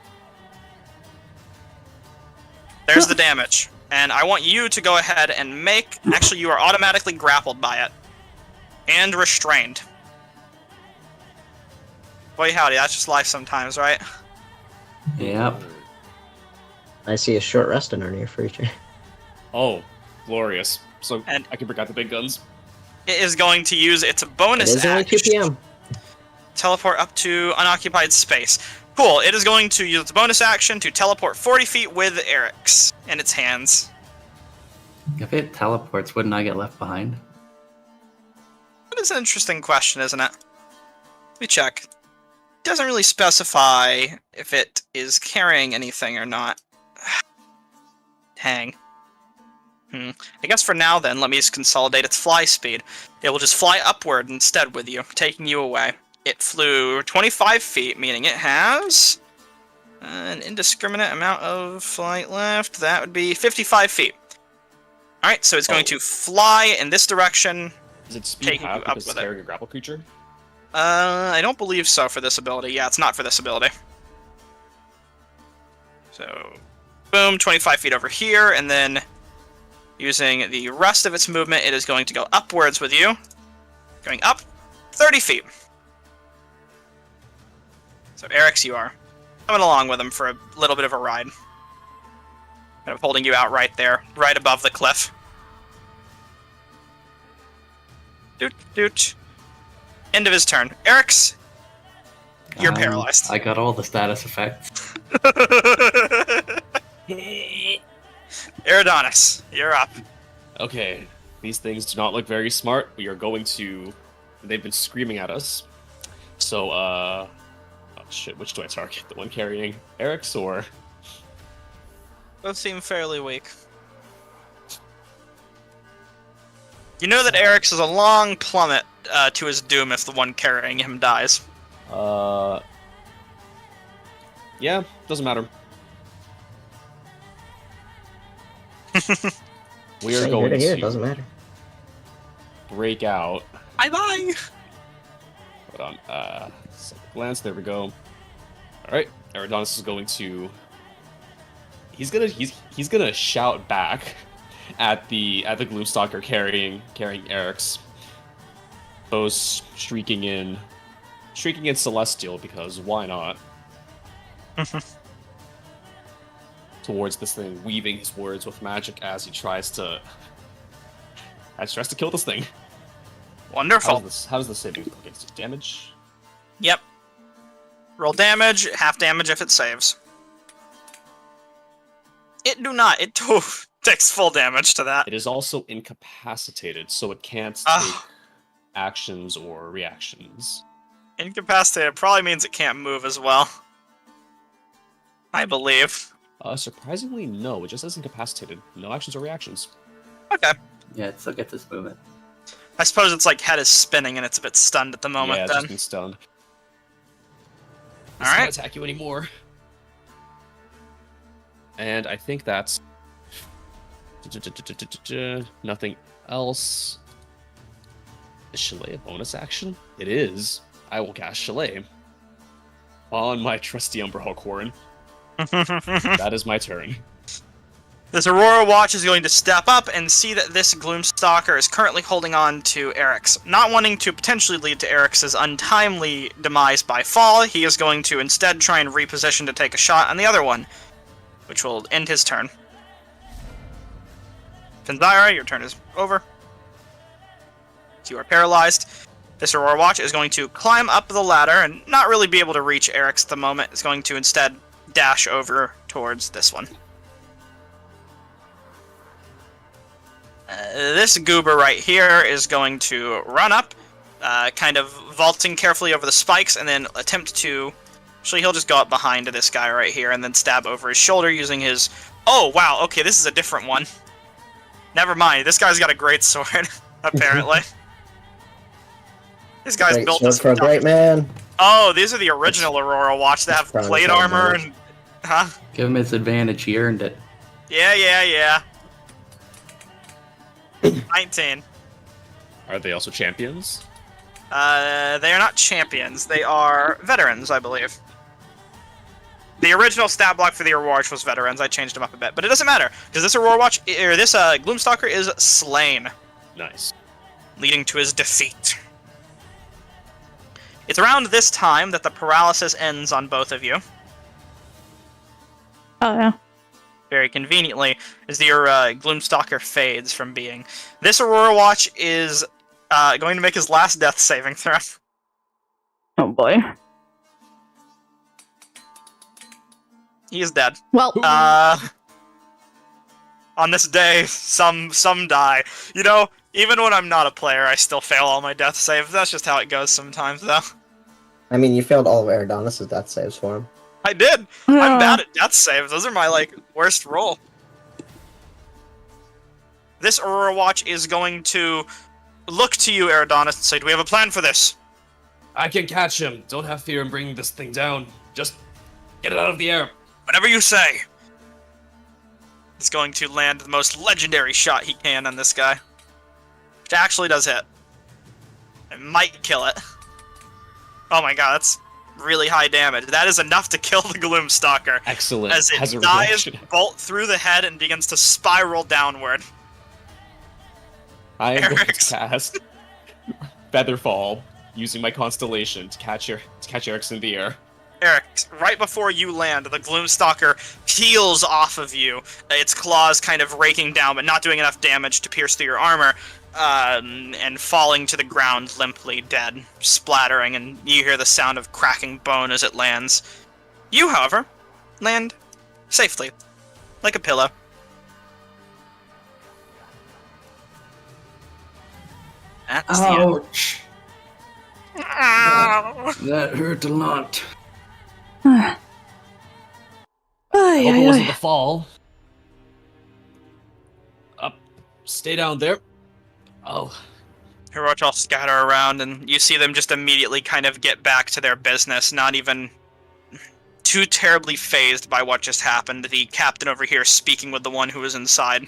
There's the damage. And I want you to go ahead and make... Actually, you are automatically grappled by it. And restrained. Boy howdy, that's just life sometimes, right? Yep. I see a short rest in our near future. Oh, glorious. So And- I can bring out the big guns. It is going to use its bonus It is only 2 action. p.m. Teleport up to unoccupied space. Cool, it is going to use its bonus action to teleport 40 feet with Eric's in its hands. If it teleports, wouldn't I get left behind? That is an interesting question, isn't it? Let me check. It doesn't really specify if it is carrying anything or not. Dang. I guess for now then, let me just consolidate its fly speed. It will just fly upward instead with you, taking you away. It flew 25 feet, meaning it has an indiscriminate amount of flight left. That would be 55 feet. Alright, so it's going to fly in this direction. Is it speed Taking you half up because with it's it. carrying a grapple creature? I don't believe so for this ability. Yeah, it's not for this ability. So, boom, 25 feet over here, and then using the rest of its movement, it is going to go upwards with you. Going up 30 feet. So, Eric's, you are coming along with him for a little bit of a ride. Kind of holding you out right there, right above the cliff. Doot, doot. End of his turn. Eric's, you're paralyzed. I got all the status effects. Eridonis, you're up. Okay, these things do not look very smart. We are going to... They've been screaming at us. So, oh shit, which do I target? The one carrying Eric's or... Both seem fairly weak. You know that Eric's is a long plummet to his doom if the one carrying him dies. Yeah, doesn't matter. We are Say going here, to doesn't matter. break out. Bye-bye! Hold on. Second glance. There we go. All right. Eridanus is going to. He's gonna shout back at the Gloomstalker carrying Eric's. Both shrieking in Celestial because why not? Towards this thing, weaving his words with magic as he tries to kill this thing. Wonderful. How does this saving throw against damage? Yep. Roll damage, half damage if it saves. It do not. It takes full damage to that. It is also incapacitated, so it can't take Ah. actions or reactions. Incapacitated probably means it can't move as well. I believe. Surprisingly, no. It just says incapacitated. No actions or reactions. Okay. Yeah, it still gets this movement. I suppose it's like head is spinning and it's a bit stunned at the moment Yeah, it's then. just been stunned. All right. Can't attack you anymore. And I think that's nothing else. Is Chalet a bonus action? It is. I will cast Chalet on my trusty Umberhawk That is my turn. This Aurora Watch is going to step up and see that this Gloomstalker is currently holding on to Eric's. Not wanting to potentially lead to Eric's untimely demise by fall, he is going to instead try and reposition to take a shot on the other one, which will end his turn. Fenzira, your turn is over. You are paralyzed. This Aurora Watch is going to climb up the ladder and not really be able to reach Eric's at the moment. It's going to instead dash over towards this one. This goober right here is going to run up, kind of vaulting carefully over the spikes, and then attempt to... Actually, he'll just go up behind this guy right here and then stab over his shoulder using his... Oh, wow, okay, this is a different one. Never mind, this guy's got a great sword, apparently. This guy's Great built sword this... for a great man. Oh, these are the original Aurora Watch that have Probably plate not armor bad. and... Huh? Give him his advantage. He earned it. Yeah. 19. Are they also champions? They are not champions. They are veterans, I believe. The original stat block for the Aurora Watch was veterans. I changed them up a bit, but it doesn't matter because this Aurora Watch, or this Gloomstalker, is slain, Nice. leading to his defeat. It's around this time that the paralysis ends on both of you. Oh, yeah. Very conveniently, as your Gloomstalker fades from being. This Aurora Watch is going to make his last death saving throw. Oh, boy. He is dead. Well, On this day, some die. You know, even when I'm not a player, I still fail all my death saves. That's just how it goes sometimes, though. I mean, you failed all of Eridanus' death saves for him. I did! I'm bad at death saves. Those are my, worst roll. This Aurora Watch is going to look to you, Eridanus, and say, do we have a plan for this? I can catch him. Don't have fear in bringing this thing down. Just get it out of the air. Whatever you say. He's going to land the most legendary shot he can on this guy. Which actually does hit. It might kill it. Oh my god, that's really high damage. That is enough to kill the Gloomstalker. Excellent. As Has a it dives, reaction. bolt through the head, and begins to spiral downward. I am going to Eric's. cast Featherfall using my constellation to catch Eric's in the air. Eric, right before you land, the Gloomstalker peels off of you, its claws kind of raking down, but not doing enough damage to pierce through your armor, and falling to the ground limply dead, splattering, and you hear the sound of cracking bone as it lands. You, however, land safely, like a pillow. That's the end. Ouch! Ow. That hurt a lot. Ay, Hope it ay, wasn't ay. the fall. Up. Stay down there. Your watch all scatter around, and you see them just immediately kind of get back to their business, not even too terribly phased by what just happened. The captain over here speaking with the one who was inside.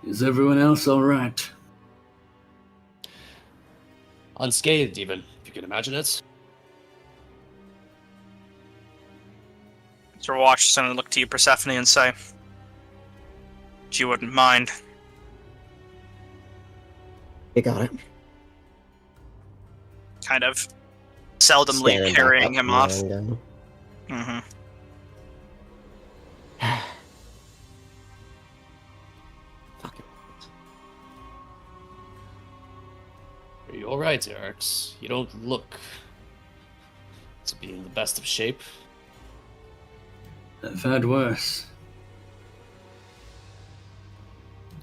Is everyone else all right? Unscathed, even, if you can imagine it. Mr. Watchson look to you, Persephone, and say, "If you wouldn't mind." You got it. Kind of seldomly Standing back carrying up him and off. laying down. Mm-hmm. Fucking. Are you alright, Erix? You don't look to be in the best of shape. I've had worse.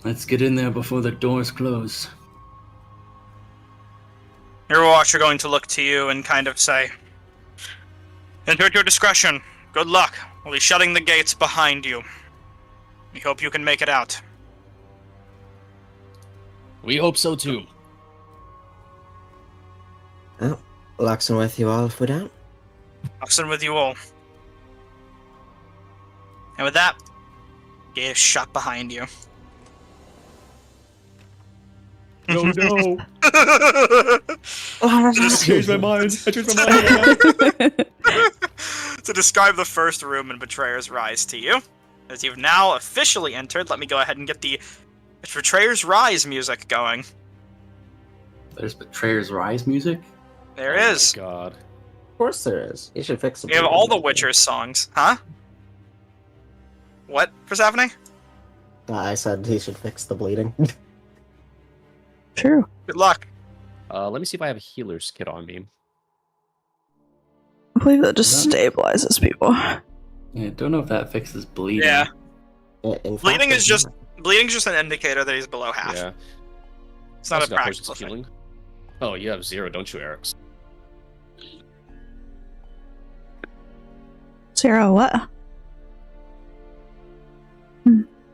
Let's get in there before the doors close. Your watch are going to look to you and kind of say, "Enter at your discretion. Good luck. We'll be shutting the gates behind you. We hope you can make it out." We hope so too. Oh, Luxon with you all if we don't. Oxen with you all. And with that, gate is shut behind you. No, no. Oh, I changed my mind. I changed my mind. To describe the first room in Betrayer's Rise to you, as you've now officially entered, let me go ahead and get the Betrayer's Rise music going. There's Betrayer's Rise music? There Oh is. my god. Of course there is. You should fix it. We have all the Witcher's songs. Huh? What, Persephone? I said he should fix the bleeding. True. Good luck. Let me see if I have a healer's kit on me. I believe that just stabilizes people. Yeah, don't know if that fixes bleeding. Yeah. In fact, Bleeding is it's just not. bleeding's just an indicator that he's below half. Yeah. It's not a Also got potions practical of thing. healing. Oh, you have 0, don't you, Erix? Sarah, what?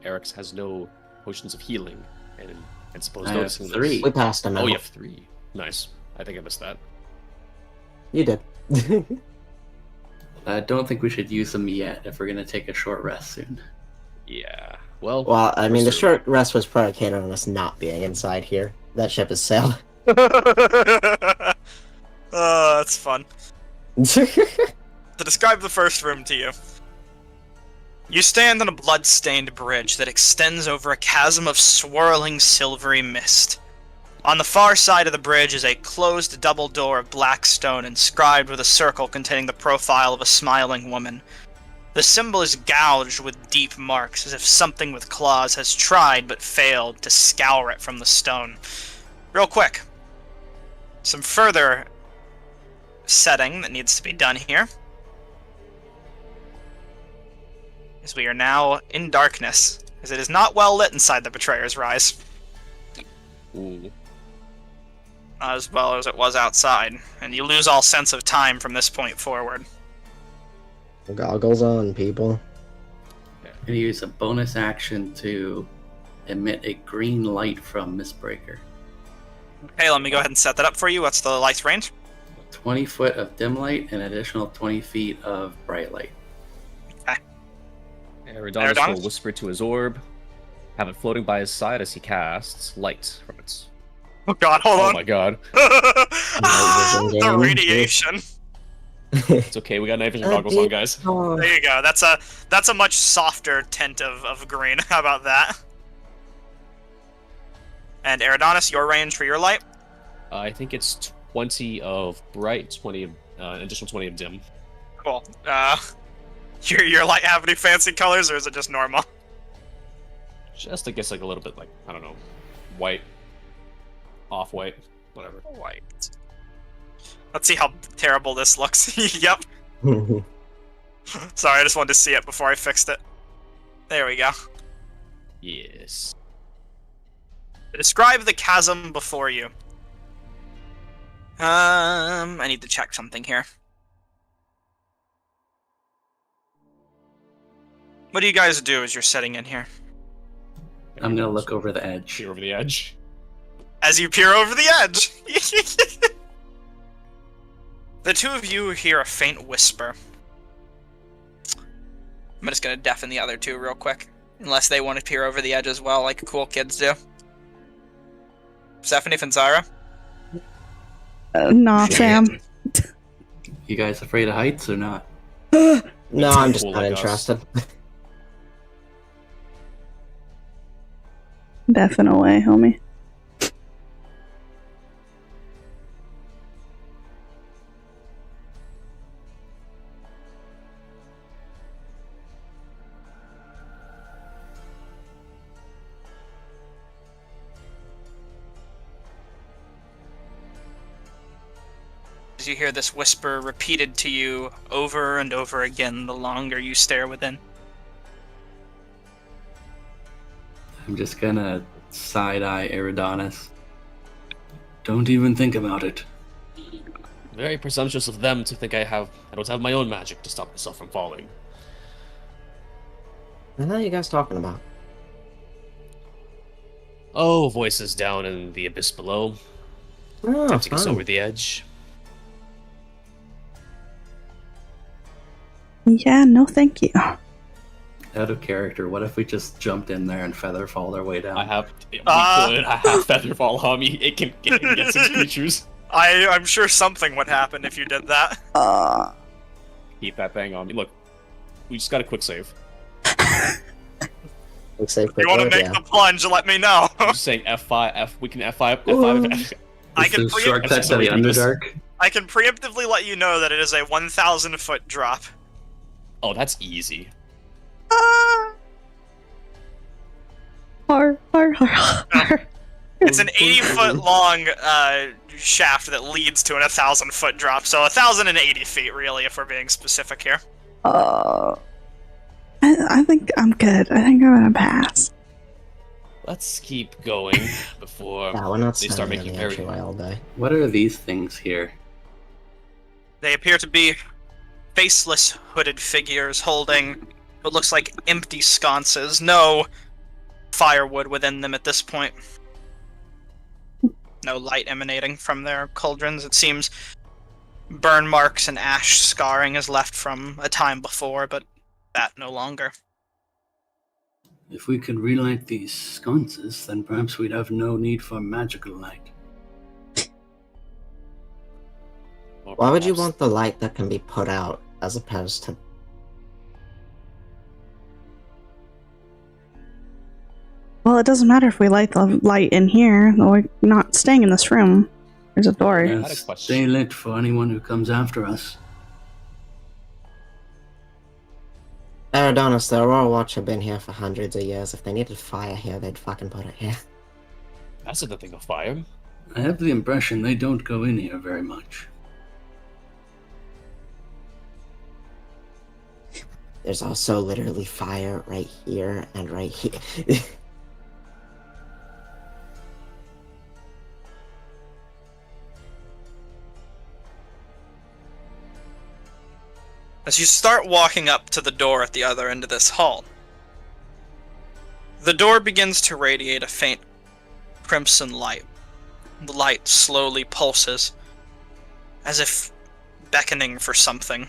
Erix has no potions of healing, and suppose I have noticing this- 3. We passed him out. Oh, you have 3. Nice. I think I missed that. You did. I don't think we should use them yet if we're gonna take a short rest soon. Yeah. Well. Well, I mean, the Sure. short rest was predicated on us not being inside here. That ship has sailed. That's fun. To describe the first room to you. You stand on a blood-stained bridge that extends over a chasm of swirling silvery mist. On the far side of the bridge is a closed double door of black stone inscribed with a circle containing the profile of a smiling woman. The symbol is gouged with deep marks, as if something with claws has tried but failed to scour it from the stone. Real quick, some further setting that needs to be done here. As we are now in darkness, as it is not well lit inside the Betrayer's Rise, Ooh. as well as it was outside, and you lose all sense of time from this point forward. Goggles on, people. I'm gonna use a bonus action to emit a green light from Mistbreaker. Okay, let me go ahead and set that up for you. What's the light's range? 20 foot of dim light and additional 20 feet of bright light. Eridanus Eridanus? will whisper to his orb, have it floating by his side as he casts light from its. Oh god, hold Oh on. my god. The game. radiation. It's okay, we got night vision goggles on, guys. There you go. That's a much softer tint of green. How about that? And Eridanus, your range for your light? I think it's 20 of bright, 20 of an additional 20 of dim. Cool. Your light have any fancy colors, or is it just normal? Just I guess like a little bit like, I don't know, white, off-white, whatever. White. Let's see how terrible this looks. Yep. Sorry, I just wanted to see it before I fixed it. There we go. Yes. Describe the chasm before you. I need to check something here. What do you guys do as you're setting in here? I'm gonna look over the edge. Peer over the edge. As you peer over the edge, the two of you hear a faint whisper. I'm just gonna deafen the other two real quick, unless they want to peer over the edge as well, like cool kids do. Stephanie Fanzara? Nah, Sam. You guys afraid of heights or not? No, I'm just Cool not like us. interested. Definitely away, homie. As you hear this whisper repeated to you over and over again the longer you stare within. I'm just gonna side-eye Eridanis. Don't even think about it. Very presumptuous of them to think I don't have my own magic to stop myself from falling. What are you guys talking about? Oh, voices down in the abyss below. Oh, Tempting us fine. over the edge. Yeah, no thank you. Out of character, what if we just jumped in there and feather fall our way down? I have Featherfall on me. It can get against its creatures. I'm sure something would happen if you did that. Keep that thing on me. Look, we just got a quick save. Looks like You want to make the plunge, let me know. I'm just saying F5, we can F5, F5, F5. I This can is shortcut to the sorry, Underdark. I can preemptively let you know that it is a 1,000 foot drop. Oh, that's easy. It's an 80 foot long shaft that leads to an 1,000 foot drop, so 1,080 feet really, if we're being specific here. I think I'm good. I think I'm gonna pass. Let's keep going before Yeah, we're not they start standing in making the very... entryway all day. What are these things here? They appear to be faceless, hooded figures holding what looks like empty sconces. No firewood within them at this point. No light emanating from their cauldrons. It seems burn marks and ash scarring is left from a time before, but that no longer. If we could relight these sconces, then perhaps we'd have no need for magical light. Or Why would you perhaps- want the light that can be put out as opposed to... Well, it doesn't matter if we light the light in here. We're not staying in this room. There's a door. Yeah. I had a Yes, question. stay lit for anyone who comes after us. Eridanis, the Aurora Watch have been here for hundreds of years. If they needed fire here, they'd fucking put it here. That's the thing of fire. I have the impression they don't go in here very much. There's also literally fire right here and right here. As you start walking up to the door at the other end of this hall, the door begins to radiate a faint crimson light. The light slowly pulses, as if beckoning for something.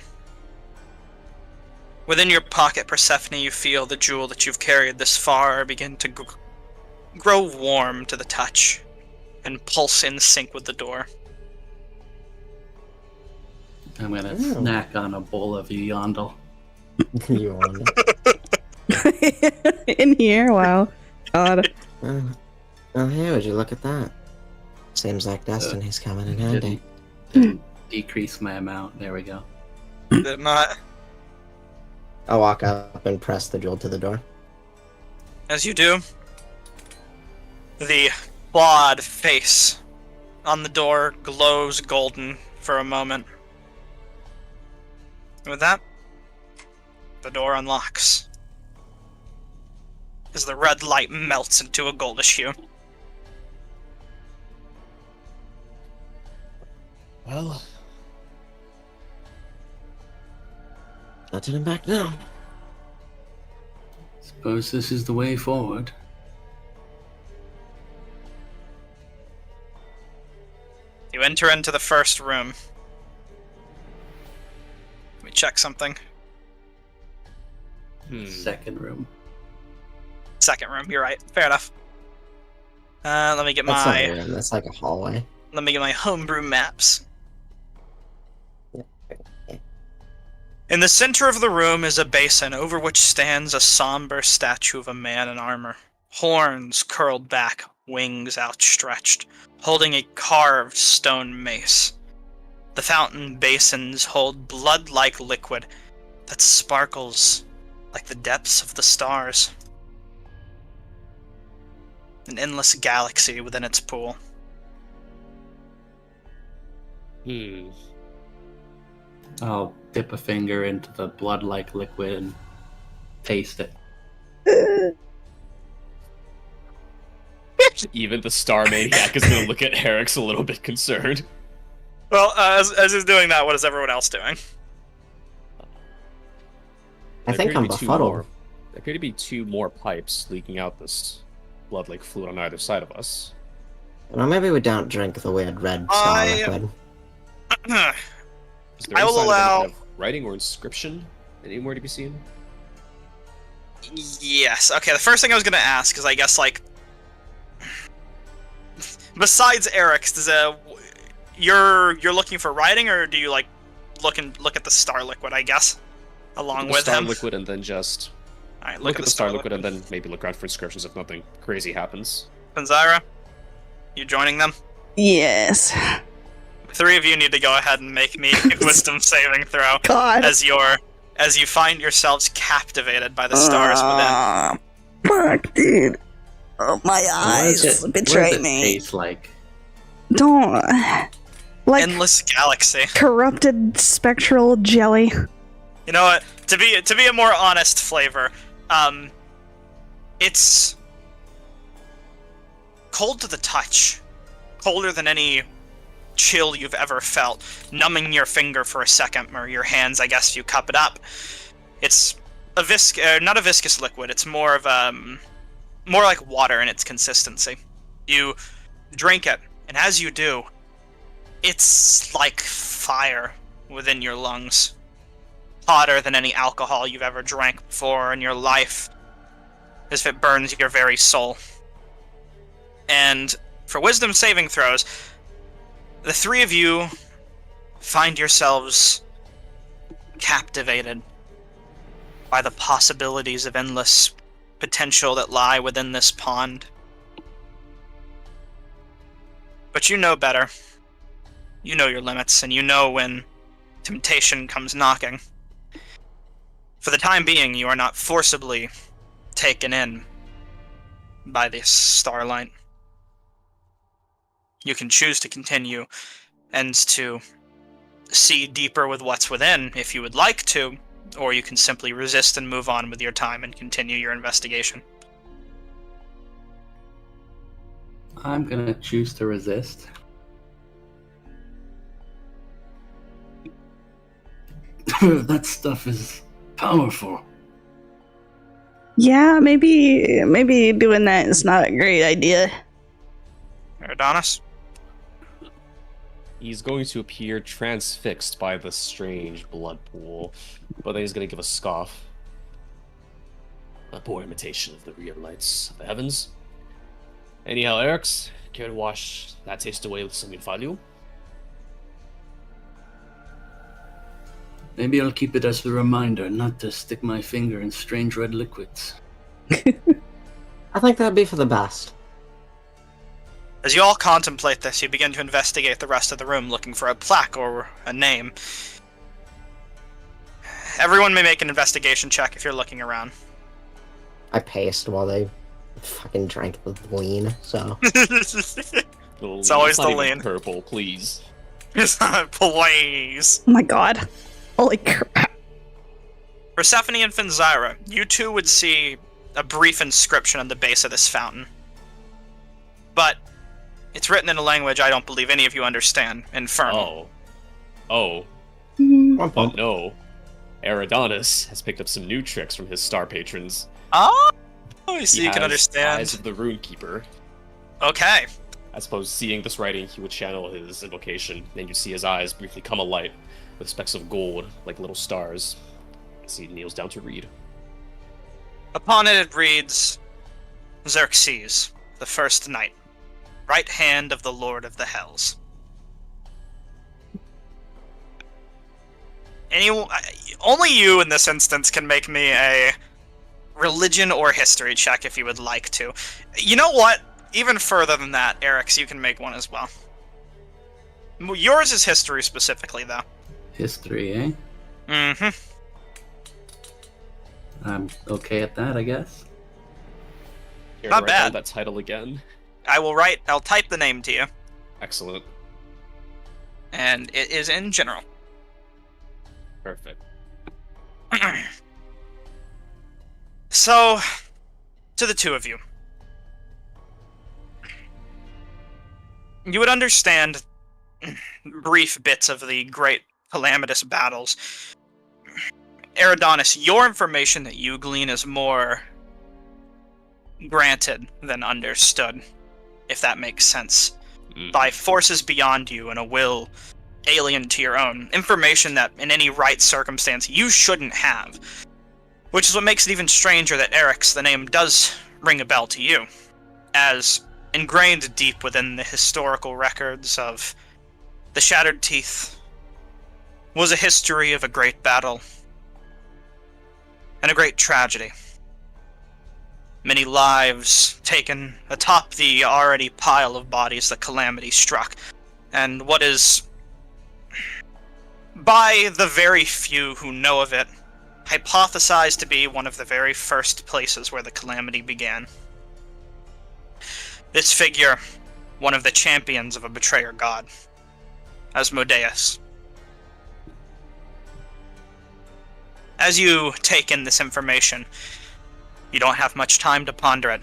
Within your pocket, Persephone, you feel the jewel that you've carried this far begin to grow warm to the touch, and pulse in sync with the door. I'm gonna Ooh. snack on a bowl of yondel. You want In here? Wow. God. Oh, hey, would you look at that? Seems like destiny's coming in handy. Didn't decrease my amount. There we go. Did not. I'll walk up and press the jewel to the door. As you do, the clawed face on the door glows golden for a moment. And with that, the door unlocks, as the red light melts into a goldish hue. Well, Not turning back now. Suppose this is the way forward. enter into the first room. Let me check something. Second room. Second room, you're right. Fair enough. Let me get That's not my a room, that's like a hallway. homebrew maps. In the center of the room is a basin over which stands a somber statue of a man in armor. Horns curled back, wings outstretched, holding a carved stone mace. The fountain basins hold blood-like liquid that sparkles like the depths of the stars. An endless galaxy within its pool. I'll dip a finger into the blood-like liquid and taste it. Even the Star Maniac is going to look at Eric's a little bit concerned. Well, as he's doing that, what is everyone else doing? I think I'm befuddled. There appear to be 2 more pipes leaking out this blood-like fluid on either side of us. Well, maybe we don't drink the weird red star liquid. Is there I will any sign of any allow- kind of writing or inscription anywhere to be seen? Yes. Okay, the first thing I was going to ask is, I guess, like, besides Eric's, you're looking for writing, or do you, like, look at the star liquid, I guess, along with the star him? liquid and then just All right, look at the star liquid and then maybe look around for inscriptions if nothing crazy happens. Panzira, you joining them? Yes. The 3 of you need to go ahead and make me a wisdom saving throw God. as you find yourselves captivated by the stars within. Fuck, dude. Oh, my What does eyes it betray me. taste like? Don't. Like Endless galaxy. Corrupted spectral jelly. You know what? To be a more honest flavor, it's cold to the touch, colder than any chill you've ever felt, numbing your finger for a second, or your hands, I guess, if you cup it up. It's not a viscous liquid. It's more of more like water in its consistency. You drink it, and as you do, it's like fire within your lungs. Hotter than any alcohol you've ever drank before in your life, as if it burns your very soul. And for wisdom saving throws, the 3 of you find yourselves captivated by the possibilities of endless potential that lie within this pond. But you know better. You know your limits, and you know when temptation comes knocking. For the time being, you are not forcibly taken in by this starlight. You can choose to continue and to see deeper with what's within if you would like to, or you can simply resist and move on with your time and continue your investigation. I'm gonna choose to resist. That stuff is powerful. Yeah, maybe doing that is not a great idea. Adonis? He's going to appear transfixed by the strange blood pool, but then he's going to give a scoff. A poor imitation of the real lights of the heavens. Anyhow, Eric's, care to wash that taste away with some infalio? Maybe I'll keep it as a reminder not to stick my finger in strange red liquids. I think that'd be for the best. As you all contemplate this, you begin to investigate the rest of the room, looking for a plaque or a name. Everyone may make an investigation check if you're looking around. I paced while they fucking drank the lean, so. It's always the lean. Purple, please. Please. Oh my god. Holy crap. Persephone and Finzyra, you two would see a brief inscription on the base of this fountain. But it's written in a language I don't believe any of you understand. Infernal. Oh. One But point. no. Eridanis has picked up some new tricks from his star patrons. Oh, so He you can has understand. Eyes of the Runekeeper. Okay. I suppose seeing this writing, he would channel his invocation, and you see his eyes briefly come alight with specks of gold, like little stars, as he kneels down to read. Upon it reads, Xerxes, the first knight, right hand of the Lord of the Hells. Only you in this instance can make me a religion or history check if you would like to. You know what? Even further than that, Eric's, you can make one as well. Yours is history specifically, though. History, eh? Mm-hmm. I'm okay at that, I guess. Here, Not write down bad. that title again. I'll type the name to you, Excellent. and it is in general. Perfect. So, to the two of you. You would understand brief bits of the great calamitous battles. Eridanis, your information that you glean is more granted than understood, if that makes sense. By forces beyond you and a will alien to your own. Information that, in any right circumstance, you shouldn't have. Which is what makes it even stranger that Eric's, the name, does ring a bell to you. As ingrained deep within the historical records of the Shattered Teeth was a history of a great battle and a great tragedy. Many lives taken atop the already pile of bodies the calamity struck, and what is, by the very few who know of it, hypothesized to be one of the very first places where the calamity began. This figure, one of the champions of a betrayer god, Asmodeus. As you take in this information, you don't have much time to ponder it,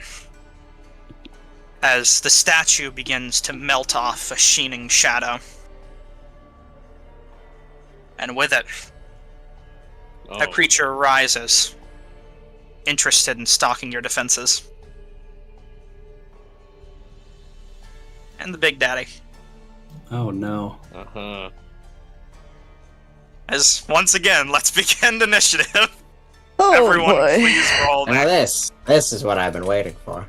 as the statue begins to melt off a sheening shadow. And with it, a creature rises, interested in stalking your defenses. And the Big Daddy. Oh no. Uh-huh. As, once again, let's begin initiative. Oh Everyone, boy. please roll Now there. this is what I've been waiting for.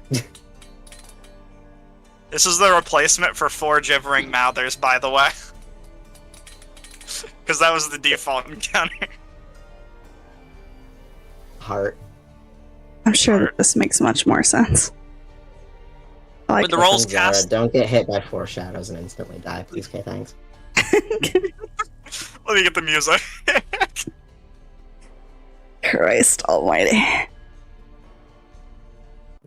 This is the replacement for 4 gibbering mouthers, by the way. Because that was the default encounter. Heart. I'm sure that this makes much more sense. I like With the rolls Listen, Zara, cast... don't get hit by 4 shadows and instantly die, please. Okay, thanks. Let me get the music. Christ almighty.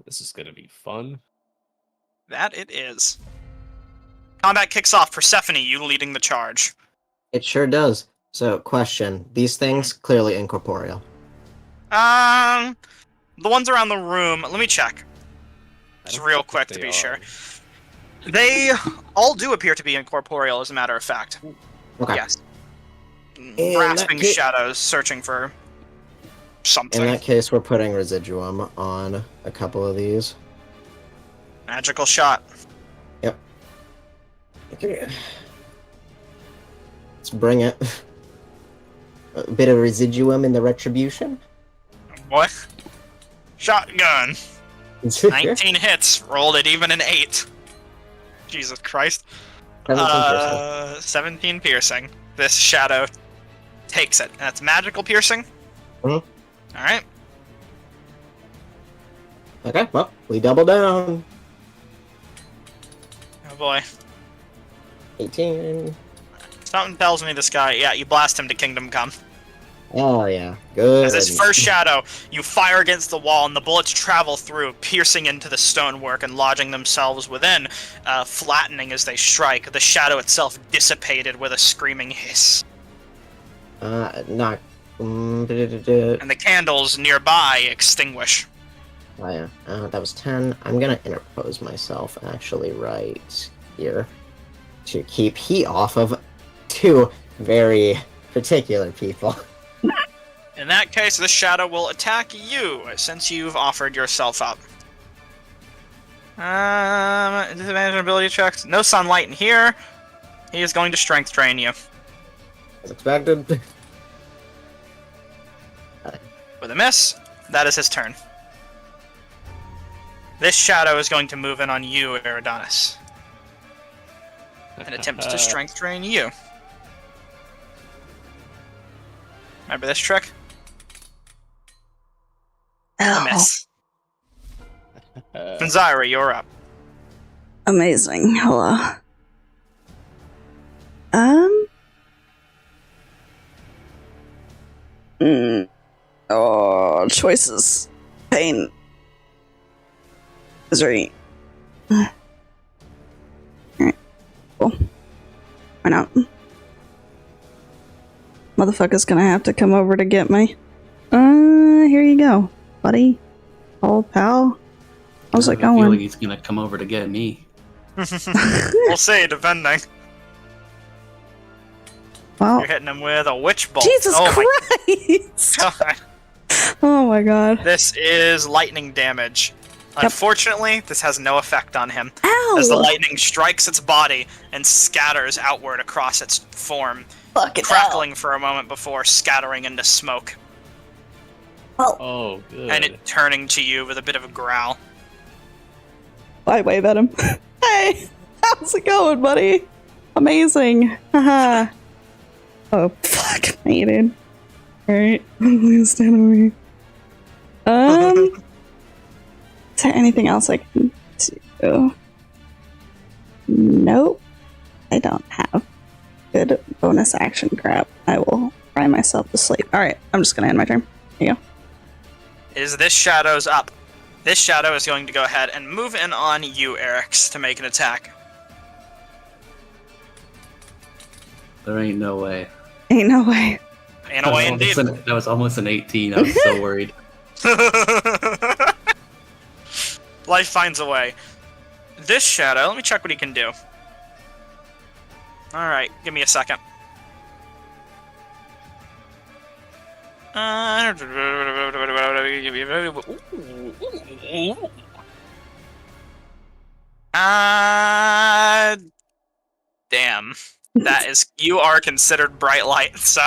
This is gonna be fun. That it is. Combat kicks off. Persephone, you leading the charge. It sure does. So, question. These things, clearly incorporeal. The ones around the room, let me check. I Just don't real think quick they to be are. sure. They all do appear to be incorporeal, as a matter of fact. Okay. Yes. In Grasping that ca- shadows, searching for something. In that case, we're putting residuum on a couple of these. Magical shot. Okay. Let's bring it. A bit of residuum in the retribution. What? Shotgun. 19 hits. Rolled it even an 8. Jesus Christ. 17%. 17 piercing. This shadow takes it. That's magical piercing? Mhm. Alright. Okay, well, we double down. Oh boy. 18. Something tells me this guy, yeah, you blast him to Kingdom Come. Oh, yeah. Good. As this first shadow, you fire against the wall, and the bullets travel through, piercing into the stonework and lodging themselves within, flattening as they strike. The shadow itself dissipated with a screaming hiss. Not. And the candles nearby extinguish. Oh, yeah. That was 10. I'm gonna interpose myself, actually, right here. To keep heat off of 2 very particular people. In that case, the shadow will attack you, since you've offered yourself up. Disadvantage on ability checks. No sunlight in here. He is going to strength drain you. As expected. With a miss, that is his turn. This shadow is going to move in on you, Eridanis, and attempt to strength drain you. Remember this trick? A Oh, miss. Fanzira, you're up. amazing. Hello. Oh, choices. Pain. Misery. Alright, cool. Why not? Motherfucker's gonna have to come over to get me. Here you go, buddy. Old pal. How's it I have a feeling going? he's gonna come over to get me. We'll see, depending. Wow. You're hitting him with a witch bolt. Jesus oh Christ! my god. Oh my god. This is lightning damage. Yep. Unfortunately, this has no effect on him, Ow! as the lightning strikes its body and scatters outward across its form, Fucking crackling for a moment before scattering into smoke, Oh, good. and it turning to you with a bit of a growl. I wave at him. Hey! How's it going, buddy? Amazing. Haha. Oh, fuck me, dude. Alright. I'm gonna stand over here. Is there anything else I can do? Nope. I don't have good bonus action crap. I will cry myself to sleep. Alright, I'm just gonna end my turn. Here you go. Is this shadow's up? This shadow is going to go ahead and move in on you, Erix, to make an attack. There ain't no way. Ain't no way. In a way, indeed. That was almost an 18. I was so worried. Life finds a way. This shadow, let me check what he can do. Alright, give me a second. Damn. That is, you are considered bright light, so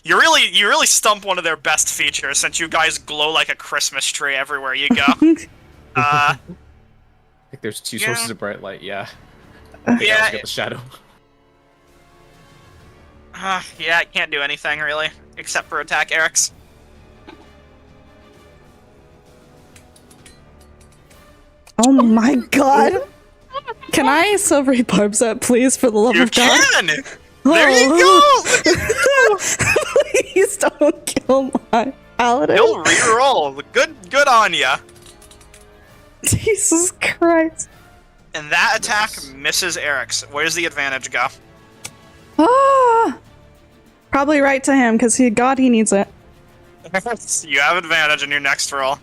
you really stump one of their best features since you guys glow like a Christmas tree everywhere you go. I think there's two yeah. sources of bright light, yeah. Yeah. I also got the shadow. Yeah, I can't do anything really, except for attack Eric's. Oh my god! Can I silvery barbs that, please, for the love You of God? can! There you go! Please don't kill my paladin. You'll reroll. Good on ya. Jesus Christ. And that attack misses Eric's. Where's the advantage go? Ah! Probably right to him, because he needs it. You have advantage in your next roll.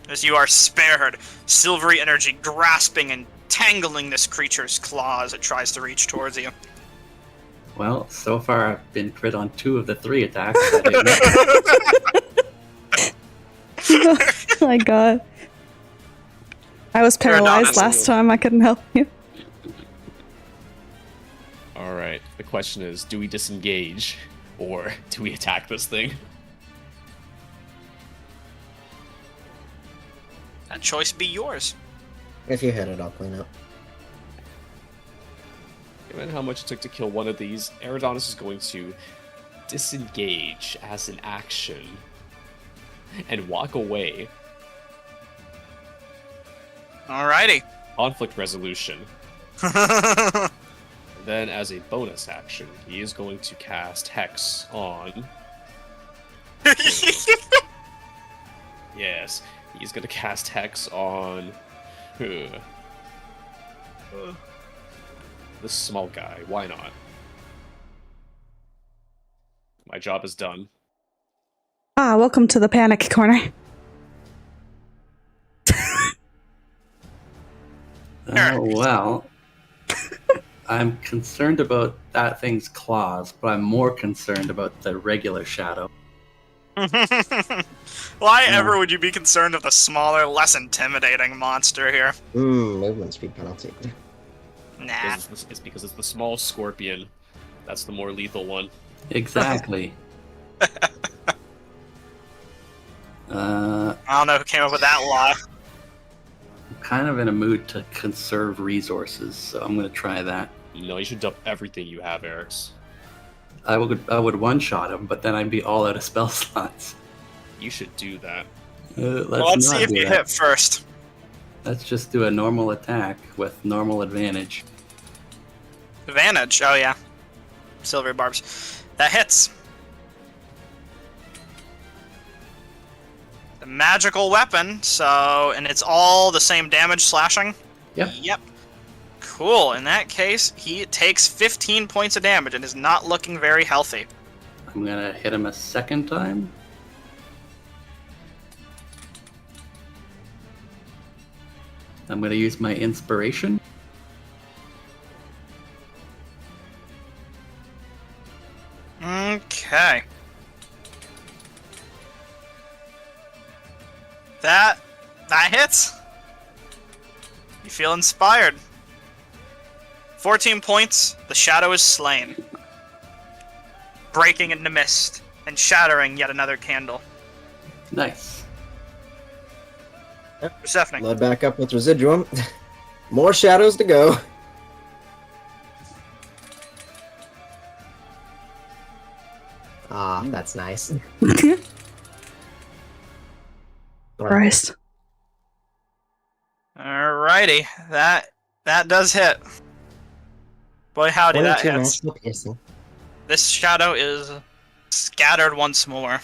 As you are spared, silvery energy grasping and tangling this creature's claw as it tries to reach towards you. Well, so far I've been crit on 2 of the 3 attacks. I didn't- Oh my god. I was paralyzed Eridanis. last time, I couldn't help you. Alright, the question is, do we disengage, or do we attack this thing? That choice be yours. If you hit it, I'll clean up. Given how much it took to kill one of these, Eridanis is going to disengage as an action and walk away. Alrighty. Conflict resolution. Then, as a bonus action, he is going to cast Hex on. Yes, he's going to cast Hex on. This small guy. Why not? My job is done. Ah, welcome to the panic corner. Well, I'm concerned about that thing's claws, but I'm more concerned about the regular shadow. Why ever would you be concerned with a smaller, less intimidating monster here? Movement speed penalty. Nah. It's because it's the small scorpion. That's the more lethal one. Exactly. I don't know who came up with that lie. I'm kind of in a mood to conserve resources, so I'm going to try that. No, you should dump everything you have, Eric's. I would one-shot him, but then I'd be all out of spell slots. You should do that. Let's see if you hit first. Let's just do a normal attack with normal advantage. Advantage, oh yeah. Silver barbs. That hits. The magical weapon, and it's all the same damage slashing? Yep. Cool, in that case, he takes 15 points of damage and is not looking very healthy. I'm going to hit him a second time. I'm going to use my inspiration. Okay. That hits. You feel inspired. 14 points, the shadow is slain. Breaking into mist and shattering yet another candle. Nice. Persephone. Load back up with residuum. More shadows to go. Ah, that's nice. Christ. Alrighty, that does hit. Boy, howdy, that 22 hits. natural piercing. This shadow is scattered once more.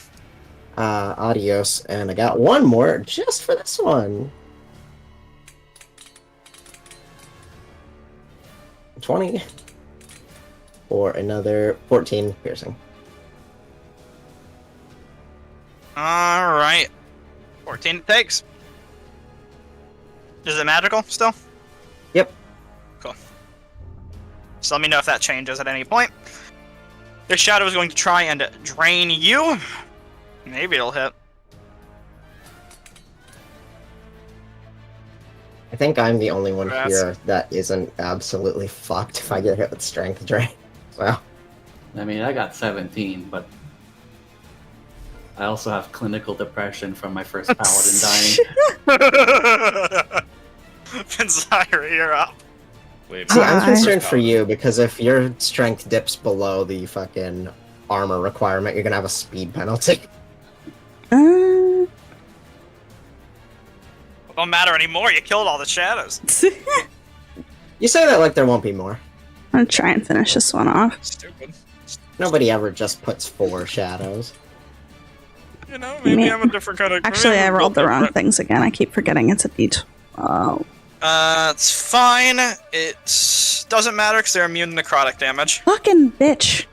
Adios. And I got one more just for this one. 20. For another 14 piercing. Alright. 14 it takes. Is it magical still? Yep. Cool. So let me know if that changes at any point. This shadow is going to try and drain you. Maybe it'll hit. I think I'm the only one Congrats. here that isn't absolutely fucked if I get hit with strength drain. So, I mean, I got 17, but I also have clinical depression from my first paladin dying. Finzyra, you're up. Wait, see, I'm Hi. concerned for you because if your strength dips below the fucking armor requirement, you're gonna have a speed penalty. Uh, Don't matter anymore, you killed all the shadows. You say that like there won't be more. I'm gonna try and finish this one off. Stupid. Nobody ever just puts 4 shadows. You know, maybe I'm a different kind of... Actually, I rolled the wrong things again. I keep forgetting it's a D12. Oh. It's fine. It doesn't matter because they're immune to necrotic damage. Fucking bitch.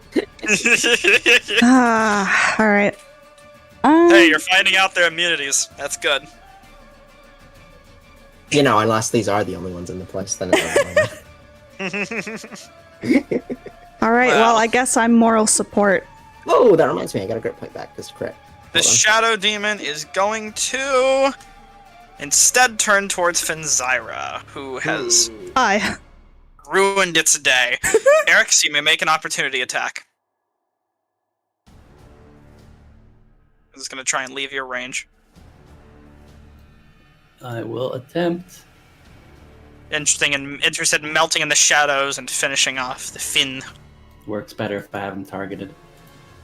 Alright. Hey, you're finding out their immunities. That's good. You know, unless these are the only ones in the place, then it's Alright, well, I guess I'm moral support. Oh, that reminds me, I got a grip point back. This crit. This Hold on. shadow demon is going to instead turn towards Finzyra, who has Hi. ruined its day. Eric, you may make an opportunity attack. This is going to try and leave your range. I will attempt. Interested in melting in the shadows and finishing off the fin. Works better if I have him targeted.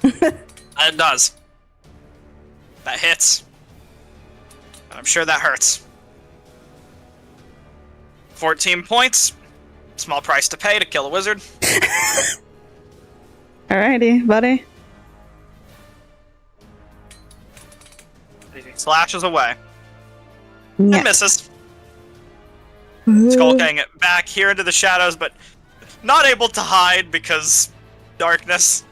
It does. That hits. I'm sure that hurts. 14 points. Small price to pay to kill a wizard. Alrighty, buddy. He slashes away. Yeah. And misses. Skulking back here into the shadows, but not able to hide because darkness.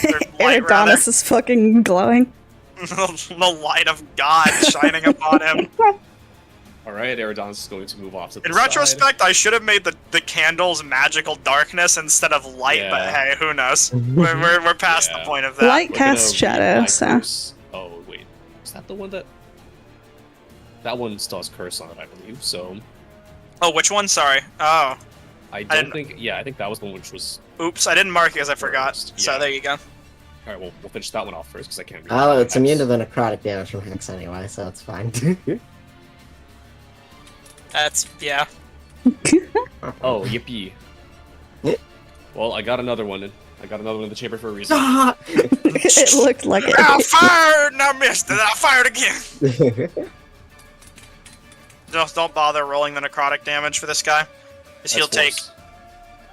There's light, rather. Adonis is fucking glowing. The light of God shining upon him. Alright, Aerodonus is going to move off to the In side. retrospect, I should have made the candles magical darkness instead of light, but Yeah. hey, who knows? We're past the Yeah. point of that. Light We're gonna casts shadow, read so. Blackverse. Oh, wait. Is that the one that... That one still has curse on it, I believe, so... Oh, which one? Sorry. Oh. I didn't- don't think... Yeah, I think that was the one which was... Oops, I didn't mark it because I forgot. First, So yeah. there you go. Alright, well, we'll finish that one off first, because I can't read Oh, it's immune to Hex. the necrotic damage from Hex anyway, so it's fine. That's, yeah. Oh, yippee. Yeah. Well, I got another one. I got another one in the chamber for a reason. It looked like it. I fired and I missed and I fired again. Just don't bother rolling the necrotic damage for this guy. Because he'll take... Force.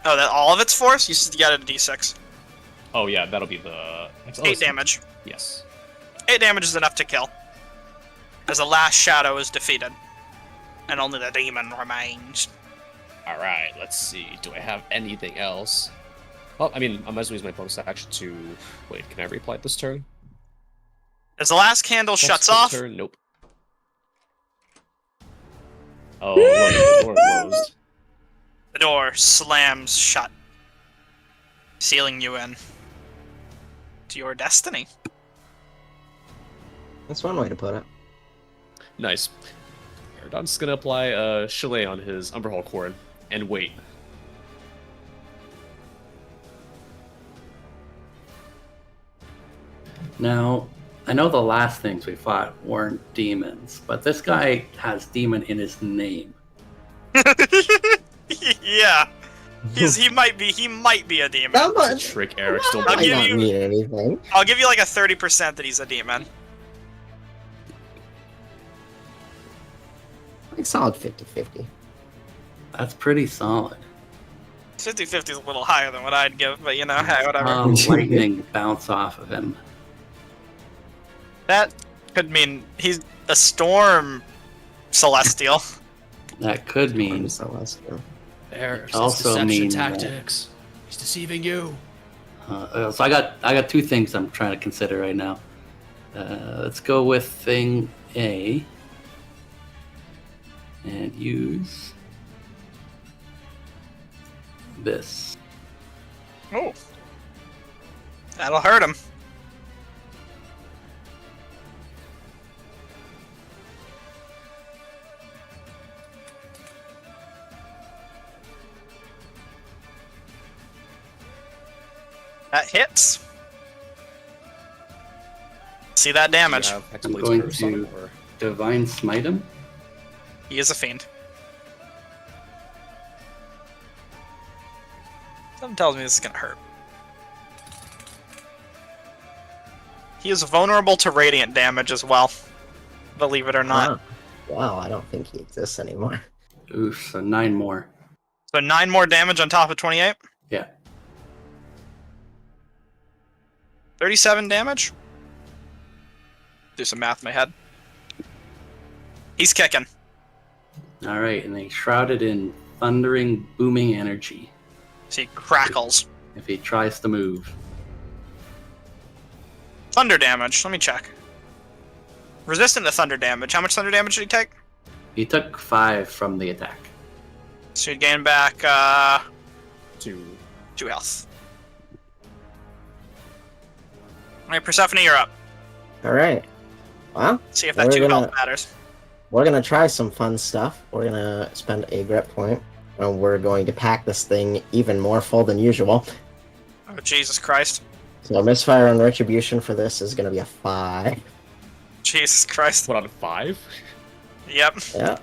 Oh, that all of its force? You just got a d6. Oh, yeah, that'll be the... 8 damage. Yes. 8 damage is enough to kill. As the last shadow is defeated. And only the demon remains. Alright, let's see. Do I have anything else? Well, I mean, I might as well use my bonus action to... Wait, can I reapply it this turn? As the last candle shuts Subsequent off... Turn? Nope. Oh, look, the door closed. The door slams shut, sealing you in to your destiny. That's one way to put it. Nice. Eridon's gonna apply a chalet on his Umberhall cord and wait. Now, I know the last things we fought weren't demons, but this guy has demon in his name. Yeah, he might be a demon. That It's a much trick, Eric. Don't I'll might give not you- mean anything. I'll give you like a 30% that he's a demon. Like solid 50-50. That's pretty solid. 50-50 is a little higher than what I'd give, but you know, hey, whatever. Lightning bounce off of him. That could mean he's a storm celestial. That could mean Celestial. Eric, Also deception mean tactics. He's deceiving you. so I got two things I'm trying to consider right now. Let's go with thing A and use this. Oh, that'll hurt him. That hits. See that damage? Do you have I'm Hexblade's going curse on to- him, or- Divine smite him. He is a fiend. Something tells me this is gonna hurt. He is vulnerable to radiant damage as well. Believe it or not. Wow, I don't think he exists anymore. Oof, so 9 more. So 9 more damage on top of 28. Yeah. 37 damage. Do some math in my head. He's kicking. All right, and they shrouded in thundering, booming energy. So he crackles. If he tries to move, Thunder damage. Let me check. Resistant to thunder damage. How much thunder damage did he take? he took 5 from the attack. So he'd gain back 2. 2 health. Alright, Persephone, you're up. Alright. Well, See if that We're 2 gonna- health matters. we're gonna try some fun stuff. We're gonna spend a grit point, and we're going to pack this thing even more full than usual. Oh, Jesus Christ. So misfire and retribution for this is gonna be a 5. Jesus Christ. What, on 5? Yep. Yeah.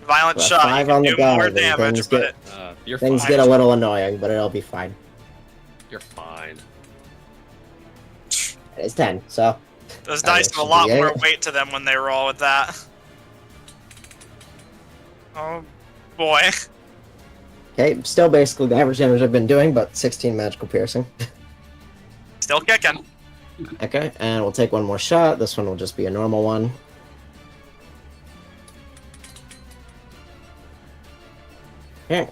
Violent Well, shot. 5 You on can the do more guard, and damage, things but get- it... You're Things fine. get a little annoying, but it'll be fine. You're fine. It's 10, so Those I dice guess have a you lot do, yeah. more weight to them when they roll with that. Oh, boy. okay, still basically the average damage I've been doing, but 16 magical piercing. Still kicking. Okay, and we'll take one more shot. This one will just be a normal one. Okay.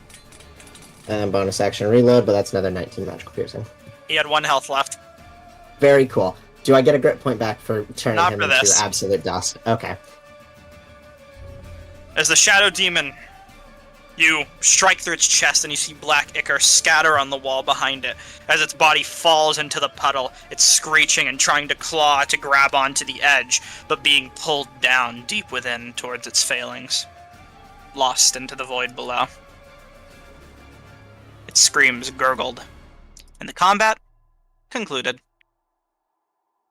And bonus action reload, but that's another 19 magical piercing. He had 1 health left. Very cool. Do I get a grit point back for turning Not him for into this. absolute dust? Okay. As the Shadow Demon You strike through its chest and you see black ichor scatter on the wall behind it. As its body falls into the puddle, it's screeching and trying to claw to grab onto the edge, but being pulled down deep within towards its failings. Lost into the void below. Its screams gurgled. And the combat concluded.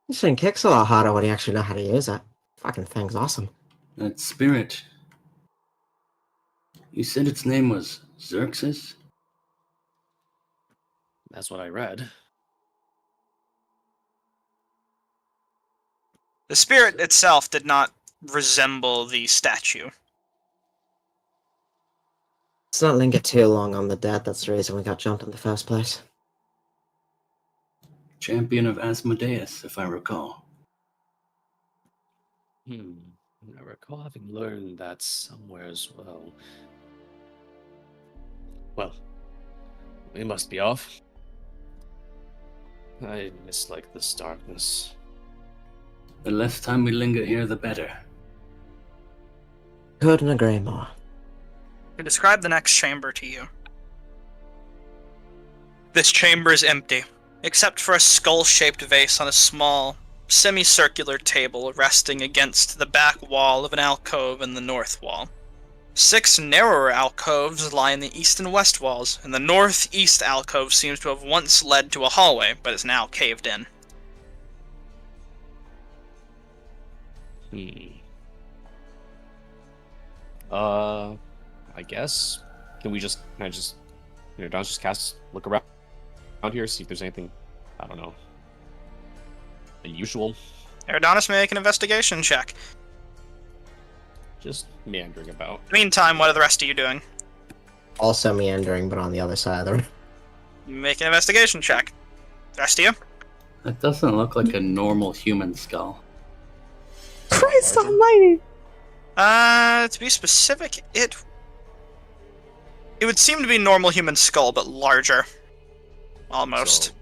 This thing kicks a lot harder when you actually know how to use it. Fucking thing's awesome. That spirit. You said its name was Xerxes? That's what I read. The spirit itself did not resemble the statue. Let's not linger too long on the dead. That's the reason we got jumped in the first place. Champion of Asmodeus, if I recall. I recall having learned that somewhere as well. Well, we must be off. I mislike this darkness. The less time we linger here, the better. Couldn't agree more. To describe the next chamber to you. This chamber is empty, except for a skull-shaped vase on a small, semicircular table resting against the back wall of an alcove in the north wall. 6 narrower alcoves lie in the east and west walls, and the northeast alcove seems to have once led to a hallway, but is now caved in. I guess. Can I just cast, look around here, see if there's anything, I don't know, unusual? Eridanis may make an investigation check. Just meandering about. Meantime, what are the rest of you doing? Also meandering, but on the other side of the room. Make an investigation check. The rest of you? That doesn't look like a normal human skull. Christ almighty! To be specific, it would seem to be normal human skull, but larger. Almost. So,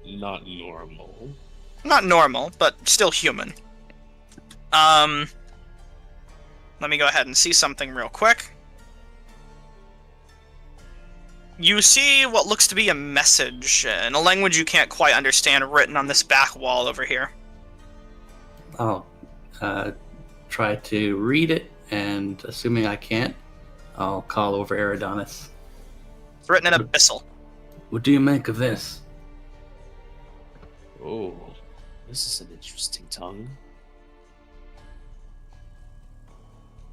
not normal. Not normal, but still human. Let me go ahead and see something real quick. You see what looks to be a message in a language you can't quite understand written on this back wall over here. I'll try to read it, and assuming I can't, I'll call over Eridanis. It's written in Abyssal. What do you make of this? Oh, this is an interesting tongue.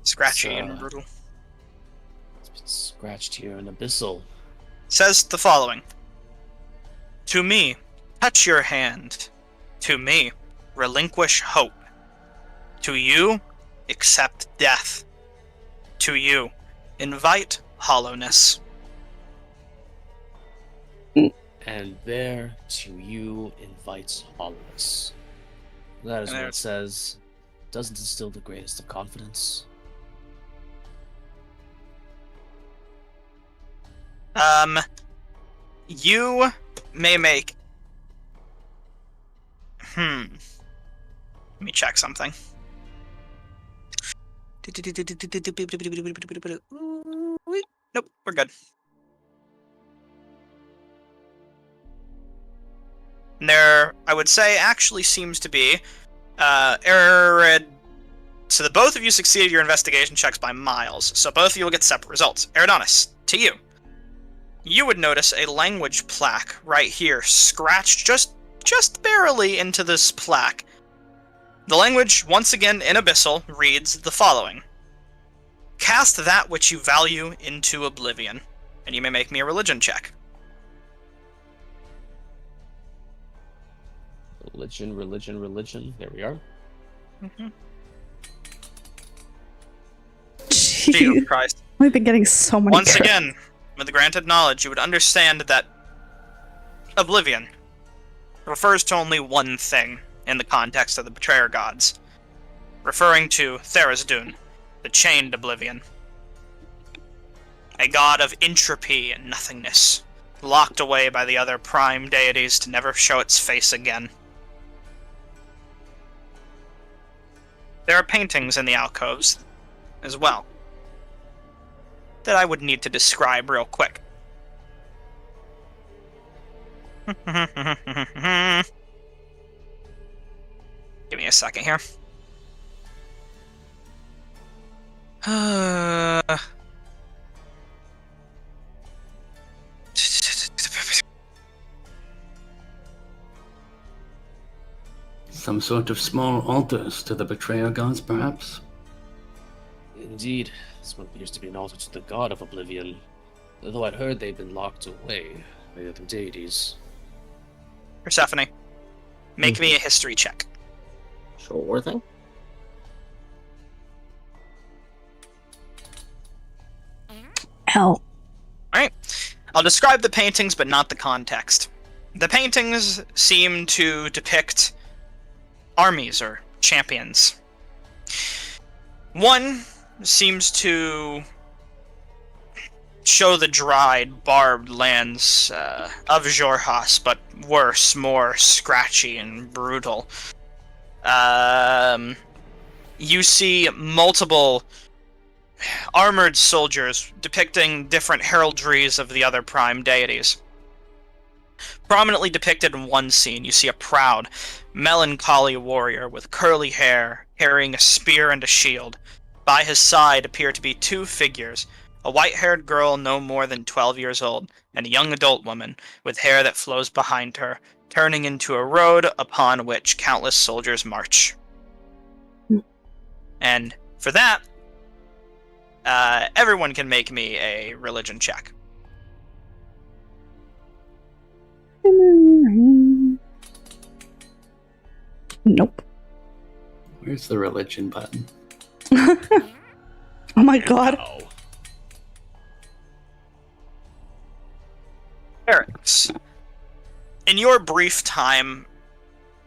Scratchy It's, and brutal. It's been scratched here in Abyssal. Says the following. To me, touch your hand. To me, relinquish hope. To you, accept death. To you, invite hollowness. And there, to you, invites hollowness. That is what it says. Doesn't instill the greatest of confidence. You may make... Let me check something. Nope, we're good. And there, I would say, actually seems to be so the both of you succeeded your investigation checks by miles, so both of you will get separate results. Eridanis, to you. You would notice a language plaque right here, scratched just barely into this plaque. The language, once again in Abyssal, reads the following. Cast that which you value into oblivion. And you may make me a religion check. Religion. There we are. Jesus Christ. We've been getting so many Once crits. again, with the granted knowledge, you would understand that oblivion refers to only one thing in the context of the Betrayer Gods, referring to Tharizdun, the chained oblivion. A god of entropy and nothingness, locked away by the other prime deities to never show its face again. There are paintings in the alcoves as well. that I would need to describe real quick. Give me a second here. Some sort of small altars to the betrayer gods, perhaps? Indeed, this one appears to be an altar to the god of Oblivion, though I'd heard they'd been locked away by the other deities. Persephone, make me a history check. Sure thing. Hell. Alright. I'll describe the paintings, but not the context. The paintings seem to depict armies or champions. One seems to show the dried, barbed lands of Xhorhas, but worse, more scratchy and brutal. You see multiple armored soldiers depicting different heraldries of the other prime deities. Prominently depicted in one scene, you see a proud, melancholy warrior with curly hair, carrying a spear and a shield. By his side appear to be two figures, a white-haired girl no more than 12 years old, and a young adult woman with hair that flows behind her, turning into a road upon which countless soldiers march. And for that, everyone can make me a religion check. Nope. Where's the religion button? Oh my god. Wow. Eric's, in your brief time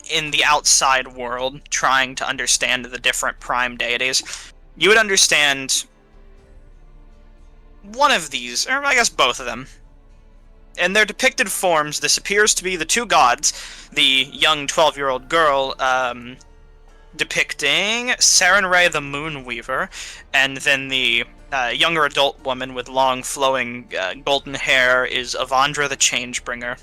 in the outside world, trying to understand the different prime deities, you would understand one of these, or I guess both of them. In their depicted forms, this appears to be the two gods, the young 12-year-old girl depicting Sarenrae the Moonweaver, and then the younger adult woman with long flowing golden hair is Avandra the Changebringer,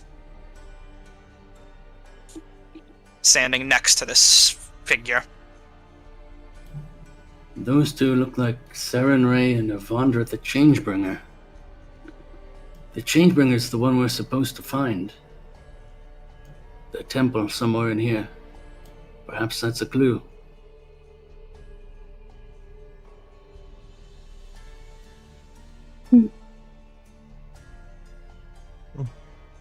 standing next to this figure. Those two look like Sarenrae and Avandra the Changebringer. The Changebringer's the one we're supposed to find. The temple somewhere in here. Perhaps that's a clue. Keep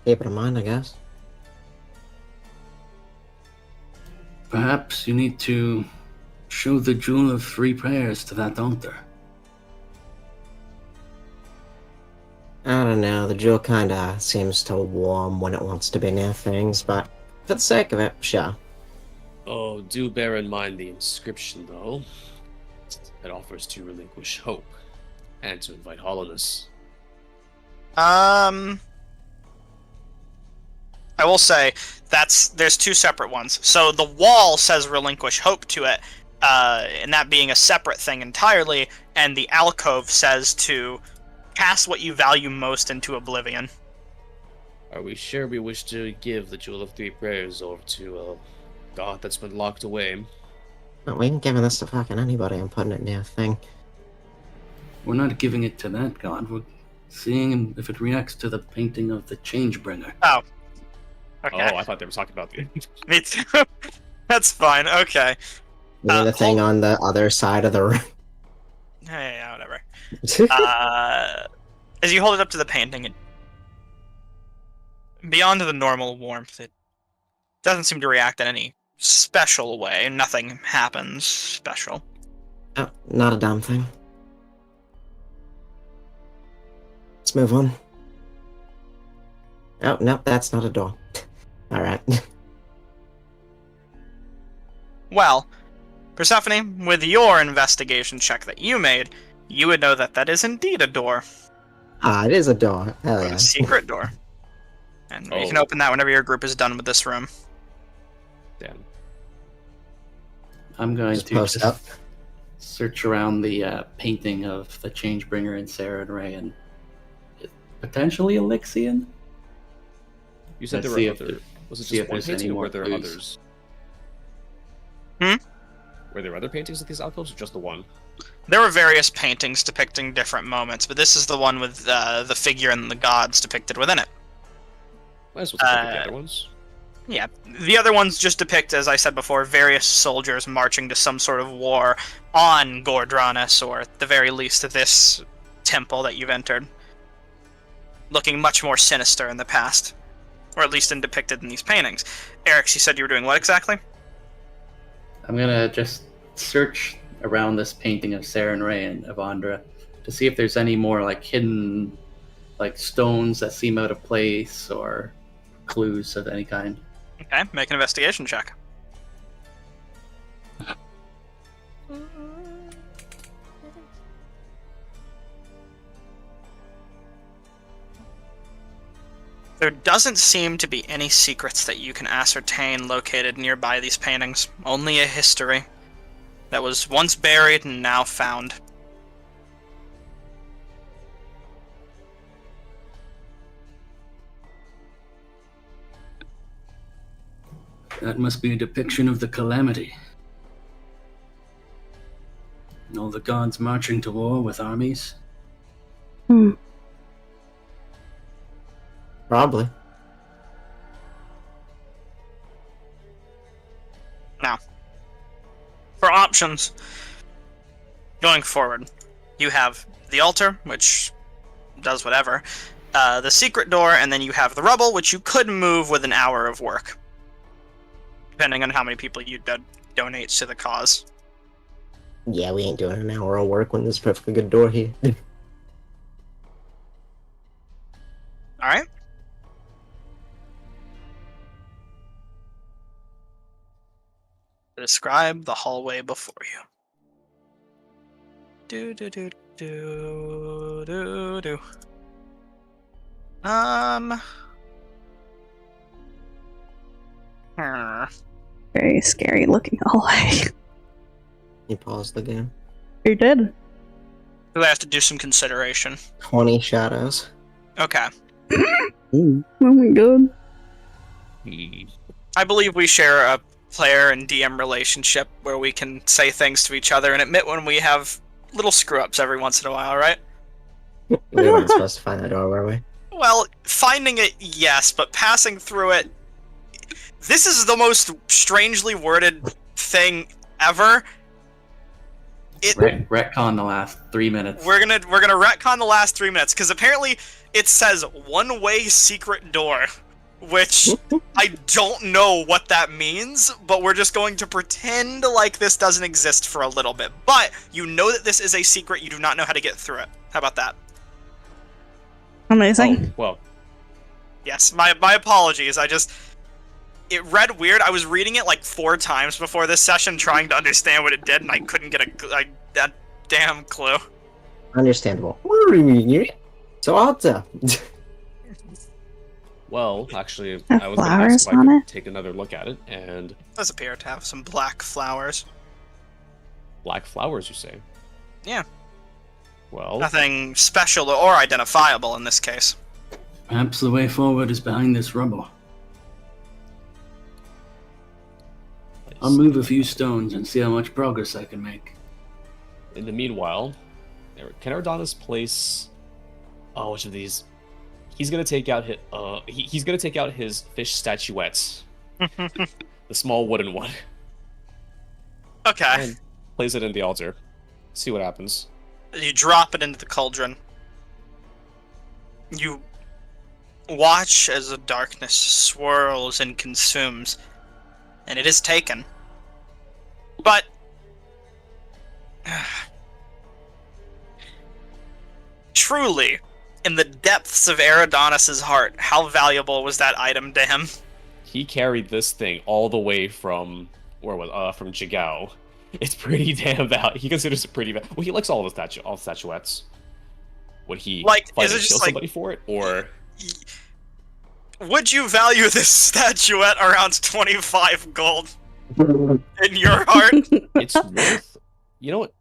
it in mind, I guess. Perhaps you need to show the Jewel of Three Prayers to that altar. I don't know, the jewel kinda seems to warm when it wants to be near things, but for the sake of it, sure. Oh, do bear in mind the inscription, though. It offers to relinquish hope and to invite hollowness. I will say there's two separate ones. So the wall says relinquish hope to it, and that being a separate thing entirely, and the alcove says to cast what you value most into oblivion. Are we sure we wish to give the Jewel of Three Prayers over to a god that's been locked away? But we ain't giving this to fucking anybody and putting it near a thing. We're not giving it to that god. We're seeing if it reacts to the painting of the Changebringer. Oh. Okay. Oh, I thought they were talking about the... Me too. That's fine. Okay. You mean the thing on the other side of the room? Yeah, whatever. As you hold it up to the painting, beyond the normal warmth, it doesn't seem to react in any special way. Nothing happens special. Oh, not a damn thing. Let's move on. Oh, nope, that's not a door. Alright. Well, Persephone, with your investigation check that you made, you would know that that is indeed a door. Ah, it is a door. Hell yeah. A secret door. And you can Oh. open that whenever your group is done with this room. Damn. I'm going Just to post up. search around the painting of the Changebringer and Sarah and Ray and potentially Elixian. You said Let's there see were if other. there- Was it see just if one there's any painting, or more were there clues. others? Hmm? Were there other paintings of these alcoves, or just the one? There were various paintings depicting different moments, but this is the one with the figure and the gods depicted within it. Might as well take a look at the other ones. Yeah, the other ones just depict, as I said before, various soldiers marching to some sort of war on Gordranus, or at the very least this temple that you've entered. Looking much more sinister in the past. Or at least depicted in these paintings. Eric, you said you were doing what exactly? I'm gonna just search around this painting of Sarah and Ray and Exandria to see if there's any more like hidden like stones that seem out of place or clues of any kind. Okay, make an investigation check. There doesn't seem to be any secrets that you can ascertain located nearby these paintings. Only a history that was once buried and now found. That must be a depiction of the calamity. All the gods marching to war with armies. Hmm. Probably. Now, for options, going forward, you have the altar, which does whatever, the secret door, and then you have the rubble, which you could move with an hour of work, depending on how many people you donate to the cause. Yeah, we ain't doing an hour of work when there's a perfectly good door here. Alright? Describe the hallway before you. Do do do do do do. Very scary looking hallway. You paused the game. You did. We have to do some consideration. 20 shadows. Okay. Oh my god. I believe we share a player and DM relationship where we can say things to each other and admit when we have little screw-ups every once in a while, right? We weren't supposed to find that door, were we? Well, finding it, yes, but passing through it... This is the most strangely worded thing ever. Retcon the last 3 minutes. We're gonna retcon the last 3 minutes, because apparently it says one-way secret door, which I don't know what that means, but we're just going to pretend like this doesn't exist for a little bit. But you know that this is a secret, you do not know how to get through it. How about that? Amazing. Oh, well, Yes, my apologies, it read weird. I was reading it like 4 times before this session trying to understand what it did, and I couldn't get a damn clue. Understandable. So altar. well, actually, Have I was going to flowers ask if I on could it? take another look at it, and It does appear to have some black flowers. black flowers, you say? Yeah. Well, Nothing special or identifiable in this case. Perhaps the way forward is behind this rubble. I'll move a few stones and see how much progress I can make. in the meanwhile, can Ardonis place? Oh, which of these? He's gonna take out his. He's gonna take out his fish statuette, the small wooden one, Okay. and place it in the altar. See what happens. You drop it into the cauldron. You watch as the darkness swirls and consumes, and it is taken. But truly, in the depths of Eridonis' heart, how valuable was that item to him? He carried this thing all the way from from Jigao. It's pretty damn valuable. He considers it pretty valuable. Well, he likes all statuettes. Would he Like, fight is it and just kill like- somebody for it, or Would you value this statuette around 25 gold in your heart? it's worth? You know what?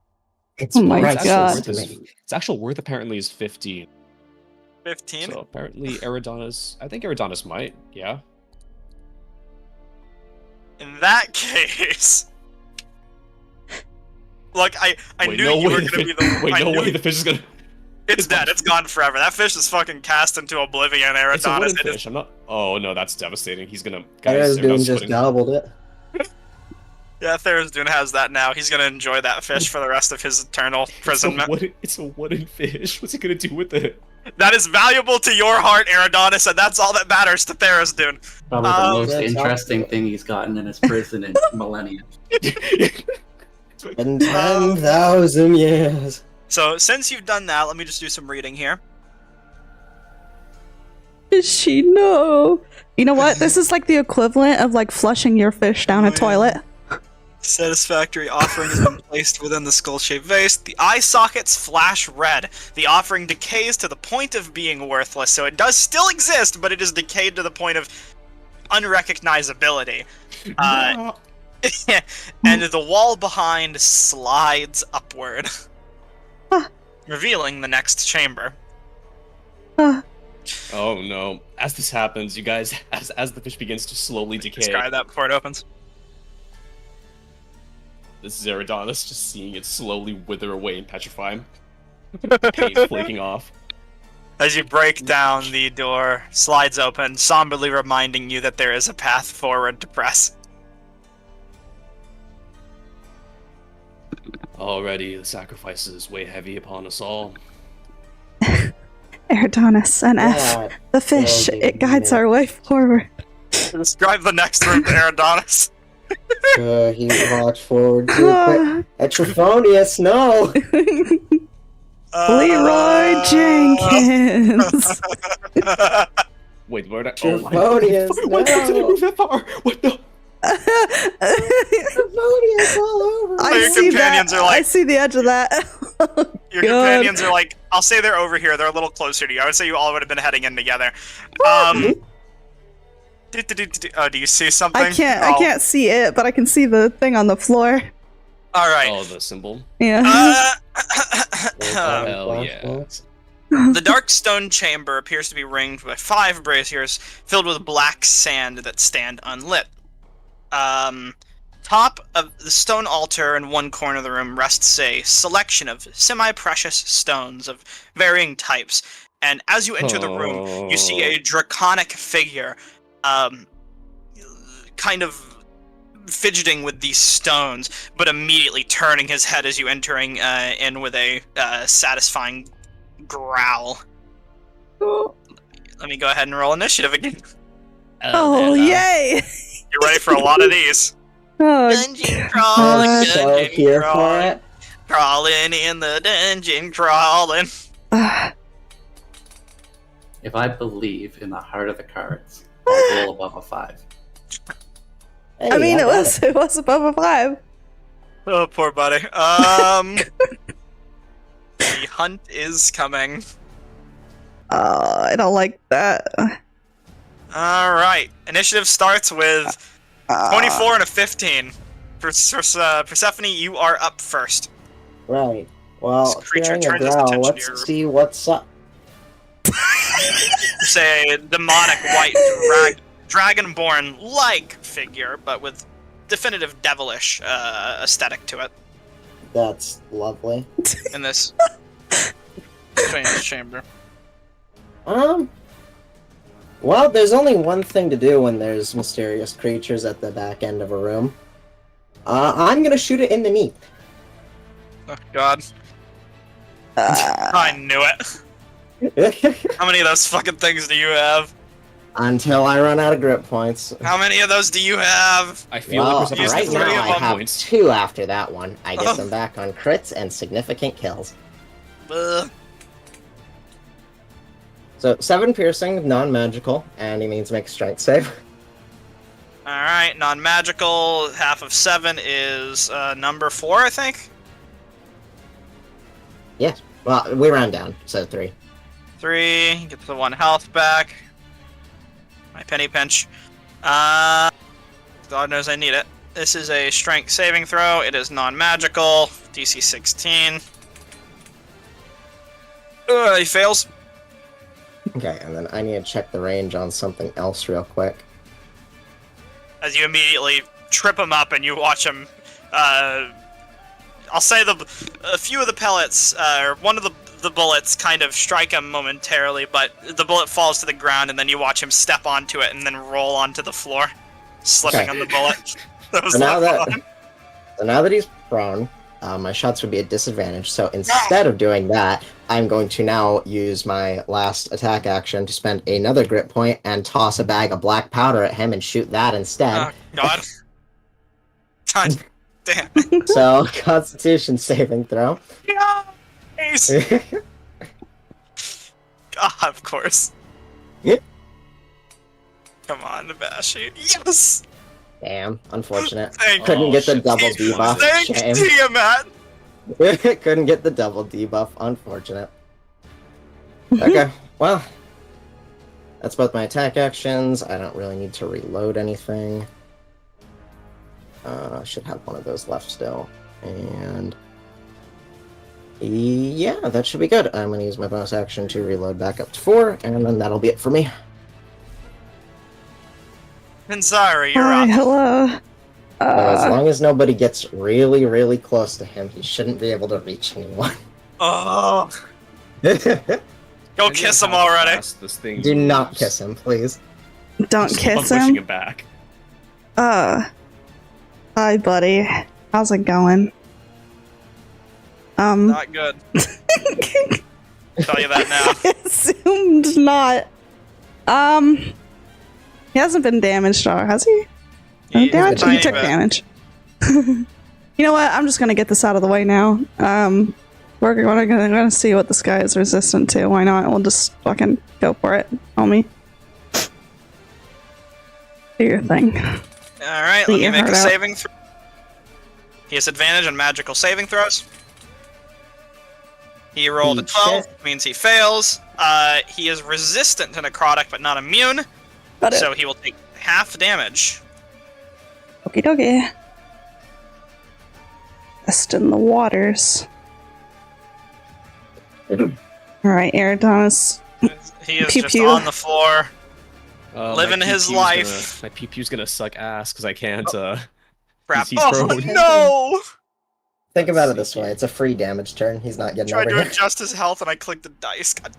It's Oh my It's actual God. worth is, its actual worth apparently is 15. 15? So apparently Eridanis, I think Eridanis might, yeah. In that case... Look, I Wait, knew no you way were the gonna fish, be the... wait, I no knew way the fish is gonna... It's dead. It's gone forever. That fish is fucking cast into oblivion, Eridanis. It's a wooden It is- fish, I'm not... Oh no, that's devastating. He's gonna... Guys, Arizdoon Eridanis just putting... gobbled it. Yeah, Tharizdun has that now. He's gonna enjoy that fish for the rest of his eternal imprisonment. It's a wooden fish. What's he gonna do with it? That is valuable to your heart, Eridanis, and that's all that matters to Tharizdun. Probably the most that's interesting awesome. thing he's gotten in his prison in millennia. In 10,000 years. So, since you've done that, let me just do some reading here. Does she know? You know what? This is like the equivalent of like flushing your fish down a toilet. Satisfactory offering has been placed within the skull-shaped vase. The eye sockets flash red. The offering decays to the point of being worthless, so it does still exist, but it is decayed to the point of unrecognizability. And the wall behind slides upward, revealing the next chamber. Oh no. As this happens, you guys, as the fish begins to slowly decay, Describe that before it opens. this is Eridanis just seeing it slowly wither away and petrify. Paint flaking off. As you break down, the door slides open, somberly reminding you that there is a path forward to press. Already, the sacrifices weigh heavy upon us all. Eridanis, an F. Yeah, The fish, Oh, it guides yeah. our way forward. Describe the next room to Eridanis. he walked forward too quick. Etrifonius, no! Leroy Jenkins. Wait, where did I... Oh my... Etrifonius, What did it no! move that far? What the... Etrifonius all over! So your companions are like- I see the edge of that. Your God. companions are like, I'll say they're over here. They're a little closer to you. I would say you all would have been heading in together. Do you see something? I can't see it, but I can see the thing on the floor. All right. Oh, the symbol? Yeah. Hell yeah. The dark stone chamber appears to be ringed by 5 braziers filled with black sand that stand unlit. Top of the stone altar in one corner of the room rests a selection of semi-precious stones of varying types. And as you enter the room, you see a draconic figure, kind of fidgeting with these stones, but immediately turning his head as you entering in with a satisfying growl. Let me go ahead and roll initiative again. Oh, yay! You're ready for a lot of these. Oh, Dungeon crawling, I'm so dungeon here for crawling, it. crawling in the dungeon crawling. If I believe in the heart of the cards, I'll roll above a 5. Hey, I mean, got it was above a 5. Oh, poor buddy. The hunt is coming. I don't like that. All right, initiative starts with 24 and a 15. Persephone, you are up first. Right. Well, This creature hearing a turns his growl, attention to let's your- see what's up. Say demonic white dragonborn-like figure, but with definitive devilish aesthetic to it That's lovely. in this strange chamber. Well, there's only one thing to do when there's mysterious creatures at the back end of a room. I'm gonna shoot it in the knee. Oh God, I knew it. How many of those fucking things do you have? Until I run out of grip points. How many of those do you have? I feel Well, like we're Use supposed the right to three now of I them. have points. 2 after that one. I Oh. get them back on crits and significant kills. Ugh. So 7 piercing, non-magical, and he means make a strength save. All right, non-magical. Half of 7 is number 4, I think. Yes. Well, we round down, so 3. 3 gets the 1 health back. My penny pinch. God knows I need it. This is a strength saving throw. It is non-magical. DC 16. He fails. Okay, and then I need to check the range on something else real quick. As you immediately trip him up and you watch him, I'll say a few of the pellets, or one of the bullets kind of strike him momentarily, but the bullet falls to the ground and then you watch him step onto it and then roll onto the floor, slipping Okay. on the bullet. That was So now fun. that he's prone, my shots would be at disadvantage. So instead of doing that, I'm going to now use my last attack action to spend another grit point and toss a bag of black powder at him and shoot that instead. Oh, God. God damn. So Constitution saving throw. Nice. Of course. Yep. Come on, Nabashi. Yes! Damn, unfortunate. Thank Couldn't get the shit. double debuff. Thank Shame. you, Matt. Couldn't get the double debuff. Unfortunate. Okay, well, that's both my attack actions. I don't really need to reload anything. I should have one of those left still. And yeah, that should be good. I'm going to use my bonus action to reload back up to 4, and then that'll be it for me. Pinzara, you're Hi, up. hello. So as long as nobody gets really, really close to him, he shouldn't be able to reach anyone. Oh, go Imagine kiss him how already. fast This thing Do not moves. kiss him, please. Don't Just keep on kiss pushing him. him back. Hi, buddy. How's it going? Not good. Tell you that now. Assumed not. He hasn't been damaged, or has he? He's Damage? a tiny He took bit. damage. You know what? I'm just gonna get this out of the way now. We're gonna see what this guy is resistant to. Why not? We'll just fucking go for it, homie. Do your thing. Alright, let Let me your make heart a out. saving throw. He has advantage on magical saving throws. He rolled a Eat 12, shit. means he fails. He is resistant to necrotic, but not immune, Got it. so he will take half damage. Okie dokie. Best in the waters. Alright, Eridanis. He is Pew just pew. on the floor. Living My his pew-pew's life. My pew-pew's gonna suck ass because I can't. Crap. He's Oh, prone. no! Think about it this way: it's a free damage turn. He's not getting Tried over to here. adjust his health and I clicked the dice. God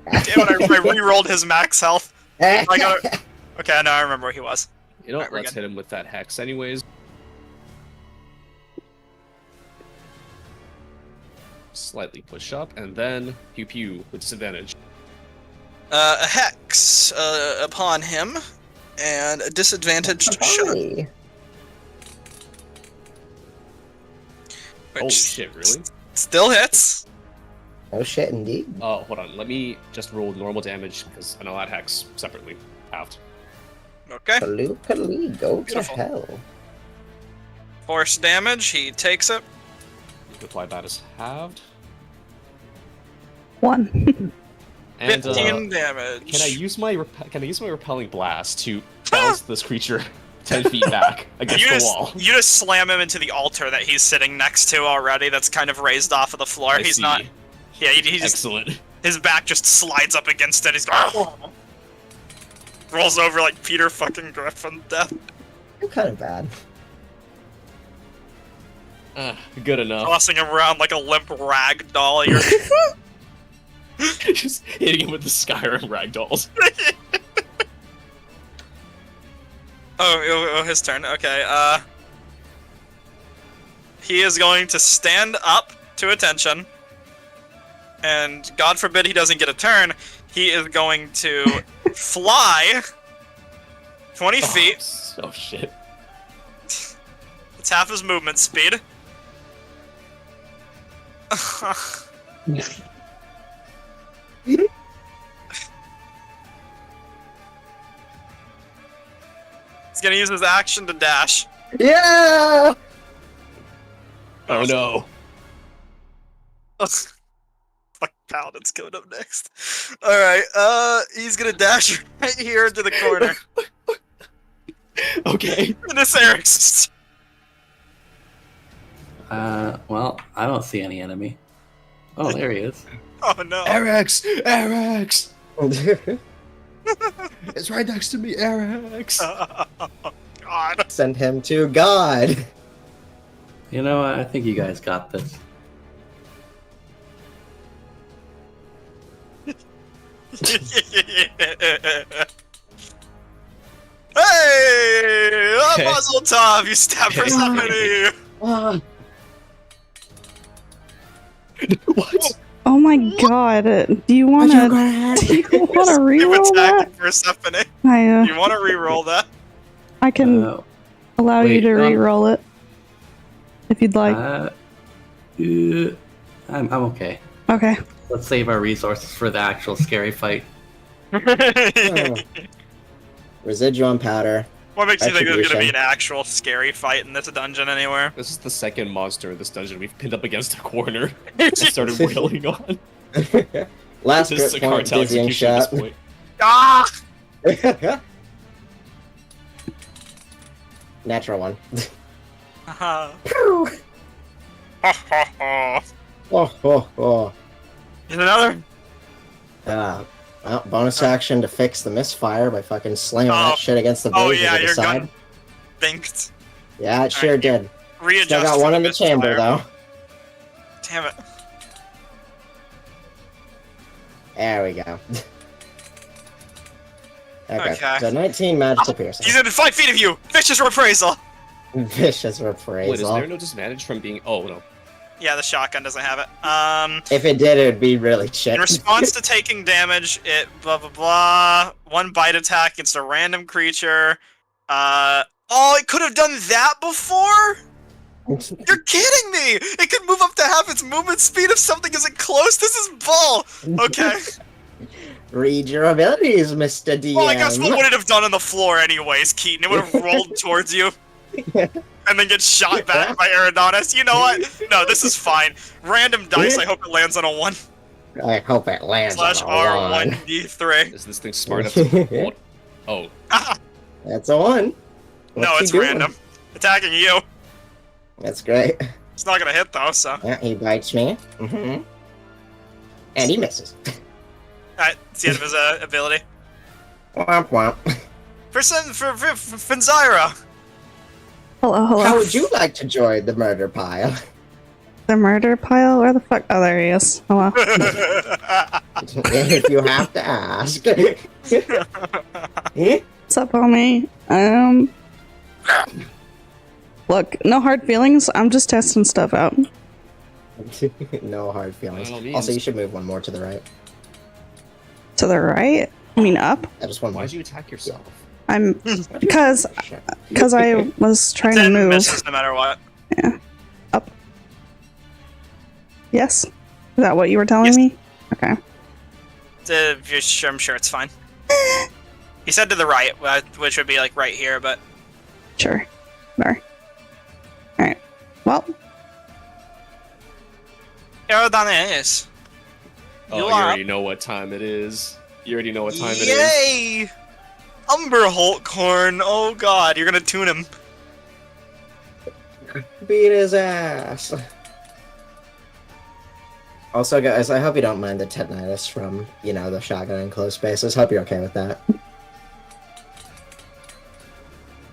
damn it, I re-rolled his max health. I got Okay, now I remember where he was. You know, Alright, we're let's good. hit him with that hex anyways. Slightly push up, and then pew-pew with disadvantage. A hex upon him, and a disadvantaged shot. Hey. Holy Which shit, really? still hits. Oh shit, indeed. Oh, hold on. Let me just roll normal damage, because I know that hex separately. Halved. Okay. Kaloo, go Beautiful. to hell. Force damage, he takes it. Apply that as halved. 1. And 15 damage. can I use my repelling blast to bounce this creature 10 feet back against you the just, wall? You just slam him into the altar that he's sitting next to already. That's kind of raised off of the floor. I He's see. not. Yeah, he just Excellent. his back just slides up against it. He's rolls over like Peter fucking Griffin death. You're kind of bad. Good enough. Tossing him around like a limp rag doll. You're Just hitting him with the Skyrim ragdolls. oh, his turn. Okay. He is going to stand up to attention, and God forbid he doesn't get a turn. He is going to fly 20 feet. Oh shit. It's half his movement speed. He's gonna use his action to dash. Yeah! Oh no. Fuck, Paladin's coming up next. Alright, he's gonna dash right here into the corner. Okay. And this Eric's Well, I don't see any enemy. Oh, there he is. Oh no. Eric's! Eric's! It's right next to me, Eric's! God. Send him to God. You know what? I think you guys got this. Hey! Mazel tov! You stabbed Persephone! What? Oh my god. Do you want to You've reroll that? attacked Persephone. I, You want to reroll that? I can allow you wait, to reroll it. If you'd like. I'm okay. Okay. Let's save our resources for the actual scary fight. Residuum powder. What makes you think there's gonna be Retribution. an actual scary fight in this dungeon anywhere? This is the second monster in this dungeon we've pinned up against a corner and started wailing on. Last This is grip a point, cartel dizzying execution at shot. this point. Ah! Natural one. Ha Pew! ha ha. Oh. Is another? Well, bonus action to fix the misfire by fucking slamming Oh. that shit against the Oh blazer yeah, to the your side. gun binked. Yeah, it sure Alright, did. Readjust. Still got for one in the misfire. chamber though. Damn it. There we go. Okay, Okay. so 19 magical piercing. He's within 5 feet of you. Vicious reprisal. Vicious reprisal. Wait, is there no disadvantage from being... Oh, no. Yeah, the shotgun doesn't have it. If it did, it would be really shit. In response to taking damage, it blah blah blah. One bite attack against a random creature. Oh, it could have done that before? You're kidding me! It could move up to half its movement speed if something isn't close. This is bull. Okay. Read your abilities, Mr. DM. Well, I guess what would it have done on the floor anyways, Keaton? It would have rolled towards you. And then get shot back by Eridonis. You know what? No, this is fine. Random dice, I hope it lands on a 1. I hope it lands Slash on a one. R1D3. Is this thing smart enough to... Oh. That's a 1. No, What's it's he doing? random. Attacking you. That's great. It's not gonna hit though, so. Yeah, he bites me. Mm-hmm. And he misses. Alright, it's the end of his ability. Womp womp. For Finzyra! Hello. How would you like to join the murder pile? The murder pile? Where the fuck? Oh, there he is. Hello. If you have to ask. What's up, homie? Look, no hard feelings. I'm just testing stuff out. No hard feelings. By all means. Also, you should move one more to the right. To the right? I mean, up? I just one more. Why'd you attack yourself? I'm because I was trying to It move. misses no matter what. Yeah. Up. Yes. Is that what you were telling Yes. me? Okay. I'm sure it's fine. He said to the right, which would be like right here, but Sure. There. Alright. Well, Eridonis. Oh, You you are already know what time it is. You already know what time it is. Yay! Umber Holthorn. Oh god, you're gonna tune him. Beat his ass. Also, guys, I hope you don't mind the tetanitis from, the shotgun in close spaces. Hope you're okay with that.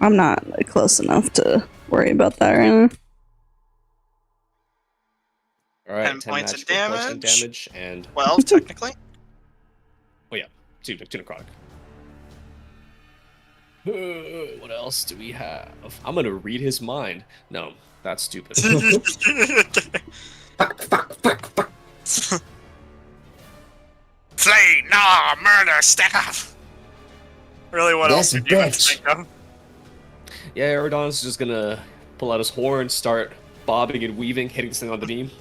I'm not close enough to worry about that right now. Alright, 10 10 points of magical poison damage. damage and 12, technically. 2 necrotic. What else do we have? I'm gonna read his mind. No, that's stupid. Fuck. Slay, nah, murder, staff. Really, what else This did you even bitch. think of? Yeah, Eridon's just gonna pull out his horn, start bobbing and weaving, hitting this thing on the beam.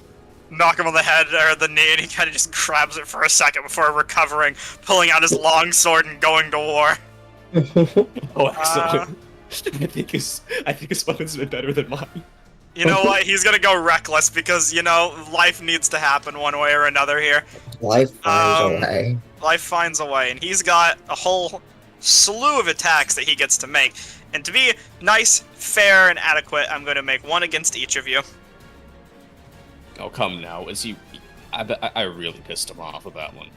Knock him on the head or the knee, and he kind of just grabs it for a second before recovering, pulling out his long sword and going to war. Oh, excellent. I think his weapon's been better than mine. You know what? He's gonna go reckless because, life needs to happen one way or another here. Life finds Um, a way. Life finds a way, and he's got a whole slew of attacks that he gets to make. And to be nice, fair, and adequate, I'm going to make one against each of you. Oh, come now. Is he? I really pissed him off with that one.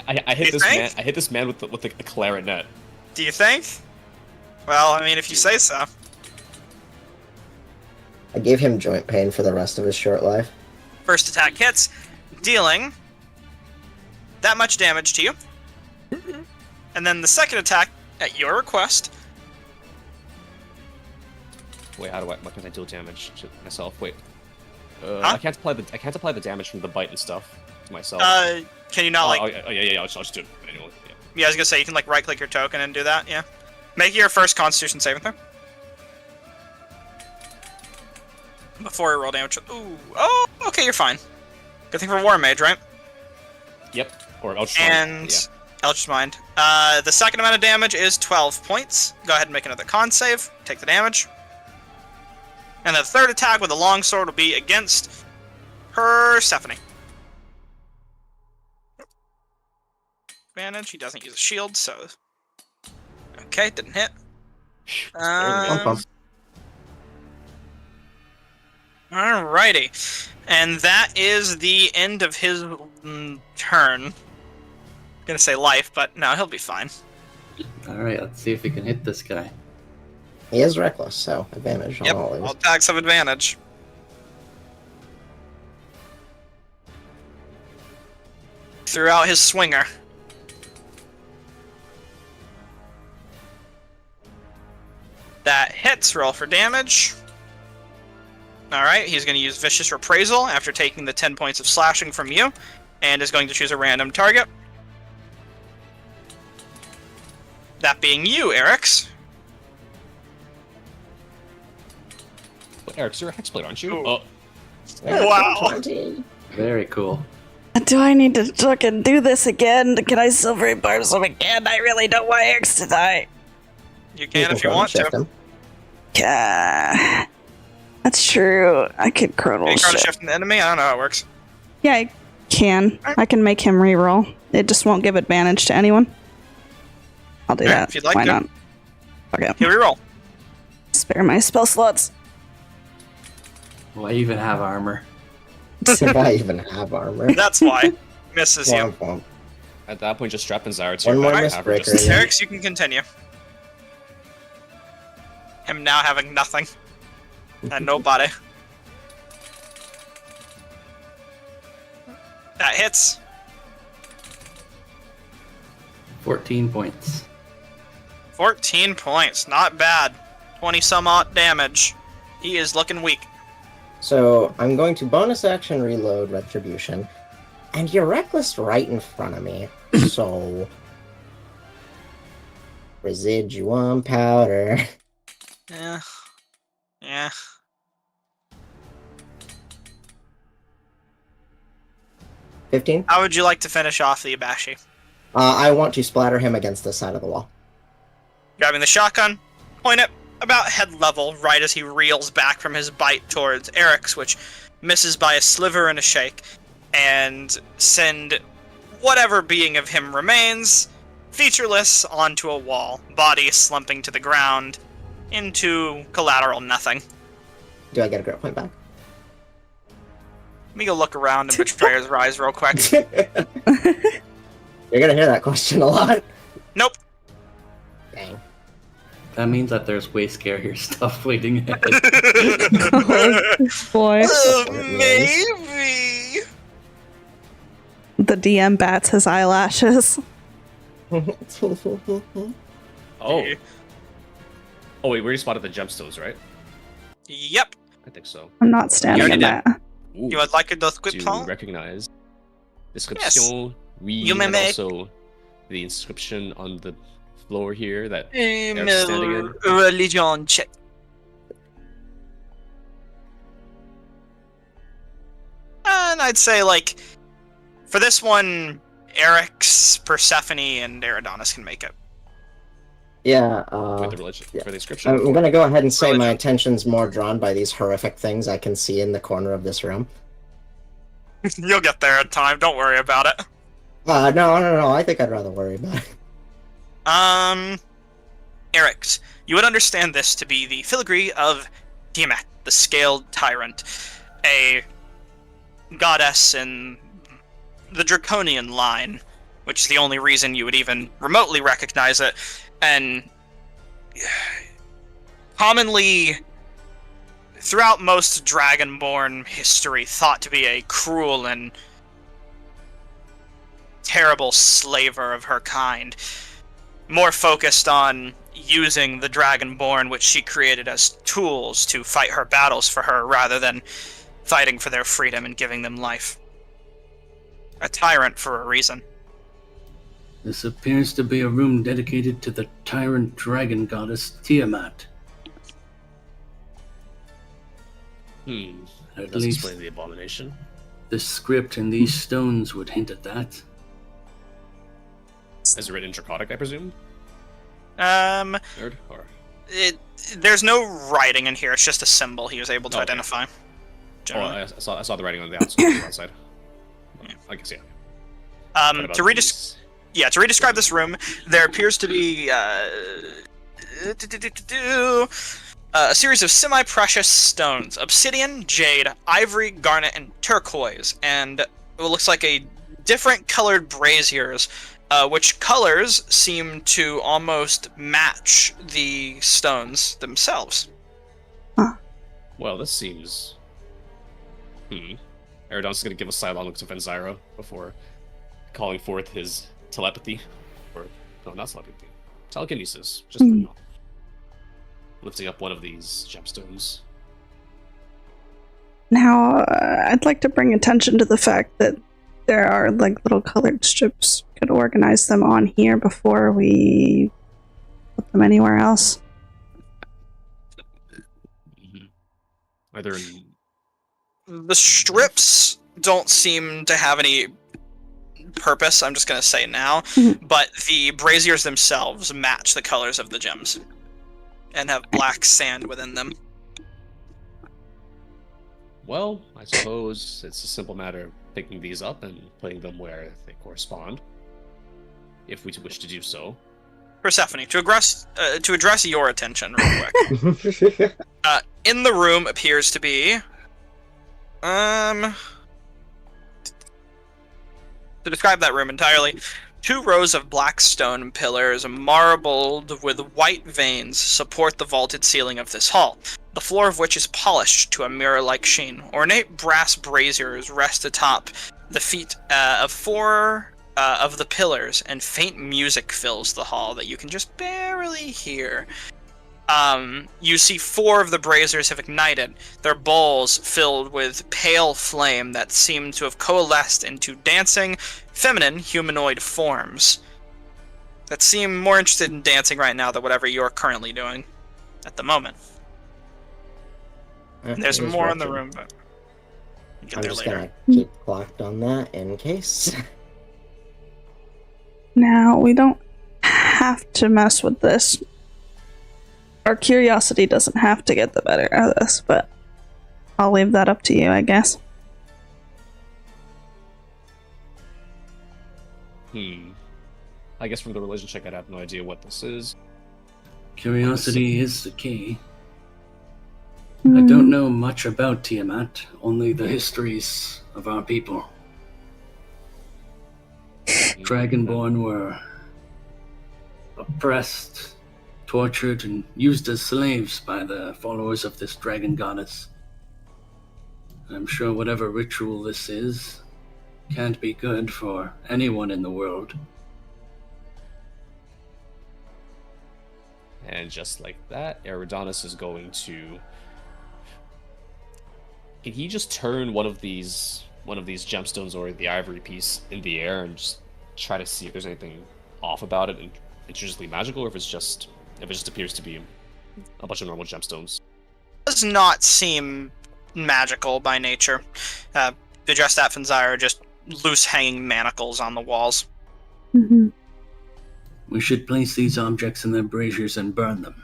I hit You this think? man. I hit this man with the clarinet. Do you think? Well, I mean, if you say so. I gave him joint pain for the rest of his short life. First attack hits, dealing that much damage to you. And then the second attack, at your request, Wait, what can I deal damage to myself? Wait, Huh? I can't apply the damage from the bite and stuff to myself. can you not, like... yeah, I'll just do it anyway. Yeah. Yeah, I was gonna say, you can, like, right-click your token and do that, yeah. Make your first Constitution saving throw. Before you roll damage. Ooh, oh, okay, you're fine. Good thing for War Mage, right? Yep. Or I'll just And Eldritch Mind. The second amount of damage is 12 points. Go ahead and make another con save. Take the damage. And the third attack with a longsword will be against Persephone. Advantage. He doesn't use a shield, so... Okay, didn't hit. Alrighty. And that is the end of his turn. Gonna say life, but no, he'll be fine. Alright, let's see if we can hit this guy. He is reckless, so advantage on Yep, all of all these. attacks have advantage. Threw out his swinger. That hits, roll for damage. Alright, he's going to use Vicious Reprisal after taking the 10 points of slashing from you, and is going to choose a random target. That being you, Eric's. Well, Eric, you're a hexblade, aren't you? Ooh. Oh, Wow. 20. Very cool. Do I need to fucking do this again? Can I silvery barbs him again? I really don't want Eric's to die. You can if you want shift to. him. Yeah, that's true. I could chronal Can you shift. shift an enemy? I don't know how it works. Yeah, I can. I can make him reroll. It just won't give advantage to anyone. I'll do Yeah, that. if you'd like Why to. not? Okay. He'll reroll. Spare my spell slots. Will I even have armor? If I even have armor. That's why. Misses you. Womp womp. at that point, just strap Exandria to One your more back and have her misbreaker, just- yeah. Eric's, you can continue. Him now having nothing. And nobody. That hits. 14 points. 14 points. Not bad. 20 some odd damage. He is looking weak. So I'm going to bonus action reload Retribution, and you're reckless right in front of me. So residuum powder. Yeah. Yeah. $15. How would you like to finish off the Abashi? I want to splatter him against the side of the wall. Grabbing the shotgun, point it about head level right as he reels back from his bite towards Eric's, which misses by a sliver and a shake, and send whatever being of him remains featureless onto a wall, body slumping to the ground into collateral nothing. Do I get a grip point back? Let me go look around and Betrayer's Rise real quick. You're gonna hear that question a lot. Nope. Dang. That means that there's way scarier stuff waiting ahead. Boy, what it means. Maybe. the DM bats his eyelashes. Oh. Oh wait, we already spotted the gemstones, right? Yep. I think so. I'm not standing already in did. that. Ooh, You would like a to description? recognize description. You may and make- also the inscription on the floor here that Eric's standing in. Religion check. And I'd say, like, for this one, Eric's, Persephone, and Eridonis can make it. Yeah, for the religion, yeah. for the inscription. I'm gonna go ahead and say my Religion. attention's more drawn by these horrific things I can see in the corner of this room. You'll get there in time, don't worry about it. No, I think I'd rather worry about it. Eric's. You would understand this to be the filigree of Tiamat, the Scaled Tyrant. a goddess in the Draconian line, which is the only reason you would even remotely recognize it, and commonly throughout most Dragonborn history thought to be a cruel and terrible slaver of her kind, more focused on using the Dragonborn which she created as tools to fight her battles for her rather than fighting for their freedom and giving them life. A tyrant for a reason. This appears to be a room dedicated to the tyrant dragon goddess Tiamat. That At does least explain the abomination. the script in these stones would hint at that. Is it written in Draconic, I presume? There's no writing in here, it's just a symbol he was able to Okay. identify. Oh, Generally. I saw the writing on the outside. I guess, yeah. What about To redescribe this room, there appears to be a series of semi-precious stones: obsidian, jade, ivory, garnet, and turquoise, and it looks like a different colored braziers, which colors seem to almost match the stones themselves. Well, this seems... Eridon's gonna give a sidelong look to Fenzyro before calling forth his telepathy. Or, no, not telepathy. Telekinesis. Just lifting up one of these gemstones. Now, I'd like to bring attention to the fact that there are like little colored strips. Could organize them on here before we put them anywhere else. Either The strips don't seem to have any purpose, I'm just going to say now, but the braziers themselves match the colors of the gems and have black sand within them. Well, I suppose it's a simple matter of picking these up and putting them where they correspond, if we wish to do so. Persephone, to address your attention real quick. In the room appears to be to describe that room entirely, 2 rows of black stone pillars marbled with white veins support the vaulted ceiling of this hall, the floor of which is polished to a mirror-like sheen. Ornate brass braziers rest atop the feet of 4 of the pillars, and faint music fills the hall that you can just barely hear. You see 4 of the braziers have ignited, their bowls filled with pale flame that seem to have coalesced into dancing, feminine humanoid forms that seem more interested in dancing right now than whatever you're currently doing at the moment. There's Here's more in the Richard. room, but we'll get I'm there just later. gonna keep clocked on that in case. Now, we don't have to mess with this. Our curiosity doesn't have to get the better of this, but I'll leave that up to you, I guess. I guess from the religion check, I'd have no idea what this is. Curiosity is the key. I don't know much about Tiamat, only the histories of our people. Dragonborn were oppressed, tortured, and used as slaves by the followers of this dragon goddess. I'm sure whatever ritual this is can't be good for anyone in the world. And just like that, Eridanus is going to... Can he just turn one of these gemstones or the ivory piece in the air and just try to see if there's anything off about it and intrinsically magical, or if it just appears to be a bunch of normal gemstones? Does not seem magical by nature. The address that Fenzire are just loose hanging manacles on the walls. Mm-hmm. We should place these objects in their braziers and burn them.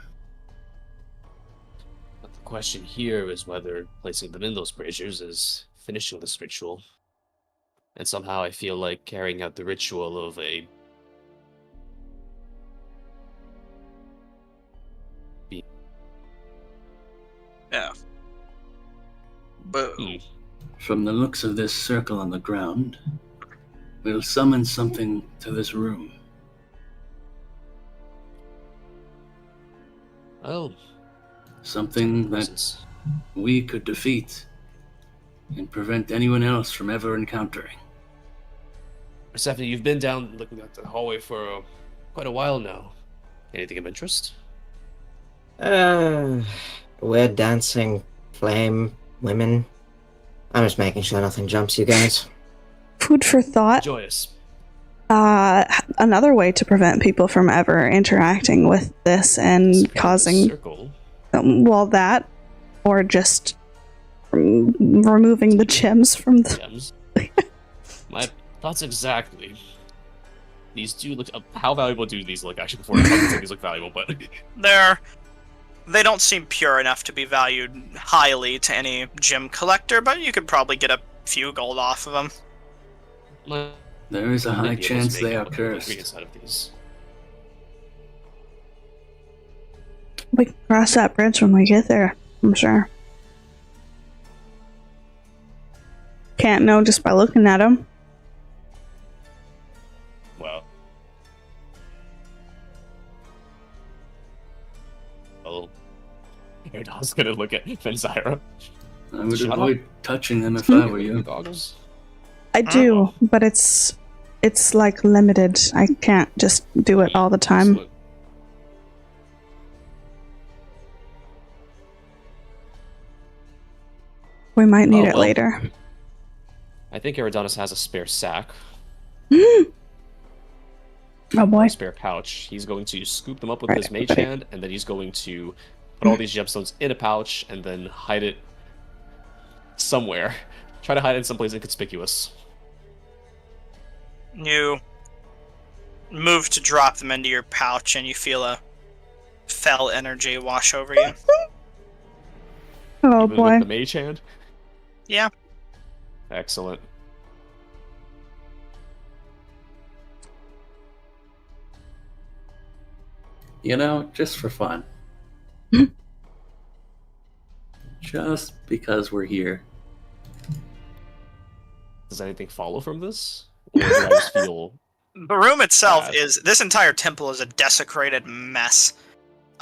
But the question here is whether placing them in those braziers is finishing this ritual. And somehow I feel like carrying out the ritual of a... Yeah. Boo. From the looks of this circle on the ground, we'll summon something to this room. Oh, Something that presence. we could defeat and prevent anyone else from ever encountering. Persephone, you've been down looking at the hallway for quite a while now. Anything of interest? Weird dancing, flame, women. I'm just making sure nothing jumps you guys. Food for thought. Joyous. Another way to prevent people from ever interacting with this and Expand the causing, circle. well, that, or just removing the gems from the. Gems. My thoughts exactly. These do look. How valuable do these look? Actually, before I talk, these look valuable, but They don't seem pure enough to be valued highly to any gem collector, but you could probably get a few gold off of them. There is a high Maybe able to chance make they out are what the cursed. ingredients out of these. We can cross that bridge when we get there, I'm sure. Can't know just by looking at them. Well. Oh. I was gonna look at Fenzira. I would Shut avoid touching them if I were you. Goggles. I do, but it's like limited. I can't just do it all the time. Excellent. We might need Oh, it well. later. I think Eridanus has a spare sack, Oh or boy. a spare pouch. He's going to scoop them up with Right, his mage everybody. hand, and then he's going to put all these gemstones in a pouch and then hide it somewhere. Try to hide it in someplace inconspicuous. You move to drop them into your pouch, and you feel a fell energy wash over you. Oh Even boy. with the mage hand. Yeah. Excellent. You know, just for fun. Just because we're here. Does anything follow from this? Or do I just feel... The room itself Bad. this entire temple is a desecrated mess.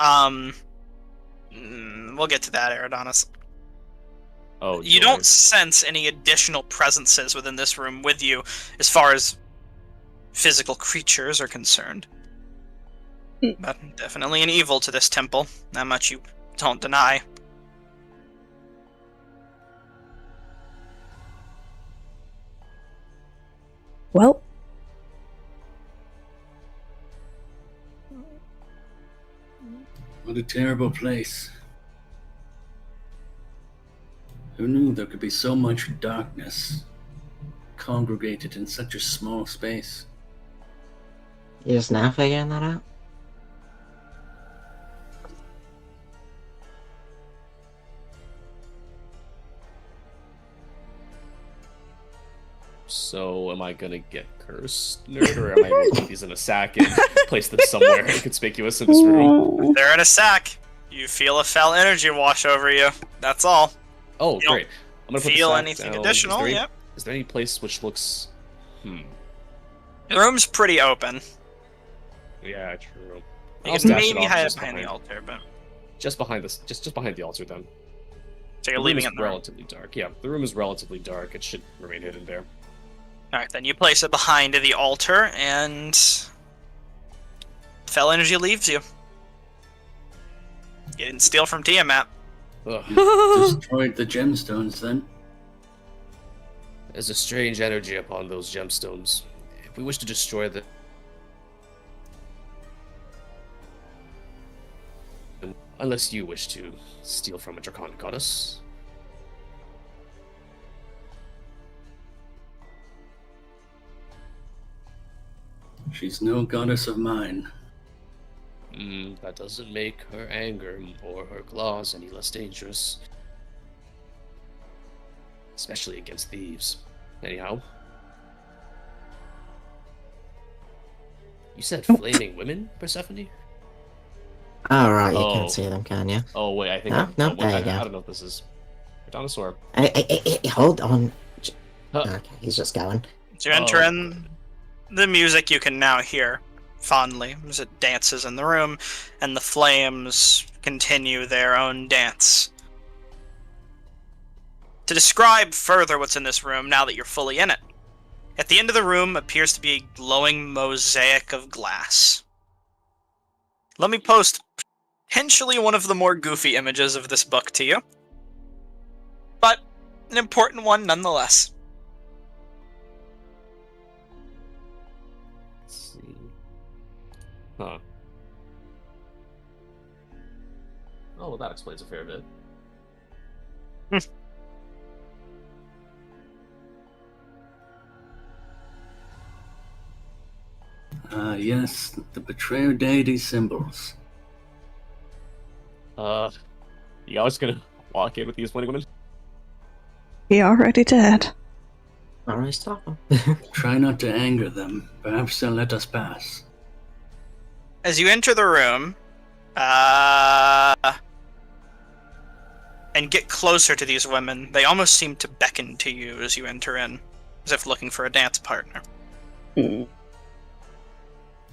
We'll get to that, Eridanus. Oh, You joy. don't sense any additional presences within this room with you as far as physical creatures are concerned. But definitely an evil to this temple. That much you don't deny. Well, What a terrible place. Who knew there could be so much darkness congregated in such a small space? You just now figuring that out? So, am I gonna get cursed, nerd, or am I able to put these in a sack and place them somewhere inconspicuous in this room? They're in a sack. You feel a fell energy wash over you. That's all. Oh, You don't great. I'm gonna put the Feel sack anything down. additional? Is there, Yep. is there any place which looks... The room's pretty open. Yeah, true. You I'll can stash it maybe off hide it just behind the altar, but Just behind this, just behind the altar, then. so you're The room leaving is it in the room. relatively dark. Yeah, the room is relatively dark. It should remain hidden there. Alright, then you place it behind the altar, and fell energy leaves you. You didn't steal from Tiamat. Ugh. Destroyed the gemstones then? There's a strange energy upon those gemstones. If we wish to destroy them, unless you wish to steal from a draconic goddess. She's no goddess of mine. That doesn't make her anger or her claws any less dangerous. Especially against thieves. Anyhow. You said flaming women, Persephone? Oh, right, you Oh. can't see them, can you? Oh, wait, I think... No, no, wait, there you I go. don't know if this is... Dinosaur. Hey, hold on. Huh. Okay, he's just going. As you enter Oh. in, the music you can now hear fondly as it dances in the room, and the flames continue their own dance. To describe further what's in this room now that you're fully in it, at the end of the room appears to be a glowing mosaic of glass. Let me post potentially one of the more goofy images of this book to you, but an important one nonetheless. Let's see. Huh. Oh, well, that explains a fair bit. Yes, the betrayer deity symbols. You guys gonna walk in with these pointing women? He already did. Alright, stop him. Try not to anger them. Perhaps they'll let us pass. As you enter the room, and get closer to these women, they almost seem to beckon to you as you enter in, as if looking for a dance partner.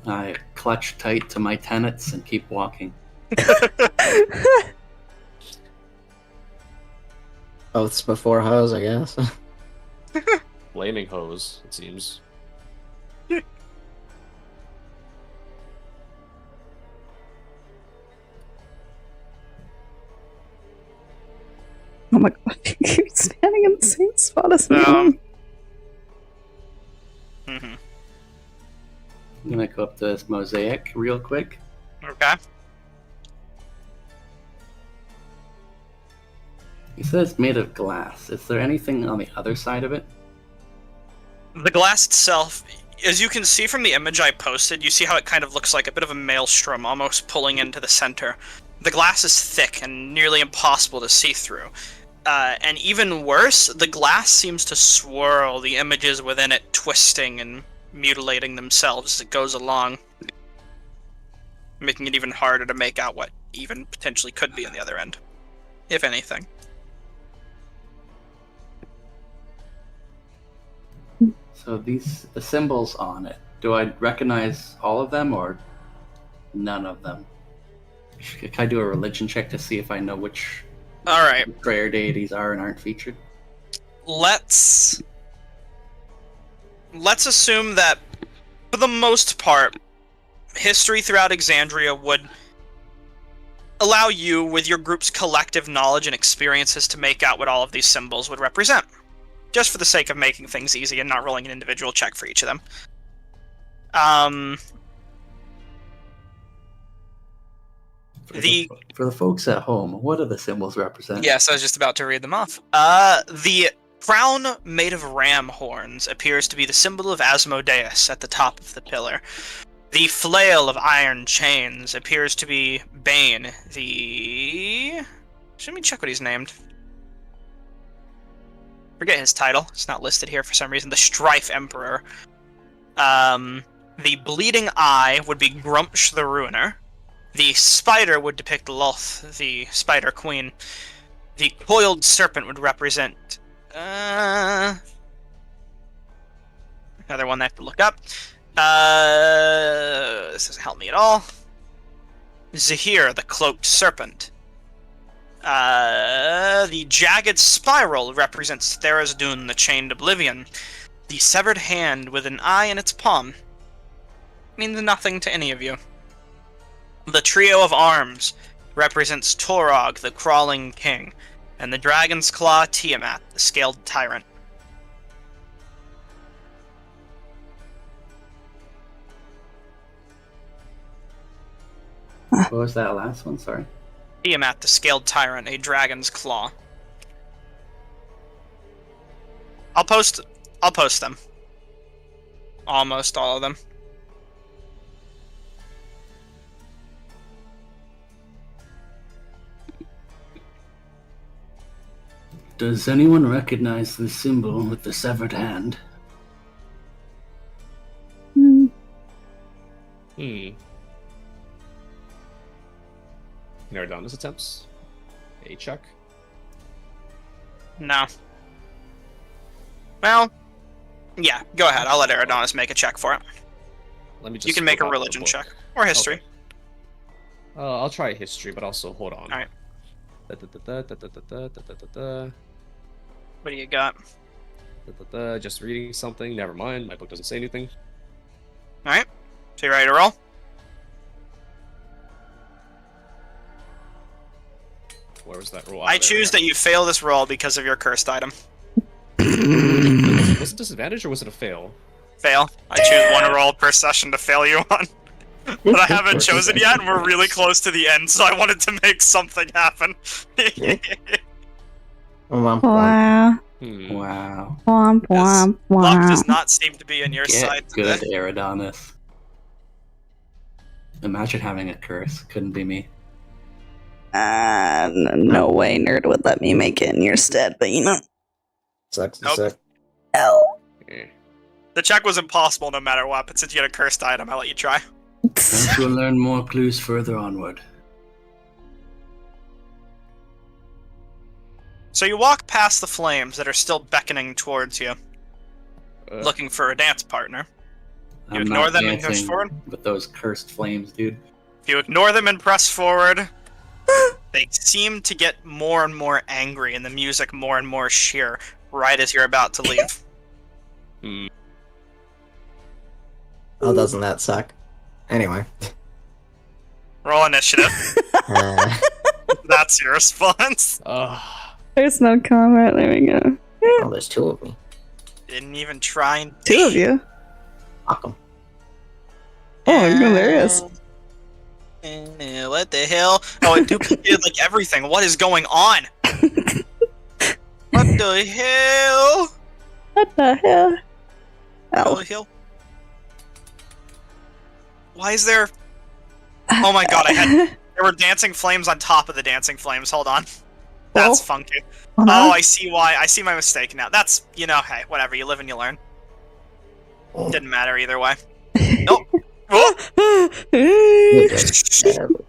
I clutch tight to my tenets and keep walking. Oaths before hoes, I guess. Flaming hose, it seems. Oh my god, you're standing in the same spot as me. Mhm. I'm gonna go up to this mosaic real quick. Okay. You said it's made of glass. Is there anything on the other side of it? The glass itself, as you can see from the image I posted, you see how it kind of looks like a bit of a maelstrom, almost pulling into the center. The glass is thick and nearly impossible to see through. And even worse, the glass seems to swirl, the images within it twisting and mutilating themselves as it goes along, making it even harder to make out what even potentially could be on the other end, if anything. So the symbols on it, do I recognize all of them or none of them? Can I do a religion check to see if I know which Alright, prayer deities are and aren't featured? let's assume that, for the most part, history throughout Exandria would allow you, with your group's collective knowledge and experiences, to make out what all of these symbols would represent. Just for the sake of making things easy and not rolling an individual check for each of them. For the folks at home, what do the symbols represent? Yes, I was just about to read them off. The crown made of ram horns appears to be the symbol of Asmodeus at the top of the pillar. The flail of iron chains appears to be Bane, Let me check what he's named. Forget his title. It's not listed here for some reason. The Strife Emperor. The bleeding eye would be Grumpsh the Ruiner. The spider would depict Loth, the Spider Queen. The coiled serpent would represent... another one that I have to look up. This doesn't help me at all. Zahir, the cloaked serpent. The jagged spiral represents Tharizdun, the chained oblivion. The severed hand with an eye in its palm means nothing to any of you. The trio of arms represents Torog, the crawling king, and the dragon's claw Tiamat, the scaled tyrant. What was that last one? Sorry. Tiamat, the scaled tyrant, a dragon's claw. I'll post them. Almost all of them. Does anyone recognize the symbol with the severed hand? Narradonis attempts a check. No. Well, yeah, go ahead. I'll let Eridanos make a check for it. Let me just. You can make a flip out the religion book. check. Or history. Okay. I'll try history, but also hold on. Alright. Da-da-da-da-da-da-da-da-da-da. What do you got? Just reading something. Never mind. My book doesn't say anything. Alright. So you ready to roll? Where was that roll? I choose that you fail this roll because of your cursed item. Was it disadvantage or was it a fail? Fail. I choose one roll per session to fail you on. But I haven't chosen yet, and we're really close to the end, so I wanted to make something happen. Wow. Wow. Womp womp Luck womp. does not seem to be on your Get side good, today. Eridanos. Imagine having a curse. Couldn't be me. No way nerd would let me make it in your stead, but you know. Sucks to Nope. suck. Oh. Eh. The check was impossible no matter what, but since you had a cursed item, I'll let you try. Perhaps we'll learn more clues further onward. So you walk past the flames that are still beckoning towards you, looking for a dance partner. You I'm ignore not them and push dancing forward? with those cursed flames, dude. If you ignore them and press forward, they seem to get more and more angry and the music more and more sheer right as you're about to leave. Oh, doesn't that suck? Anyway. Roll initiative. Uh, That's your response. There's no comment. There we go. oh, there's two of me. Didn't even try and Two of you. Fuck 'em. Oh, no, there is. What the hell? Oh, it duplicated like everything. What is going on? What the hell? What the hell? Oh, hell. Why is there... Oh my god, there were dancing flames on top of the dancing flames. Hold on. That's funky. Oh, I see why. I see my mistake now. That's, you know, hey, whatever. You live and you learn. Didn't matter either way. Nope. Oh, You did terrible.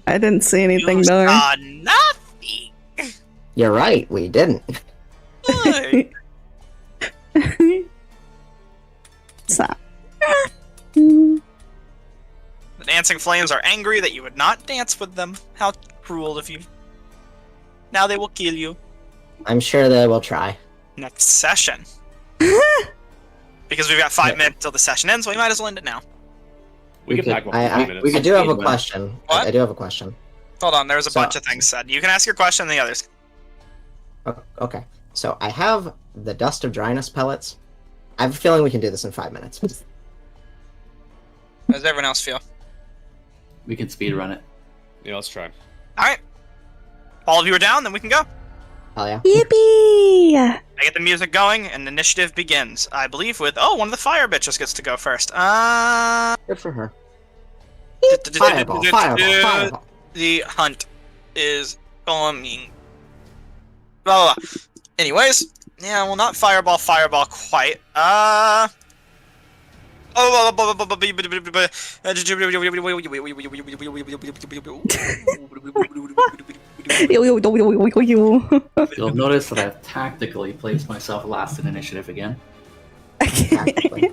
I didn't see anything you there. saw nothing. You're right, we didn't. Hey. Stop. The dancing flames are angry that you would not dance with them. How cruel of you. Now they will kill you. I'm sure they will try. Next session. Because we've got 5 minutes till the session ends, so we might as well end it now. We can pack about 5 minutes. I do have a question. What? I do have a question. Hold on, there's a So- bunch of things said. You can ask your question and the others. Okay. So I have the Dust of Dryness pellets. I have a feeling we can do this in 5 minutes. How does everyone else feel? We can speedrun it. Yeah, let's try. Alright. All of you are down, then we can go. Hell yeah. Yippee! I get the music going, and the initiative begins. I believe with... Oh, one of the fire bitches gets to go first. Good for her. Fireball, fireball, fireball. The hunt is coming. Blah, blah, blah. Anyways, yeah, well, not fireball quite. You'll notice that I've tactically placed myself last in initiative again. Tactically.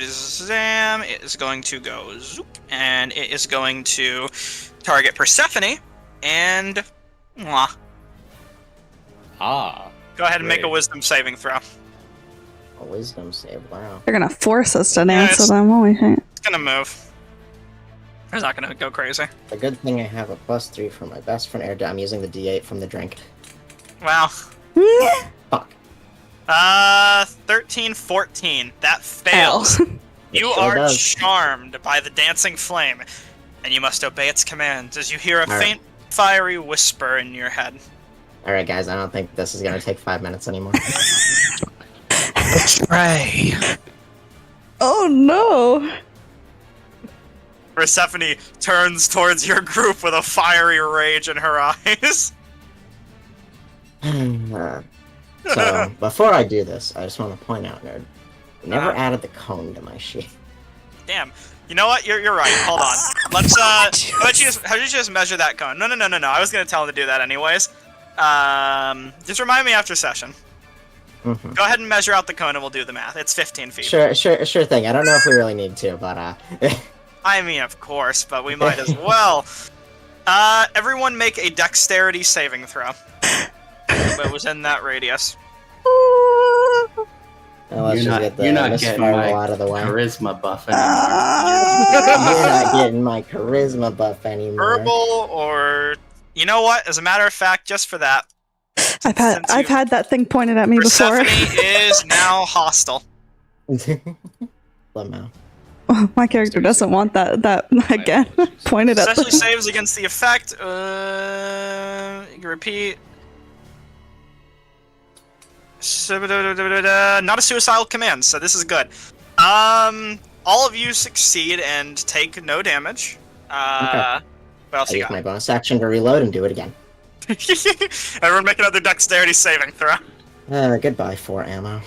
Zam, it is going to go zoop, and it is going to target Persephone, and mwah. Go ahead and make a Great. wisdom saving throw. A wisdom save, wow. They're gonna force us to dance it's- with them, won't we? It's gonna move. It's not gonna go crazy. A good thing I have a +3 for my best friend Air. I'm using the D8 from the drink. Wow. Fuck. 13, 14. That fails. You sure are does. charmed by the dancing flame, and you must obey its commands as you hear a All right. faint, fiery whisper in your head. Alright, guys, I don't think this is gonna take 5 minutes anymore. Betray. Oh no! Persephone turns towards your group with a fiery rage in her eyes. So, before I do this, I just want to point out, nerd, I never added the cone to my sheet. Damn. You know what? You're right. Hold on. Let's how about you just measure that cone? No. I was gonna tell him to do that anyways. Just remind me after session. Mm-hmm. Go ahead and measure out the cone and we'll do the math. It's 15 feet. Sure thing. I don't know if we really need to, but I mean, of course, but we might as well. Everyone make a dexterity saving throw. But within that radius. let's You're just not, get the you're not Miss getting Spiral my out of the way. charisma buff anymore. You're not getting my charisma buff anymore. Verbal or... You know what? As a matter of fact, just for that. I've had that thing pointed at me before. Persephone is now hostile. Somehow. My character doesn't want that again pointed at Especially them. saves against the effect. You can repeat. Not a suicidal command, so this is good. All of you succeed and take no damage. Okay. What else I you use got? my bonus action to reload and do it again. Everyone make another dexterity saving throw. Goodbye, 4 ammo.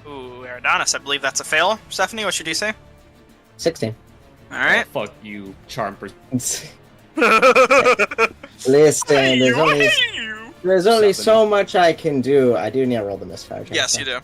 Ooh, Eridanis, I believe that's a fail. Stephanie, what's your DC? 16. Alright. Oh, fuck you, charm person. Listen, there's only so much I can do. I do need to roll the misfire check. Yes, you do.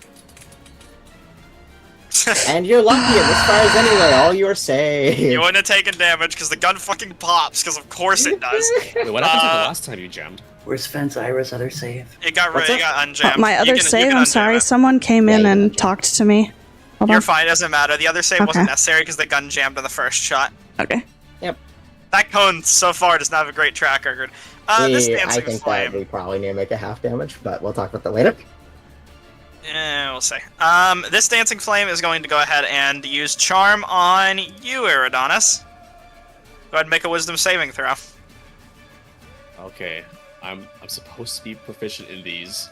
And you're lucky it misfires anyway, all you're saying. You wouldn't have taken damage because the gun fucking pops, because of course it does. Wait, what happened to the last time you jammed? Where's Fence Ira's other save? It got What's unjammed. My You other can save, I'm unjam sorry, it. someone came in Yeah, you and can. talked to me. Hold You're on. fine, doesn't matter. The other save Okay. wasn't necessary because the gun jammed on the first shot. Okay. That cone so far does not have a great track record. This I dancing think flame. that we probably need to make a half damage, but we'll talk about that later. We'll see. This dancing flame is going to go ahead and use charm on you, Eridanis. Go ahead and make a wisdom saving throw. Okay, I'm supposed to be proficient in these.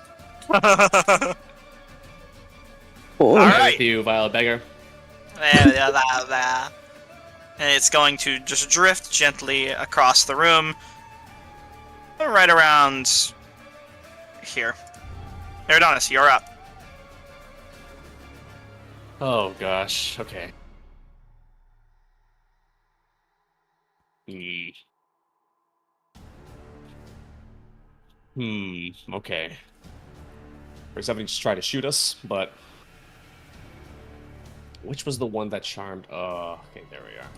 Alright. With you, Violet Beggar. And it's going to just drift gently across the room. Right around here. Eridanis, you're up. Oh gosh. Okay. Okay. There's something just try to shoot us, but which was the one that charmed? Okay, there we are.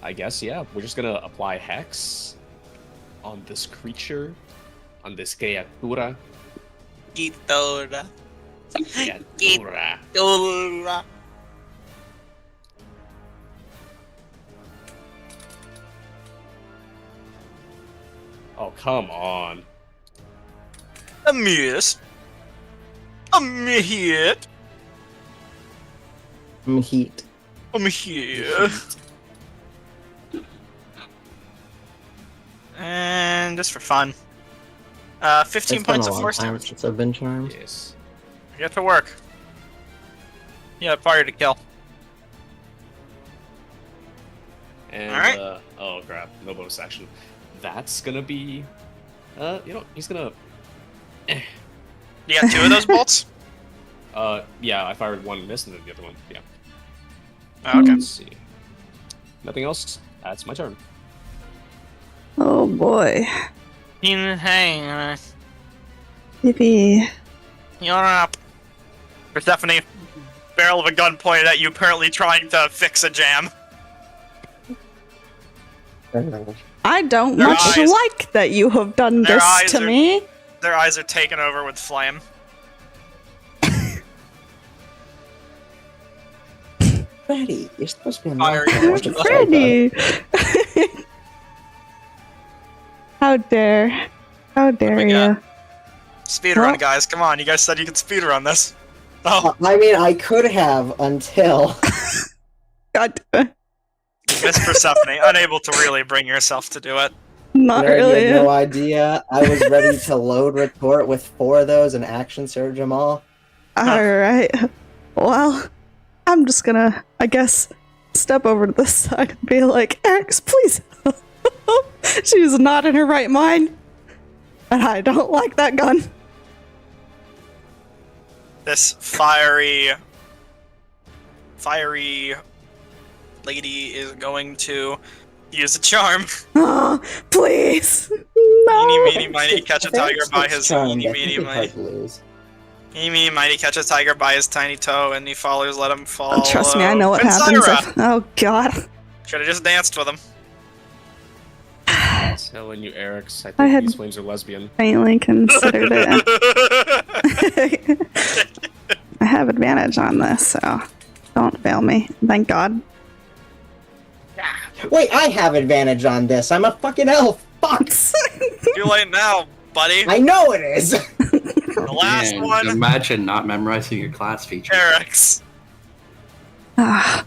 I guess, yeah. We're just gonna apply Hex on this creature, on this criatura. Gitora. Criatura. Gitora. Oh, come on. A miss. A hit. Heat. I'm here. And just for fun. 15 It's been points a of long force time damage. since I've been charmed. Yes. Get to work. Yeah, fire to kill. And, Alright. oh crap, no bonus action. That's gonna be, he's gonna, You got 2 of those bolts? yeah, I fired one and missed, and then the other one, yeah. Oh, okay. Let's see. Nothing else? That's my turn. Oh boy. Hey, Maybe. you're up. Persephone, barrel of a gun pointed at you, apparently trying to fix a jam. I don't Their much eyes- like that you have done their this eyes to are- me. Their eyes are taken over with flame. Freddy, you're supposed to be Fire a you. monster. Freddy! How dare. How dare we you? got? Speedrun, Well- guys. Come on, you guys said you could speedrun this. Oh, I mean, I could have until. God damn it. Miss Persephone, unable to really bring yourself to do it. Not Nerd, you really. had no idea. I was ready to load retort with 4 of those and action surge them all. Alright. Well, I'm just gonna, I guess, step over to the side and be like, Eric, please. She's not in her right mind. And I don't like that gun. This fiery lady is going to use a charm. Oh, please. No. Eeny, meeny, miny, catch a If Eric's tiger by looks his charmed, eeny, I think meeny, it'd be hard miny. to lose. Eeny, meeny, miny, catch a tiger by his tiny toe, and he follows, let him fall. Trust me, I know what happens. Exandria! Oh, God. Should have just danced with him. Telling you, Eric's. I I think had- these flames are lesbian. Faintly considered it. I have advantage on this, so don't fail me. Thank God. Wait, I have advantage on this. I'm a fucking elf. Fuck. Too late now, buddy. I know it is. The last Man, one, imagine not memorizing your class features. Eric's. Ah,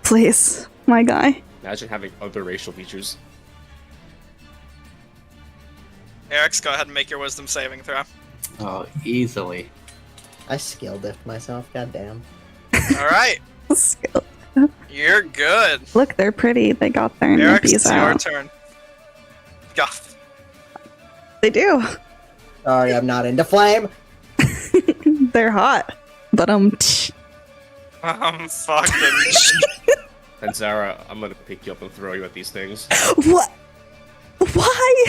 please, my guy. Imagine having other racial features. Eric's, go ahead and make your wisdom saving throw. Oh, easily. I skill dipped myself. Goddamn. Alright, Skill. you're good. Look, they're pretty. They got their Eric's, nippies it's your out. turn. Go. They do. Sorry, I'm not into flame. They're hot. But I'm fucking. And Zara, I'm gonna pick you up and throw you at these things. what? Why?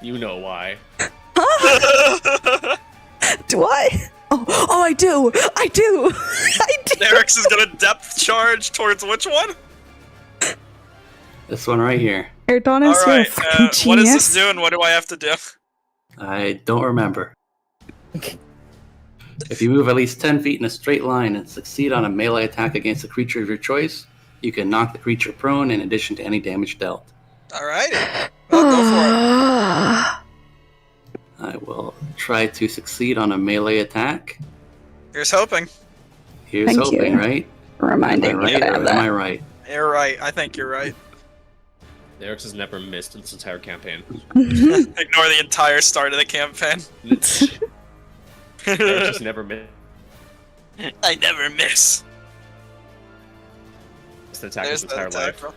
You know why. Do I? Oh, I do. I do. I do. Eric's is gonna depth charge towards which one? This one right here. Adonis, you're a Alright, fucking what does genius. this do and what do I have to do? I don't remember. If you move at least 10 feet in a straight line and succeed on a melee attack against a creature of your choice, you can knock the creature prone in addition to any damage dealt. Alright. Well, go Ah. I will try to succeed on a melee attack. for it. Here's hoping. Here's Thank hoping, you. right? Am I Reminding me right or of am I that. right? You're right. I think you're right. Eric's has never missed in this entire campaign. Ignore the entire start of the campaign. Eric's has never missed I never miss. the attack There's his the entire attack. life.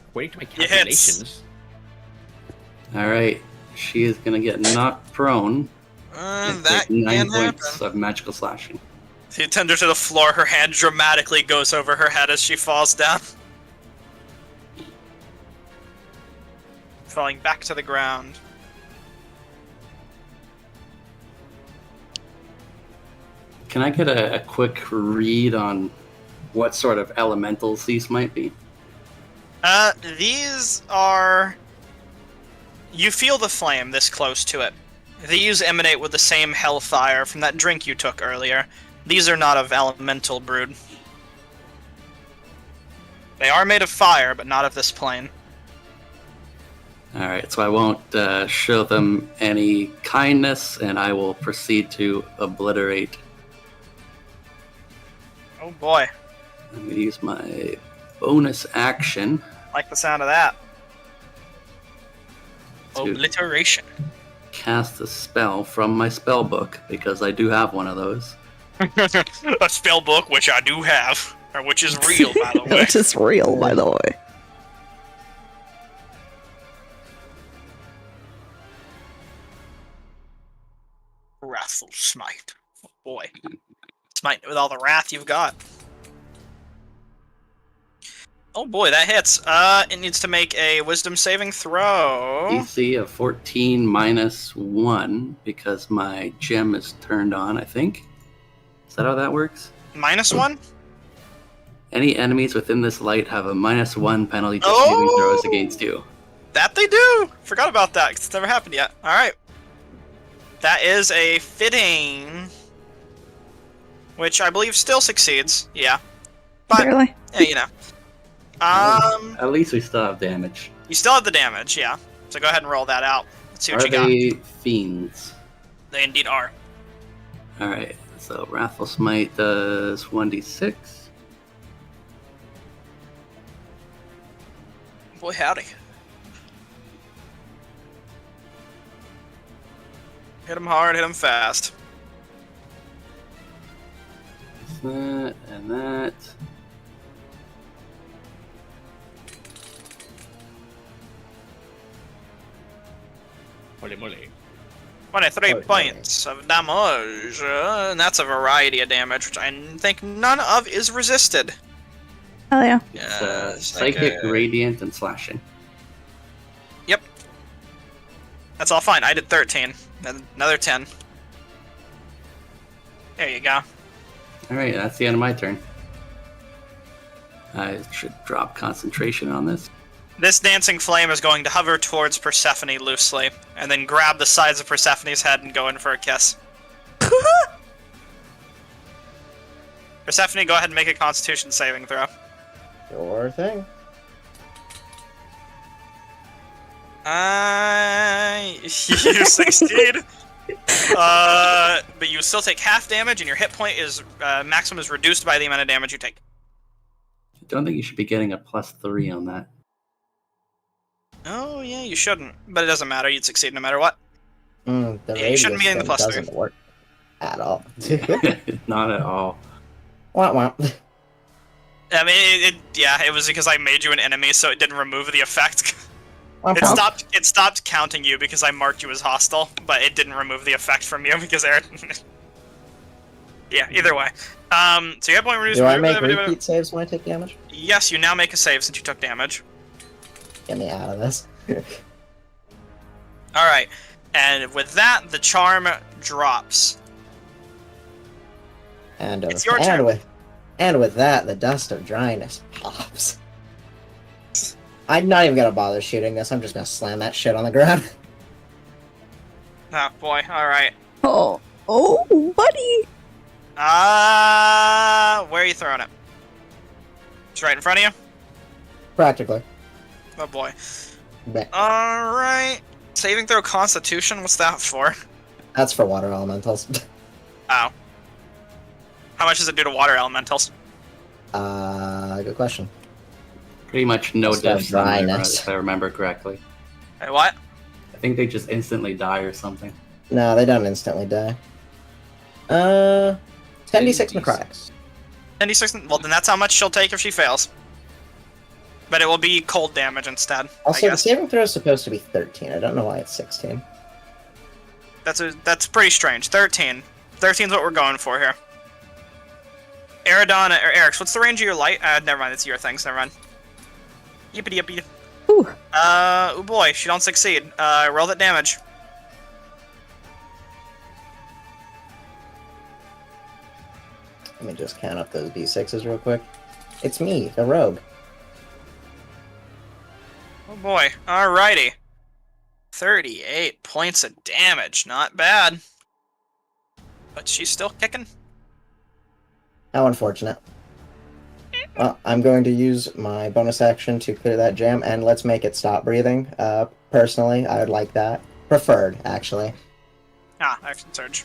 According to my He hits. calculations, Alright, she is going to get knocked prone and That take 9 can happen. points of magical slashing. She tends her to the floor. Her hand dramatically goes over her head as she falls down. Falling back to the ground. Can I get a quick read on what sort of elementals these might be? These are... You feel the flame this close to it. These emanate with the same hellfire from that drink you took earlier. These are not of elemental brood. They are made of fire, but not of this plane. Alright, so I won't show them any kindness, and I will proceed to obliterate. Oh boy. I'm going to use my bonus action Like the sound of that. to Obliteration. cast a spell from my spell book, because I do have one of those. A spell book, which I do have. Or which is real, by the way. Which is real, by the way. Wrathful Smite. Oh boy. Smite with all the wrath you've got. Oh boy, that hits. It needs to make a wisdom saving throw. DC of 14 minus 1, because my gem is turned on, I think. Is that how that works? -1? Any enemies within this light have a -1 penalty to saving Oh! throws against you. That they do! Forgot about that, 'cause it's never happened yet. Alright. That is a fitting... Which I believe still succeeds. Yeah. But, Barely. yeah, you know. At least we still have damage. You still have the damage, yeah. So go ahead and roll that out. Let's see what Are you got. they fiends? They indeed are. Alright, so Wrathful Smite does 1d6. Boy, howdy. Hit him hard, hit him fast. That and that. Mole, mole. 23 Okay. points of damage. And that's a variety of damage, which I think none of is resisted. Hell yeah. It's psychic, radiant, and slashing. Yep. That's all fine. I did 13. Another 10. There you go. Alright, that's the end of my turn. I should drop concentration on this. This dancing flame is going to hover towards Persephone loosely, and then grab the sides of Persephone's head and go in for a kiss. Persephone, go ahead and make a Constitution saving throw. Sure thing. You succeed. But you still take half damage, and your hit point is maximum is reduced by the amount of damage you take. I don't think you should be getting a +3 on that. Oh yeah, you shouldn't, but it doesn't matter. You'd succeed no matter what. The Yeah, you shouldn't be radius in the thing +3. doesn't work at all. Not at all. Wah, wah. I mean, it was because I made you an enemy, so it didn't remove the effect. Wah, It wah. stopped counting you because I marked you as hostile, but it didn't remove the effect from you because Aaron. Yeah, either way. So you have point reduced. Do I make repeat saves when I take damage? Yes, you now make a save since you took damage. Get me out of this. Alright, and with that, the charm drops. And It's your turn. with that, the dust of dryness pops. I'm not even gonna bother shooting this. I'm just gonna slam that shit on the ground. Oh boy, alright. Oh, buddy. Where are you throwing it? It's right in front of you? Practically. Oh boy. But Alright. Saving throw Constitution, what's that for? that's for water elementals. Oh. How much does it do to water elementals? Good question. Pretty much no Just have deaths on there, dryness. if I remember correctly. Hey, what? I think they just instantly die or something. No, they don't instantly die. 10d6 necrotics. 96. Well, then that's how much she'll take if she fails. But it will be cold damage instead. I Also, the guess. saving throw is supposed to be 13. I don't know why it's 16. That's pretty strange. 13. 13's what we're going for here. Eridon or Eric's, what's the range of your light? Never mind, it's your things. Never mind. Yippity yippity. Ooh. Oh boy, she don't succeed. Roll that damage. Let me just count up those d6s real quick. It's me, the rogue. Oh boy. Alrighty. 38 points of damage. Not bad. But she's still kicking. How unfortunate. Well, I'm going to use my bonus action to clear that gem, and let's make it stop breathing. Personally, I would like that. Preferred, actually. Action surge.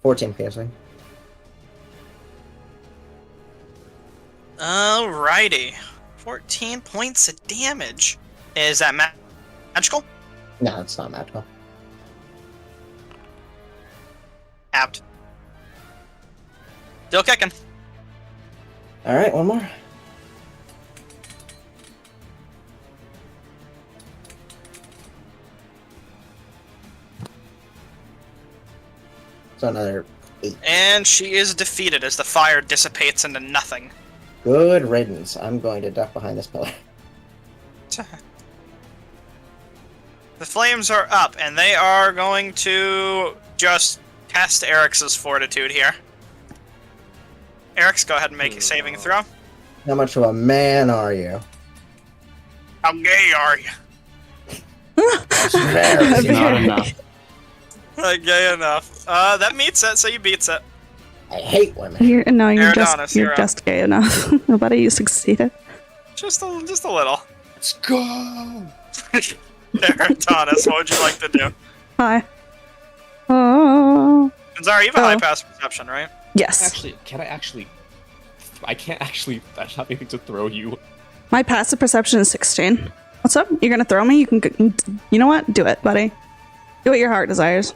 $14 piercing. Alrighty. 14 points of damage. Is that magical? No, it's not magical. Apt. Still kicking. Alright, one more. So another 8. And she is defeated as the fire dissipates into nothing. Good riddance. I'm going to duck behind this pillar. The flames are up, and they are going to just test Eric's fortitude here. Eric's, go ahead and make a saving throw. How much of a man are you? How gay are you? It's not enough. Gay enough. That meets it, so you beats it. I hate women. You're Eridanis, you're you're up. just gay enough. Nobody, you succeeded. Just a little. Let's go! Eridanis, what would you like to do? Hi. Oh. Zara, you have a high Oh. pass perception, right? Yes. I can't actually. I don't have anything to throw you. My passive perception is 16. What's up? You're gonna throw me? You know what? Do it, buddy. Do what your heart desires.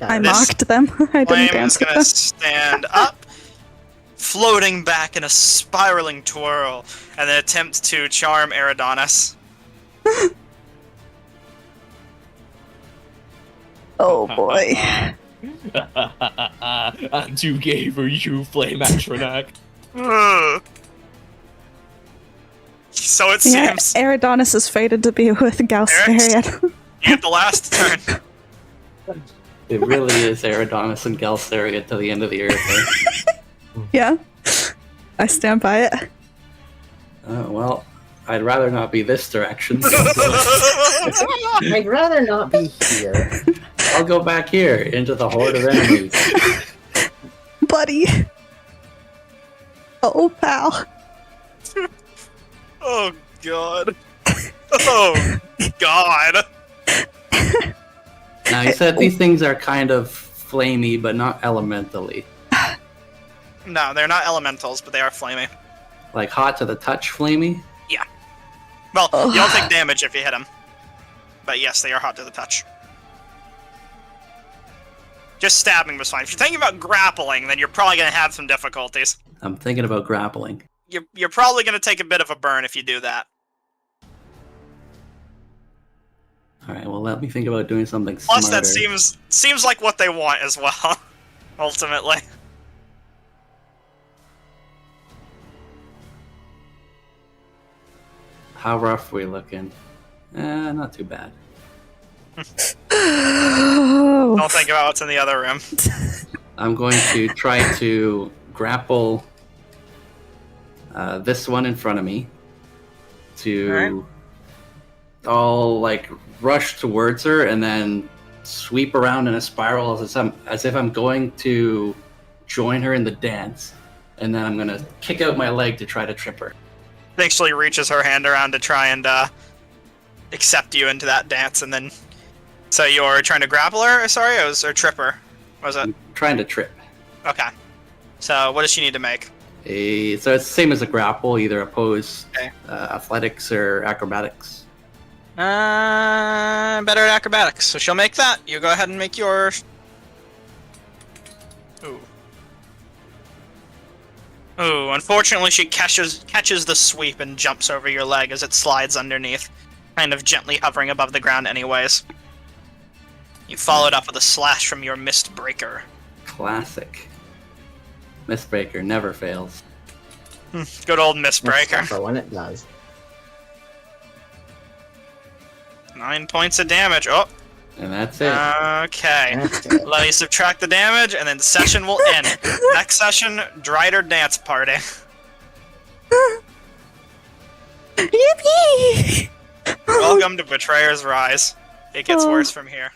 I This mocked them. I didn't Flame is dance with gonna them. stand up, floating back in a spiraling twirl, and then attempt to charm Eridanis. Oh boy. I'm too gay for you, Flame Atronak. Ugh. So it Yeah, seems. Eridanis is fated to be with Galsarian. You get the last turn. It really is Eridanis and Galceria to the end of the earth. Eh? Yeah. I stand by it. Oh, well, I'd rather not be this direction. So I'd rather not be here. I'll go back here into the horde of enemies. Buddy. Oh, pal. Oh god. Oh god. Now, you said these things are kind of flamey, but not elementally. No, they're not elementals, but they are flaming. Like hot to the touch flamey? Well, Oh. you don't take damage if you hit them. But yes, they are hot to the touch. Just stabbing was fine. If you're thinking about grappling, then you're probably going to have some difficulties. I'm thinking about grappling. You're probably going to take a bit of a burn if you do that. Alright, well, let me think about doing something Plus, smarter. that seems like what they want as well, ultimately. How rough we looking? Not too bad. Don't think about what's in the other room. I'm going to try to grapple this one in front of me to all like rush towards her and then sweep around in a spiral as if I'm going to join her in the dance, and then I'm gonna kick out my leg to try to trip her. Actually reaches her hand around to try and accept you into that dance, and then... So you're trying to grapple her? Sorry, or trip her? What was it? I'm trying to trip. Okay. So what does she need to make? So it's the same as a grapple, either oppose Okay. athletics or acrobatics. Better at acrobatics, so she'll make that. You go ahead and make your... Ooh. Ooh, unfortunately she catches the sweep and jumps over your leg as it slides underneath, kind of gently hovering above the ground anyways. You follow it up with a slash from your Mist Breaker. Classic. Mistbreaker never fails. Good old Mist Breaker. For when it does. 9 points of damage. Oh, And that's it. okay. That's it. Let me subtract the damage, and then session will end. Next session, Drider Dance Party. Yippee! Welcome to Betrayer's Rise. It gets Oh. worse from here.